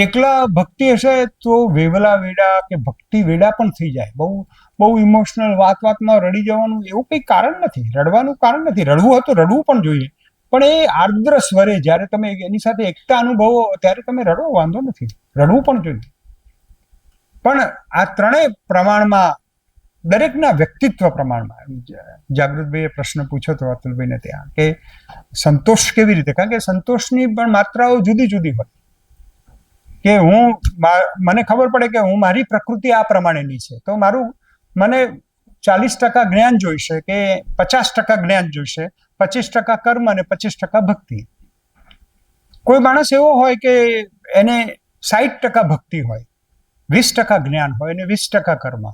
એકલા ભક્તિ હશે તો વેવલા વેડા કે ભક્તિ વેડા પણ થઈ જાય. બહુ ઇમોશનલ, વાતમાં રડી જવાનું એવું કંઈ કારણ નથી. રડવાનું કારણ નથી. રડવું હોય તો રડવું પણ જોઈએ, પણ એ આર્દ્ર સ્વરે જ્યારે તમે એની સાથે એકતા અનુભવો ત્યારે તમે રડો, વાંધો નથી. રડવું પણ જોઈએ. પણ આ ત્રણેય પ્રમાણમાં, દરેકના વ્યક્તિત્વ પ્રમાણમાં. જાગૃતભાઈએ પ્રશ્ન પૂછ્યો હતો અતુલભાઈને ત્યાં કે સંતોષ કેવી રીતે, કારણ કે સંતોષની પણ માત્રાઓ જુદી જુદી હોય. કે મને ખબર પડે કે હું મારી પ્રકૃતિ આ પ્રમાણેની છે તો મને 40% જ્ઞાન જોઈશે કે 50% જ્ઞાન જોઈશે, 25% કર્મ અને 25% ભક્તિ. કોઈ માણસ એવો હોય કે એને 60% ભક્તિ હોય, 20% જ્ઞાન હોય અને 20% કર્મ.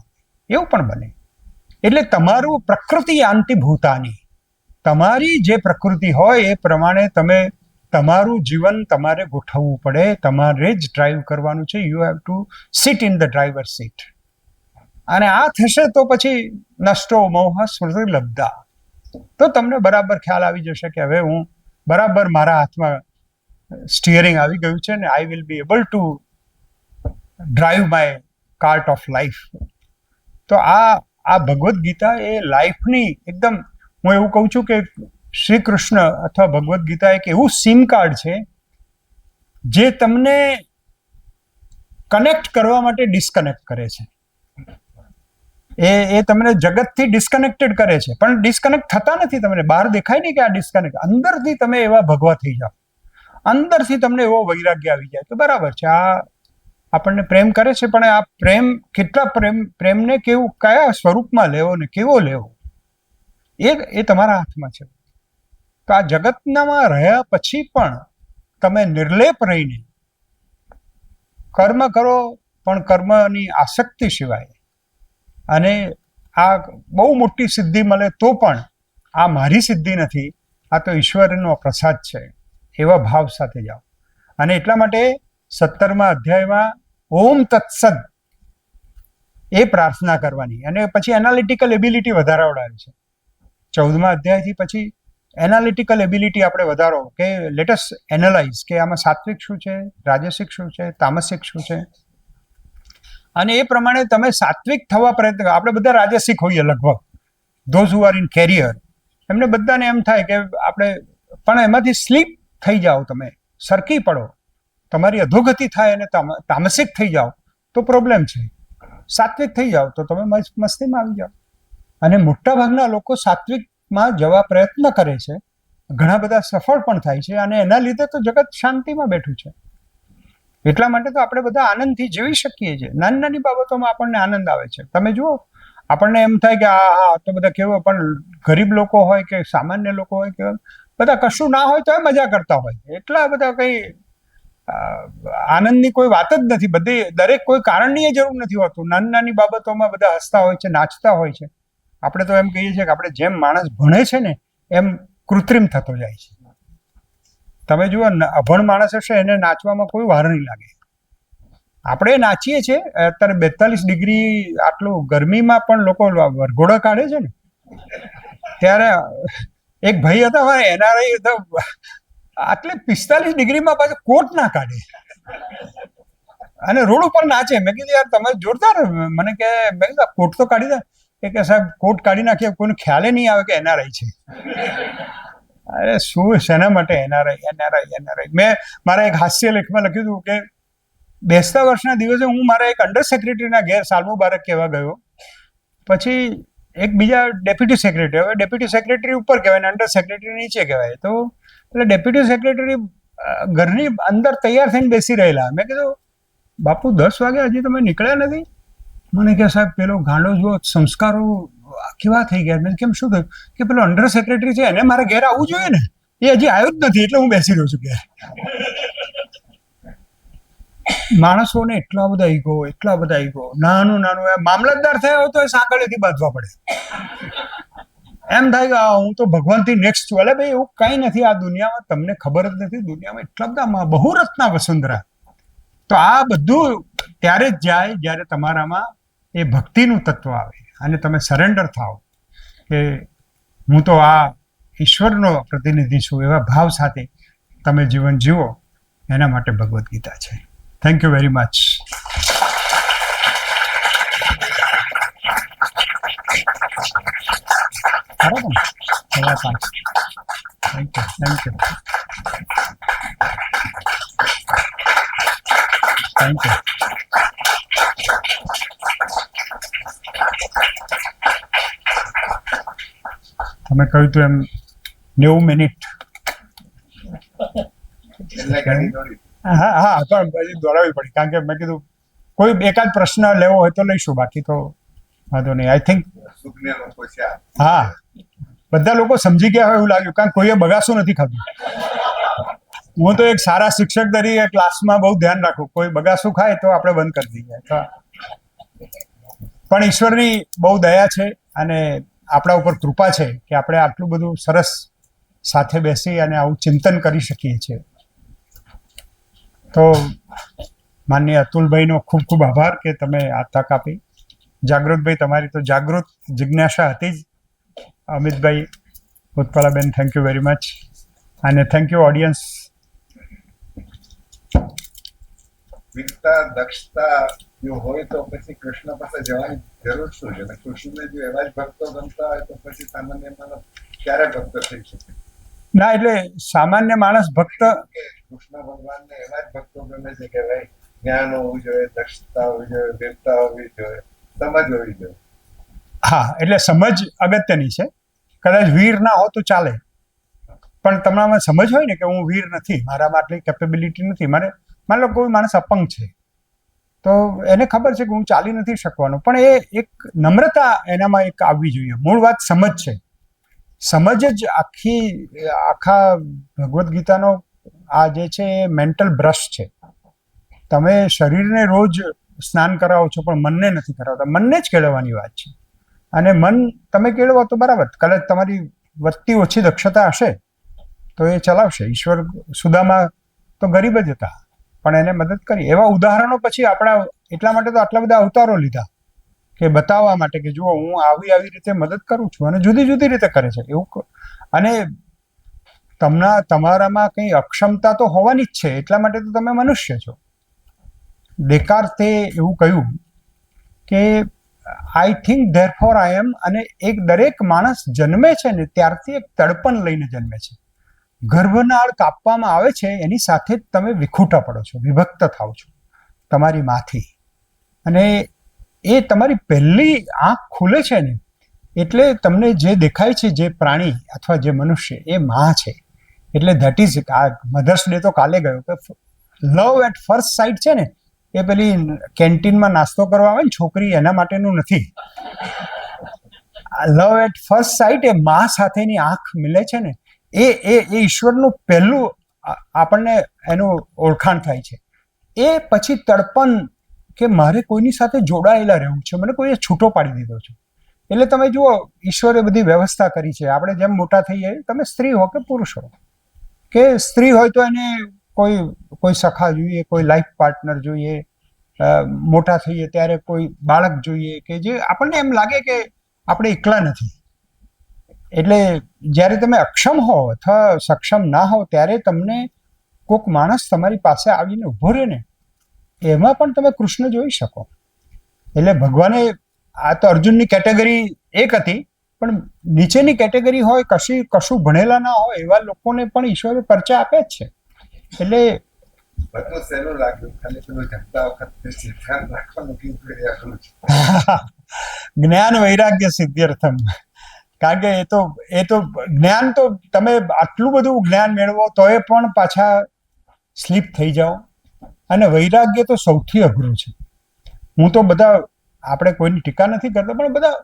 એવું પણ બને. એટલે તમારું પ્રકૃતિ આંતિ ભૂતાની, તમારી જે પ્રકૃતિ હોય એ પ્રમાણે તમારું જીવન તમારે ગોઠવવું પડે. તમારે જ ડ્રાઈવ કરવાનું છે. You have two seat in the driver seat. અને આ થશે તો પછી નષ્ટો મોહ સ્મૃતિ લબ્ધા. તો તમને બરાબર ખ્યાલ આવી જશે કે હવે હું બરાબર, મારા હાથમાં સ્ટીયરિંગ આવી ગયું છે ને I will be able to drive my cart of life. તો આ ભગવદ્ ગીતા એ લાઈફની એકદમ, હું એવું કહું છું કે શ્રી કૃષ્ણ અથવા ભગવદ્ ગીતા એક એવું સિમ કાર્ડ છે જે તમને કનેક્ટ કરવા માટે ડિસ્કનેક્ટ કરે છે. એ તમને જગતથી ડિસ્કનેક્ટેડ કરે છે, પણ ડિસ્કનેક્ટ થતા નથી. તમને બહાર દેખાય નહીં કે આ ડિસ્કનેક્ટ. અંદરથી તમે એવા ભગવા થઈ જાઓ, અંદરથી તમને એવો વૈરાગ્ય આવી જાય તો બરાબર છે. આ આપણને પ્રેમ કરે છે, પણ આ પ્રેમ કેટલા પ્રેમને કયા સ્વરૂપમાં લેવો ને કેવો લેવો એ તમારા હાથમાં છે. તો આ જગતનામાં રહ્યા પછી પણ તમે નિર્લેપ રહીને કર્મ કરો, પણ કર્મની આસક્તિ સિવાય, અને આ બહુ મોટી સિદ્ધિ મળે તો પણ આ મારી સિદ્ધિ નથી, આ તો ઈશ્વરનો પ્રસાદ છે, એવા ભાવ સાથે જાઓ. અને એટલા માટે 17મા અધ્યાયમાં ઓમ તત્સદ એ પ્રાર્થના કરવાની, અને પછી એનાલિટિકલ એબિલિટી વધારાવડાવે છે. 14મા અધ્યાયથી પછી એનાલિટિકલ એબિલિટી આપણે વધારો, કે લેટસ એનાલાઇઝ કે આમાં સાત્વિક શું છે, રાજસિક શું છે, તામસિક શું છે, અને એ પ્રમાણે તમે સાત્વિક થવા પ્રયત્ન કરો. આપણે બધા રાજસિક હોઈએ લગભગ, those who are in career, એમને બધાને એમ થાય કે આપણે, પણ એમાંથી સ્લીપ થઈ જાઓ, તમે સરકી પડો, તમારી અધોગતિ થાય અને તામસિક થઈ જાઓ તો પ્રોબ્લેમ છે. સાત્વિક થઈ જાઓ તો તમે મસ્તીમાં આવી જાઓ. અને મોટા ભાગના લોકો સાત્વિકમાં જવા પ્રયત્ન કરે છે, ઘણા બધા સફળ પણ થાય છે, અને એના લીધે તો જગત શાંતિમાં બેઠું છે. એટલા માટે તો આપણે બધા આનંદથી જીવી શકીએ છીએ. નાની નાની બાબતોમાં આપણને આનંદ આવે છે. તમે જુઓ, આપણને એમ થાય કે આ તો બધા કેવો, પણ ગરીબ લોકો હોય કે સામાન્ય લોકો હોય કે બધા કશું ના હોય તો એ મજા કરતા હોય. એટલા બધા કંઈ આનંદની કોઈ વાત જ નથી. બધી દરેક કોઈ કારણની જરૂર નથી હોતું. નાની નાની બાબતોમાં બધા હસતા હોય છે, નાચતા હોય છે. આપણે તો એમ કહીએ છીએ કે આપણે જેમ માણસ ભણે છે ને એમ કૃત્રિમ થતો જાય છે. તમે જુઓ, અભણ માણસ હશે એને નાચવામાં કોઈ વાર નહીં લાગે. આપણે નાચીએ છીએ અત્યારે 42 ડિગ્રી આટલું ગરમીમાં પણ લોકો વરઘોડા કાઢે છે ને. ત્યારે એક ભાઈ હતા, એનઆરઆઈ હતા, આટલે 45 ડિગ્રીમાં પાછું કોટ ના કાઢે અને રોડ ઉપર નાચે. મેં કીધું યાર તમે જોરદાર. મને કે મેં કીધું કોટ તો કાઢી દે. કે સાહેબ કોટ કાઢી નાખીએ, કોઈને ખ્યાલે નહીં આવે કે એનઆરઆઈ છે. અરે શું, શેના માટે એનઆરઆઈ. મેં મારા એક હાસ્ય લેખમાં લખ્યું હતું કે બેસતા વર્ષના દિવસે હું મારા એક અંડર સેક્રેટરીના ઘેર સાલ મુબારક કહેવા ગયો. પછી એક બીજા ડેપ્યુટી સેક્રેટરી, હવે ડેપ્યુટી સેક્રેટરી ઉપર કહેવાય ને અંડર સેક્રેટરી નીચે કહેવાય, તો એટલે ડેપ્યુટી સેક્રેટરી ઘરની અંદર તૈયાર થઈને બેસી રહેલા. મેં કીધું બાપુ 10 વાગે હજી તમે નીકળ્યા નથી? મને કે સાહેબ પેલો ગાંડો જુઓ, સંસ્કારો કેવા થઈ ગયા. મેં કેમ, શું થયું? કે પેલો અંડર સેક્રેટરી છે એને મારે ઘેર આવવું જોઈએ ને, એ હજી આવ્યો જ નથી, એટલે હું બેસી રહ્યો છું ઘેર. માણસોને એટલા બધા ઈગો, નાનું મામલતદાર થયા હોય તો એ સાંકળેથી બાંધવા પડે. એમ થાય કે હું તો ભગવાનથી નેક્સ્ટ છું. એટલે ભાઈ એવું કંઈ નથી આ દુનિયામાં, તમને ખબર જ નથી. દુનિયામાં એટલા બધા બહુરત્ના વસુંધરા. તો આ બધું ત્યારે જ જાય જ્યારે તમારામાં એ ભક્તિનું તત્વ આવે અને તમે સરેન્ડર થાઓ કે હું તો આ ઈશ્વરનો પ્રતિનિધિ છું, એવા ભાવ સાથે તમે જીવન જીવો. એના માટે ભગવદ્ ગીતા છે. Thank you very much. બરાબર ને? 5:15. Thank you. તમે કહ્યું તું એમ 90 મિનિટ. હા પણ પછી દોડાવવી પડી, કારણ કે મેં કીધું કોઈ એકાદ પ્રશ્ન લેવો હોય તો લઈશું, બાકી તો વાંધો નહીં. આઈ થિંક હા બધા લોકો સમજી ગયા હોય એવું લાગ્યું, કારણ કોઈએ બગાસું નથી ખાધું. હું તો એક સારા શિક્ષક તરીકે ક્લાસમાં બહુ ધ્યાન રાખું, કોઈ બગાસું ખાય તો આપણે બંધ કરી દઈએ. પણ ઈશ્વરની બહુ દયા છે અને આપણા ઉપર કૃપા છે કે આપણે આટલું બધું સરસ સાથે બેસી અને આવું ચિંતન કરી શકીએ છીએ. તો માનનીય અતુલભાઈનો ખૂબ ખૂબ આભાર કે તમે આ તક આપી. જાગૃતભાઈ, તમારી તો જાગૃત જિજ્ઞાસા હતી જ. અમિતભાઈ, ઉત્પલાબેન, થેન્ક યુ વેરી મચ. અને થેન્ક યુ ઓડિયન્સ. વીરતા, દક્ષતા જો હોય તો પછી કૃષ્ણ પાસે જવાની જરૂર શું છે? કૃષ્ણને જો એવા જ ભક્તો ગમતા હોય તો પછી સામાન્ય માણસ ક્યારે ભક્ત થઈ શકે? ના, એટલે સામાન્ય માણસ ભક્ત, કૃષ્ણ ભગવાનને એવા જ ભક્તો ગમે છે કે ભાઈ જ્ઞાન હોવું જોઈએ, દક્ષતા હોવી જોઈએ, વીરતા હોવી જોઈએ, સમજ હોવી જોઈએ. હા, એટલે સમજ અગત્યની છે. કદાચ વીર ના હો તો ચાલે, પણ તમારામાં સમજ હોય ને કે હું વીર નથી, મારામાં આટલી કેપેબિલિટી નથી. માની લો કોઈ માણસ અપંગ છે તો એને ખબર છે કે હું ચાલી નથી શકવાનો, પણ એ એક નમ્રતા એનામાં એક આવવી જોઈએ. મૂળ વાત સમજ છે. સમજ જ આખા ભગવદ્ ગીતાનો આ જે છે એ મેન્ટલ બ્રશ છે. તમે શરીરને રોજ સ્નાન કરાવો છો પણ મનને નથી કરાવતા. મનને જ કેળવવાની વાત છે. અને મન તમે કેળવો તો બરાબર, કદાચ તમારી વધતી ઓછી દક્ષતા હશે તો એ ચલાવશે. ઈશ્વર સુદામા તો ગરીબ જ હતા પણ એને મદદ કરી. એવા ઉદાહરણો પછી આપણા એટલા માટે તો આટલા બધા અવતારો લીધા કે બતાવવા માટે કે જુઓ હું આવી રીતે મદદ કરું છું, અને જુદી જુદી રીતે કરે છે એવું. અને તમારામાં કંઈ અક્ષમતા તો હોવાની જ છે, એટલા માટે તો તમે મનુષ્ય છો. ડેકાર્તે એવું કહ્યું કે આઈ થિંક ધેરફોર આઈ એમ. અને દરેક માણસ જન્મે છે ને ત્યારથી એક તડપણ લઈને જન્મે છે. ગર્ભનાળ કાપવામાં આવે છે એની સાથે જ તમે વિખૂટા પડો છો, વિભક્ત થાવ છો તમારી માંથી. અને એ તમારી પહેલી આંખ ખુલે છે ને એટલે તમને જે દેખાય છે, જે પ્રાણી અથવા જે મનુષ્ય, એ માં છે. એટલે ધેટ ઇઝ આ મધર્સ ડે તો કાલે ગયો કે લવ એટ ફર્સ્ટ સાઇટ છે ને એ પેલી કેન્ટીનમાં નાસ્તો કરવા આવે ને છોકરી, એના માટેનું નથી. લવ એટ ફર્સ્ટ સાઇટ એ માં સાથેની આંખ મિલે છે ને એ ઈશ્વરનું પહેલું આપણને એનું ઓળખાણ થાય છે. એ પછી તડપણ કે મારે કોઈની સાથે જોડાયેલા રહેવું છે, મને કોઈએ છૂટો પાડી દીધો છે. એટલે તમે જુઓ ઈશ્વરે બધી વ્યવસ્થા કરી છે. આપણે જેમ મોટા થઈએ, તમે સ્ત્રી હો કે પુરુષ હો, કે સ્ત્રી હોય તો એને કોઈ સખા જોઈએ, કોઈ લાઈફ પાર્ટનર જોઈએ, મોટા થઈએ ત્યારે કોઈ બાળક જોઈએ કે જે આપણને એમ લાગે કે આપણે એકલા નથી. એટલે જ્યારે તમે અક્ષમ હો અથવા સક્ષમ ના હો ત્યારે તમને કોઈક માણસ તમારી પાસે આવીને ઊભો રહે ને, એમાં પણ તમે કૃષ્ણ જોઈ શકો. એટલે ભગવાને આ તો અર્જુનની કેટેગરી એક હતી, પણ નીચેની કેટેગરી હોય, કશું ભણેલા ના હોય એવા લોકોને પણ ઈશ્વરે પરચા આપે જ છે. એટલે બધું સહેલું લાગ્યું, ખાલી પેલું જમતા વખતે ધ્યાન રાખવાનું કીધું એ અઘરું છે. જ્ઞાન વૈરાગ્ય સિદ્ધ્યર્થમ. કારણ કે એ તો જ્ઞાન તો તમે આટલું બધું જ્ઞાન મેળવો તોય પણ પાછા સ્લીપ થઈ જાઓ. અને વૈરાગ્ય તો સૌથી અઘરું છે. હું તો આપણે કોઈની ટીકા નથી કરતા, પણ બધા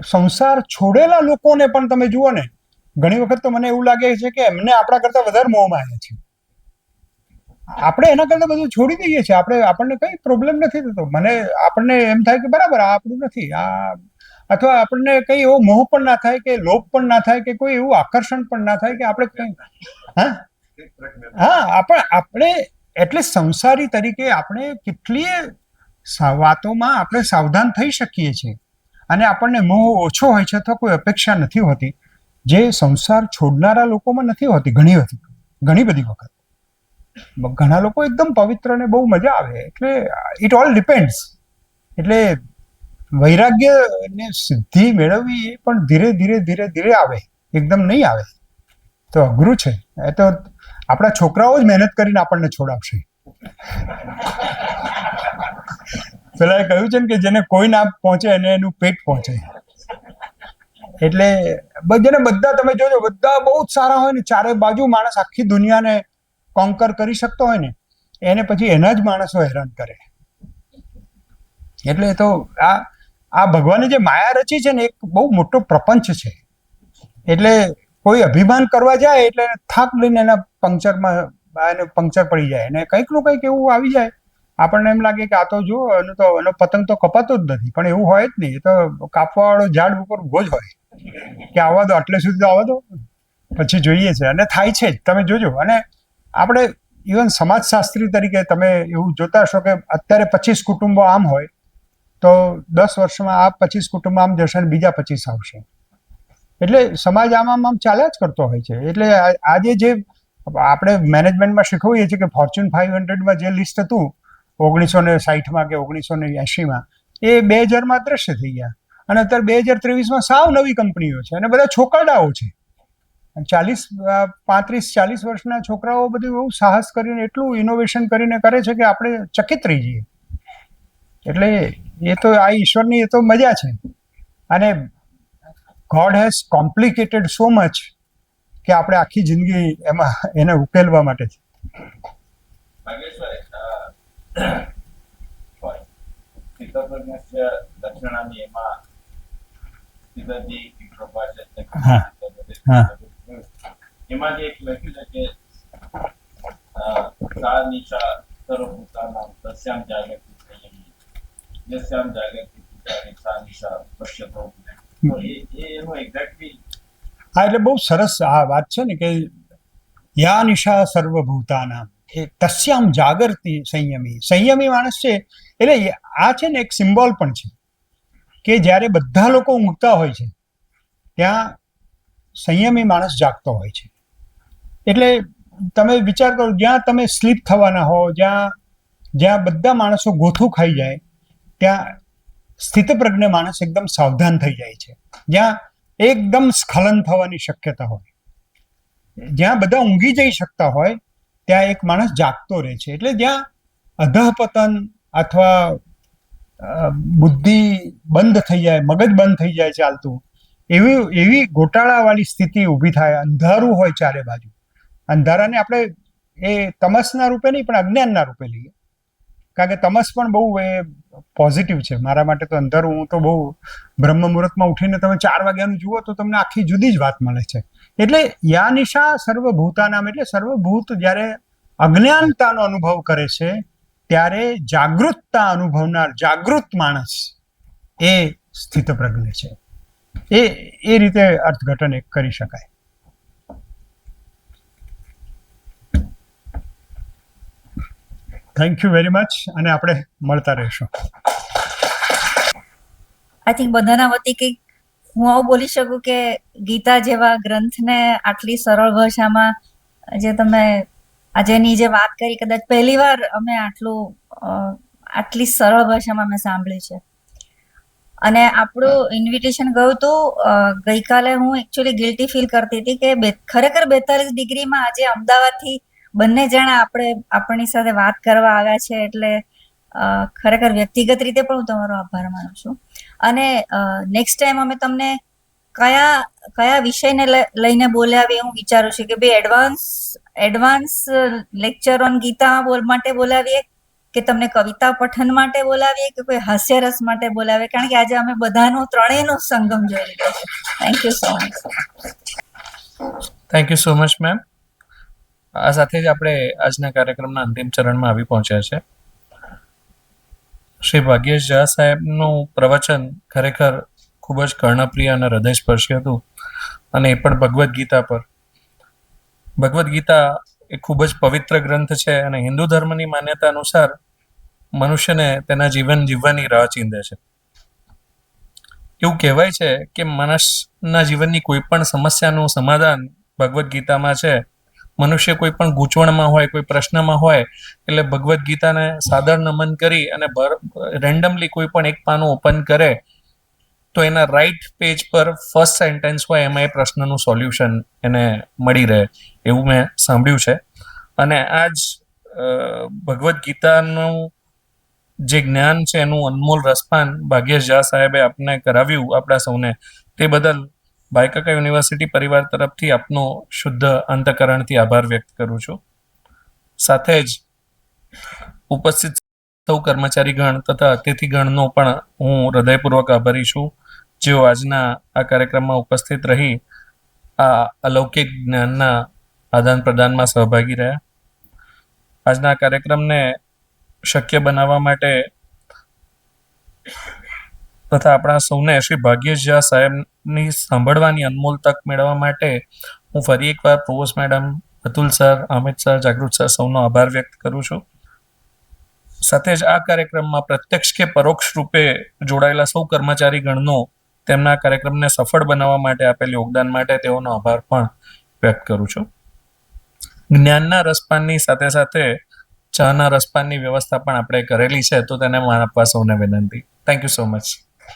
સંસાર છોડેલા લોકોને પણ તમે જુઓ ને, ઘણી વખત તો મને એવું લાગે છે કે એમને આપણા કરતા વધારે મોહમાં આવ્યા છે. આપણે એના કરતા બધું છોડી દઈએ છીએ. આપણને કઈ પ્રોબ્લેમ નથી થતો. આપણને એમ થાય કે બરાબર આ આપણું નથી, અથવા આપણને કઈ એવો મોહ પણ ના થાય કે લોભ પણ ના થાય કે કોઈ એવું આકર્ષણ પણ ના થાય કે આપણે કઈ આપણે એટલે સંસારી તરીકે આપણે કેટલીય વાતોમાં આપણે સાવધાન થઈ શકીએ છીએ. અને આપણને મોહ ઓછો હોય છે અથવા કોઈ અપેક્ષા નથી હોતી, જે સંસાર છોડનારા લોકોમાં નથી હોતી. ઘણી બધી વખત ઘણા લોકો એકદમ પવિત્ર ને બહુ મજા આવે. એટલે ઇટ ઓલ ડિપેન્ડ્સ. એટલે વૈરાગ્ય ને સિદ્ધિ મેળવવી એ પણ ધીરે ધીરે આવે, એકદમ નહીં આવે. તો અઘરું છે. એ તો આપણા છોકરાઓ જ મહેનત કરીને આપણને છોડાવશે. પેલા કહ્યું છે ને કે જેને કોઈ ના પહોંચે એને એનું પેટ પહોંચે. એટલે બધા તમે જોજો, બધા બહુ જ સારા હોય ને, ચારે બાજુ માણસ આખી દુનિયાને કોન્કર કરી શકતો હોય ને, એને પછી એના જ માણસો હેરાન કરે. એટલે તો આ ભગવાને જે માયા રચી છે ને, એક બહુ મોટો પ્રપંચ છે. એટલે કોઈ અભિમાન કરવા જાય એટલે થાક લઈને એના પંક્ચર પડી જાય, અને કંઈક નું કંઈક એવું આવી જાય, આપણને એમ લાગે કે આ તો જો એનો પતંગ તો કપાતો જ નથી. પણ એવું હોય જ નહીં. એ તો કાપવા વાળો ઝાડ ઉપર ઉભો જ હોય કે આવવા દો, આટલે સુધી તો આવવા દો, પછી જોઈએ છે. અને થાય છે જ, તમે જોજો. અને આપણે ઇવન સમાજશાસ્ત્રી તરીકે તમે એવું જોતા હશો કે અત્યારે 25 કુટુંબો આમ હોય તો 10 વર્ષમાં આ 25 કુટુંબ આમ જશે અને બીજા 25 આવશે. એટલે સમાજ આમ ચાલ્યા જ કરતો હોય છે. એટલે આજે જે આપણે મેનેજમેન્ટમાં શીખવીએ છીએ કે ફોર્ચ્યુન 500માં જે લિસ્ટ હતું 1960માં કે 1980માં, એ 2000માં અદ્રશ્ય થઈ ગયા. અને અત્યારે 2023માં સાવ નવી કંપનીઓ છે અને બધા છોકરડાઓ છે. 35-40 વર્ષના છોકરાઓ બધું એવું સાહસ કરીને, એટલું ઇનોવેશન કરીને કરે છે કે આપણે ચકિત રહી જઈએ. એટલે એ તો આ ઈશ્વરની એ તો મજા છે. અને God has complicated so much કે આપણે આખી જિંદગી એને ઉકેલવા માટે છે. દક્ષિણાની એમાં સીધાજી પ્રભાષક હા. હા. એમાં જે એક લખ્યું છે કે સા નિશા સર્વભૂતાનાં તસ્યામ જાગૃતિ સંયમી યસ્યામ જાગૃતિ ભૂતાનિ સા નિશા પશ્યતો. તો એનું એક્ઝેક્ટલી હા, એટલે બહુ સરસ આ વાત છે ને કે યા નિશા સર્વભૂતાનામ એ તસ્યામ જાગૃતિ સંયમી. સંયમી માણસ છે એટલે આ છે ને એક સિમ્બોલ પણ છે કે જ્યારે બધા લોકો ઊંઘતા હોય છે ત્યાં સંયમી માણસ જાગતો હોય છે. એટલે તમે વિચાર કરો, જ્યાં તમે સ્લીપ થવાના હો, જ્યાં બધા માણસો ગોથું ખાઈ જાય ત્યાં સ્થિતપ્રજ્ઞ માણસ એકદમ સાવધાન થઈ જાય છે. જ્યાં એકદમ સ્ખલન થવાની શક્યતા હોય, જ્યાં બધા ઊંઘી જઈ શકતા હોય ત્યાં એક માણસ જાગતો રહે છે. એટલે જ્યાં અધઃપતન અથવા બુદ્ધિ બંધ થઈ જાય, મગજ બંધ થઈ જાય ચાલતું, એવી ગોટાળાવાળી સ્થિતિ ઊભી થાય. અંધારું હોય ચારે બાજુ. અંધારાને આપણે એ તમસના રૂપે નહીં પણ અજ્ઞાનના રૂપે લઈએ, કારણ કે તમસ પણ બહુ એ પોઝિટિવ છે મારા માટે. તો અંધારું, હું તો બહુ બ્રહ્મ મુહૂર્તમાં ઉઠીને તમે 4 વાગ્યાનું જુઓ તો તમને આખી જુદી જ વાત મળે છે. એટલે યા નિશા સર્વભૂતાનામ એટલે સર્વભૂત જ્યારે અજ્ઞાનતાનો અનુભવ કરે છે ત્યારે જાગૃતતા અનુભવનાર જાગૃત માણસ એ સ્થિતપ્રજ્ઞ છે. એ રીતે અર્થઘટન એક કરી શકાય. થેન્ક યુ વેરી મચ, અને આપણે મળતા રહીશું. આઈ થિંક બધાના વતી કંઈક હું આવું બોલી શકું કે ગીતા જેવા ગ્રંથને આટલી સરળ ભાષામાં જે તમે આજેની જે વાત કરી, કદાચ પહેલી વાર અમે આટલી સરળ ભાષામાં મેં સાંભળ્યું છે. અને આપણું ઇન્વિટેશન ગયું હતું ગઈકાલે. હું એકચ્યુઅલી ગિલ્ટી ફીલ કરતી હતી કે ખરેખર 42 ડિગ્રીમાં આજે અમદાવાદથી બંને જણા આપણી સાથે વાત કરવા આવ્યા છે. એટલે ખરેખર વ્યક્તિગત રીતે પણ હું તમારો આભાર માનું છું. અને નેક્સ્ટ ટાઈમ અમે તમને કયા વિષયને લઈને બોલાવીએ હું વિચારું છું કે ભાઈ એડવાન્સ લેક્ચર ઓન ગીતા માટે બોલાવીએ, કે તમને કવિતા પઠન માટે બોલાવીએ, કે કોઈ હાસ્યરસ માટે બોલાવીએ, કારણ કે આજે અમે બધાનો ત્રણેયનો સંગમ જોઈ લીધો છે. Thank you so much. Thank you so much ma'am. આ સાથે જ આપણે આજના કાર્યક્રમના અંતિમ ચરણમાં આવી પહોંચ્યા છે. શ્રી ભાગ્યેશ ઝા સાહેબનું પ્રવચન ખરેખર ખૂબ જ કર્ણપ્રિય અને હૃદયસ્પર્શી હતું, અને એ પણ ભગવદ્ ગીતા પર. ભગવદ્ ગીતા એ ખૂબ જ પવિત્ર ગ્રંથ છે, અને હિન્દુ ધર્મની માન્યતા અનુસાર મનુષ્યને તેના જીવન જીવવાની રાહ ચીંધે છે. એવું કહેવાય છે કે માણસના જીવનની કોઈ પણ સમસ્યાનું સમાધાન ભગવદ્ ગીતામાં છે. મનુષ્ય કોઈ પણ ગૂંચવણમાં હોય, કોઈ પ્રશ્નમાં હોય, એટલે ભગવદ્ ગીતાને સાદર નમન કરી અને રેન્ડમલી કોઈ પણ એક પાનું ઓપન કરે તો એના રાઈટ પેજ પર ફર્સ્ટ સેન્ટેન્સ હોય એમાં એ પ્રશ્નનું સોલ્યુશન એને મળી રહે, એવું મેં સાંભળ્યું છે. અને આ જ ભગવદ્ ગીતાનું જે જ્ઞાન છે એનું અનમોલ રસપાન ભાગ્યેશ ઝા સાહેબે આપને કરાવ્યું આપણા સૌને, તે બદલ ભાઈકાકા યુનિવર્સિટી પરિવાર તરફથી આપનો શુદ્ધ અંતકરણથી આભાર વ્યક્ત કરું છું. સાથે જ ઉપસ્થિત સૌ કર્મચારીગણ તથા અતિથિગણનો પણ હું હૃદયપૂર્વક આભારી છું, જેઓ આજના આ કાર્યક્રમમાં ઉપસ્થિત રહી આ અલૌકિક જ્ઞાનના આદાન પ્રદાનમાં સહભાગી રહ્યા. આજના કાર્યક્રમને શક્ય બનાવવા માટે તથા આપણા સૌને શ્રી ભાગ્યેશ ઝા સાહેબની સાંભળવાની અનમોલ તક મેળવવા માટે હું ફરી એકવાર provost madam, Atul sir, Amit sir, જાગૃત સર સૌનો આભાર વ્યક્ત કરું છું. સાથે જ આ કાર્યક્રમમાં પ્રત્યક્ષ કે પરોક્ષ રૂપે જોડાયેલા સૌ કર્મચારીગણનો તેમના કાર્યક્રમને સફળ બનાવવા માટે આપેલ યોગદાન માટે તેઓનો આભાર પણ વ્યક્ત કરું છું. જ્ઞાનના રસપાનની સાથે સાથે ચાના રસપાનની વ્યવસ્થા પણ આપણે કરેલી છે, તો તેને માન આપવા સૌને વિનંતી. Thank you so much.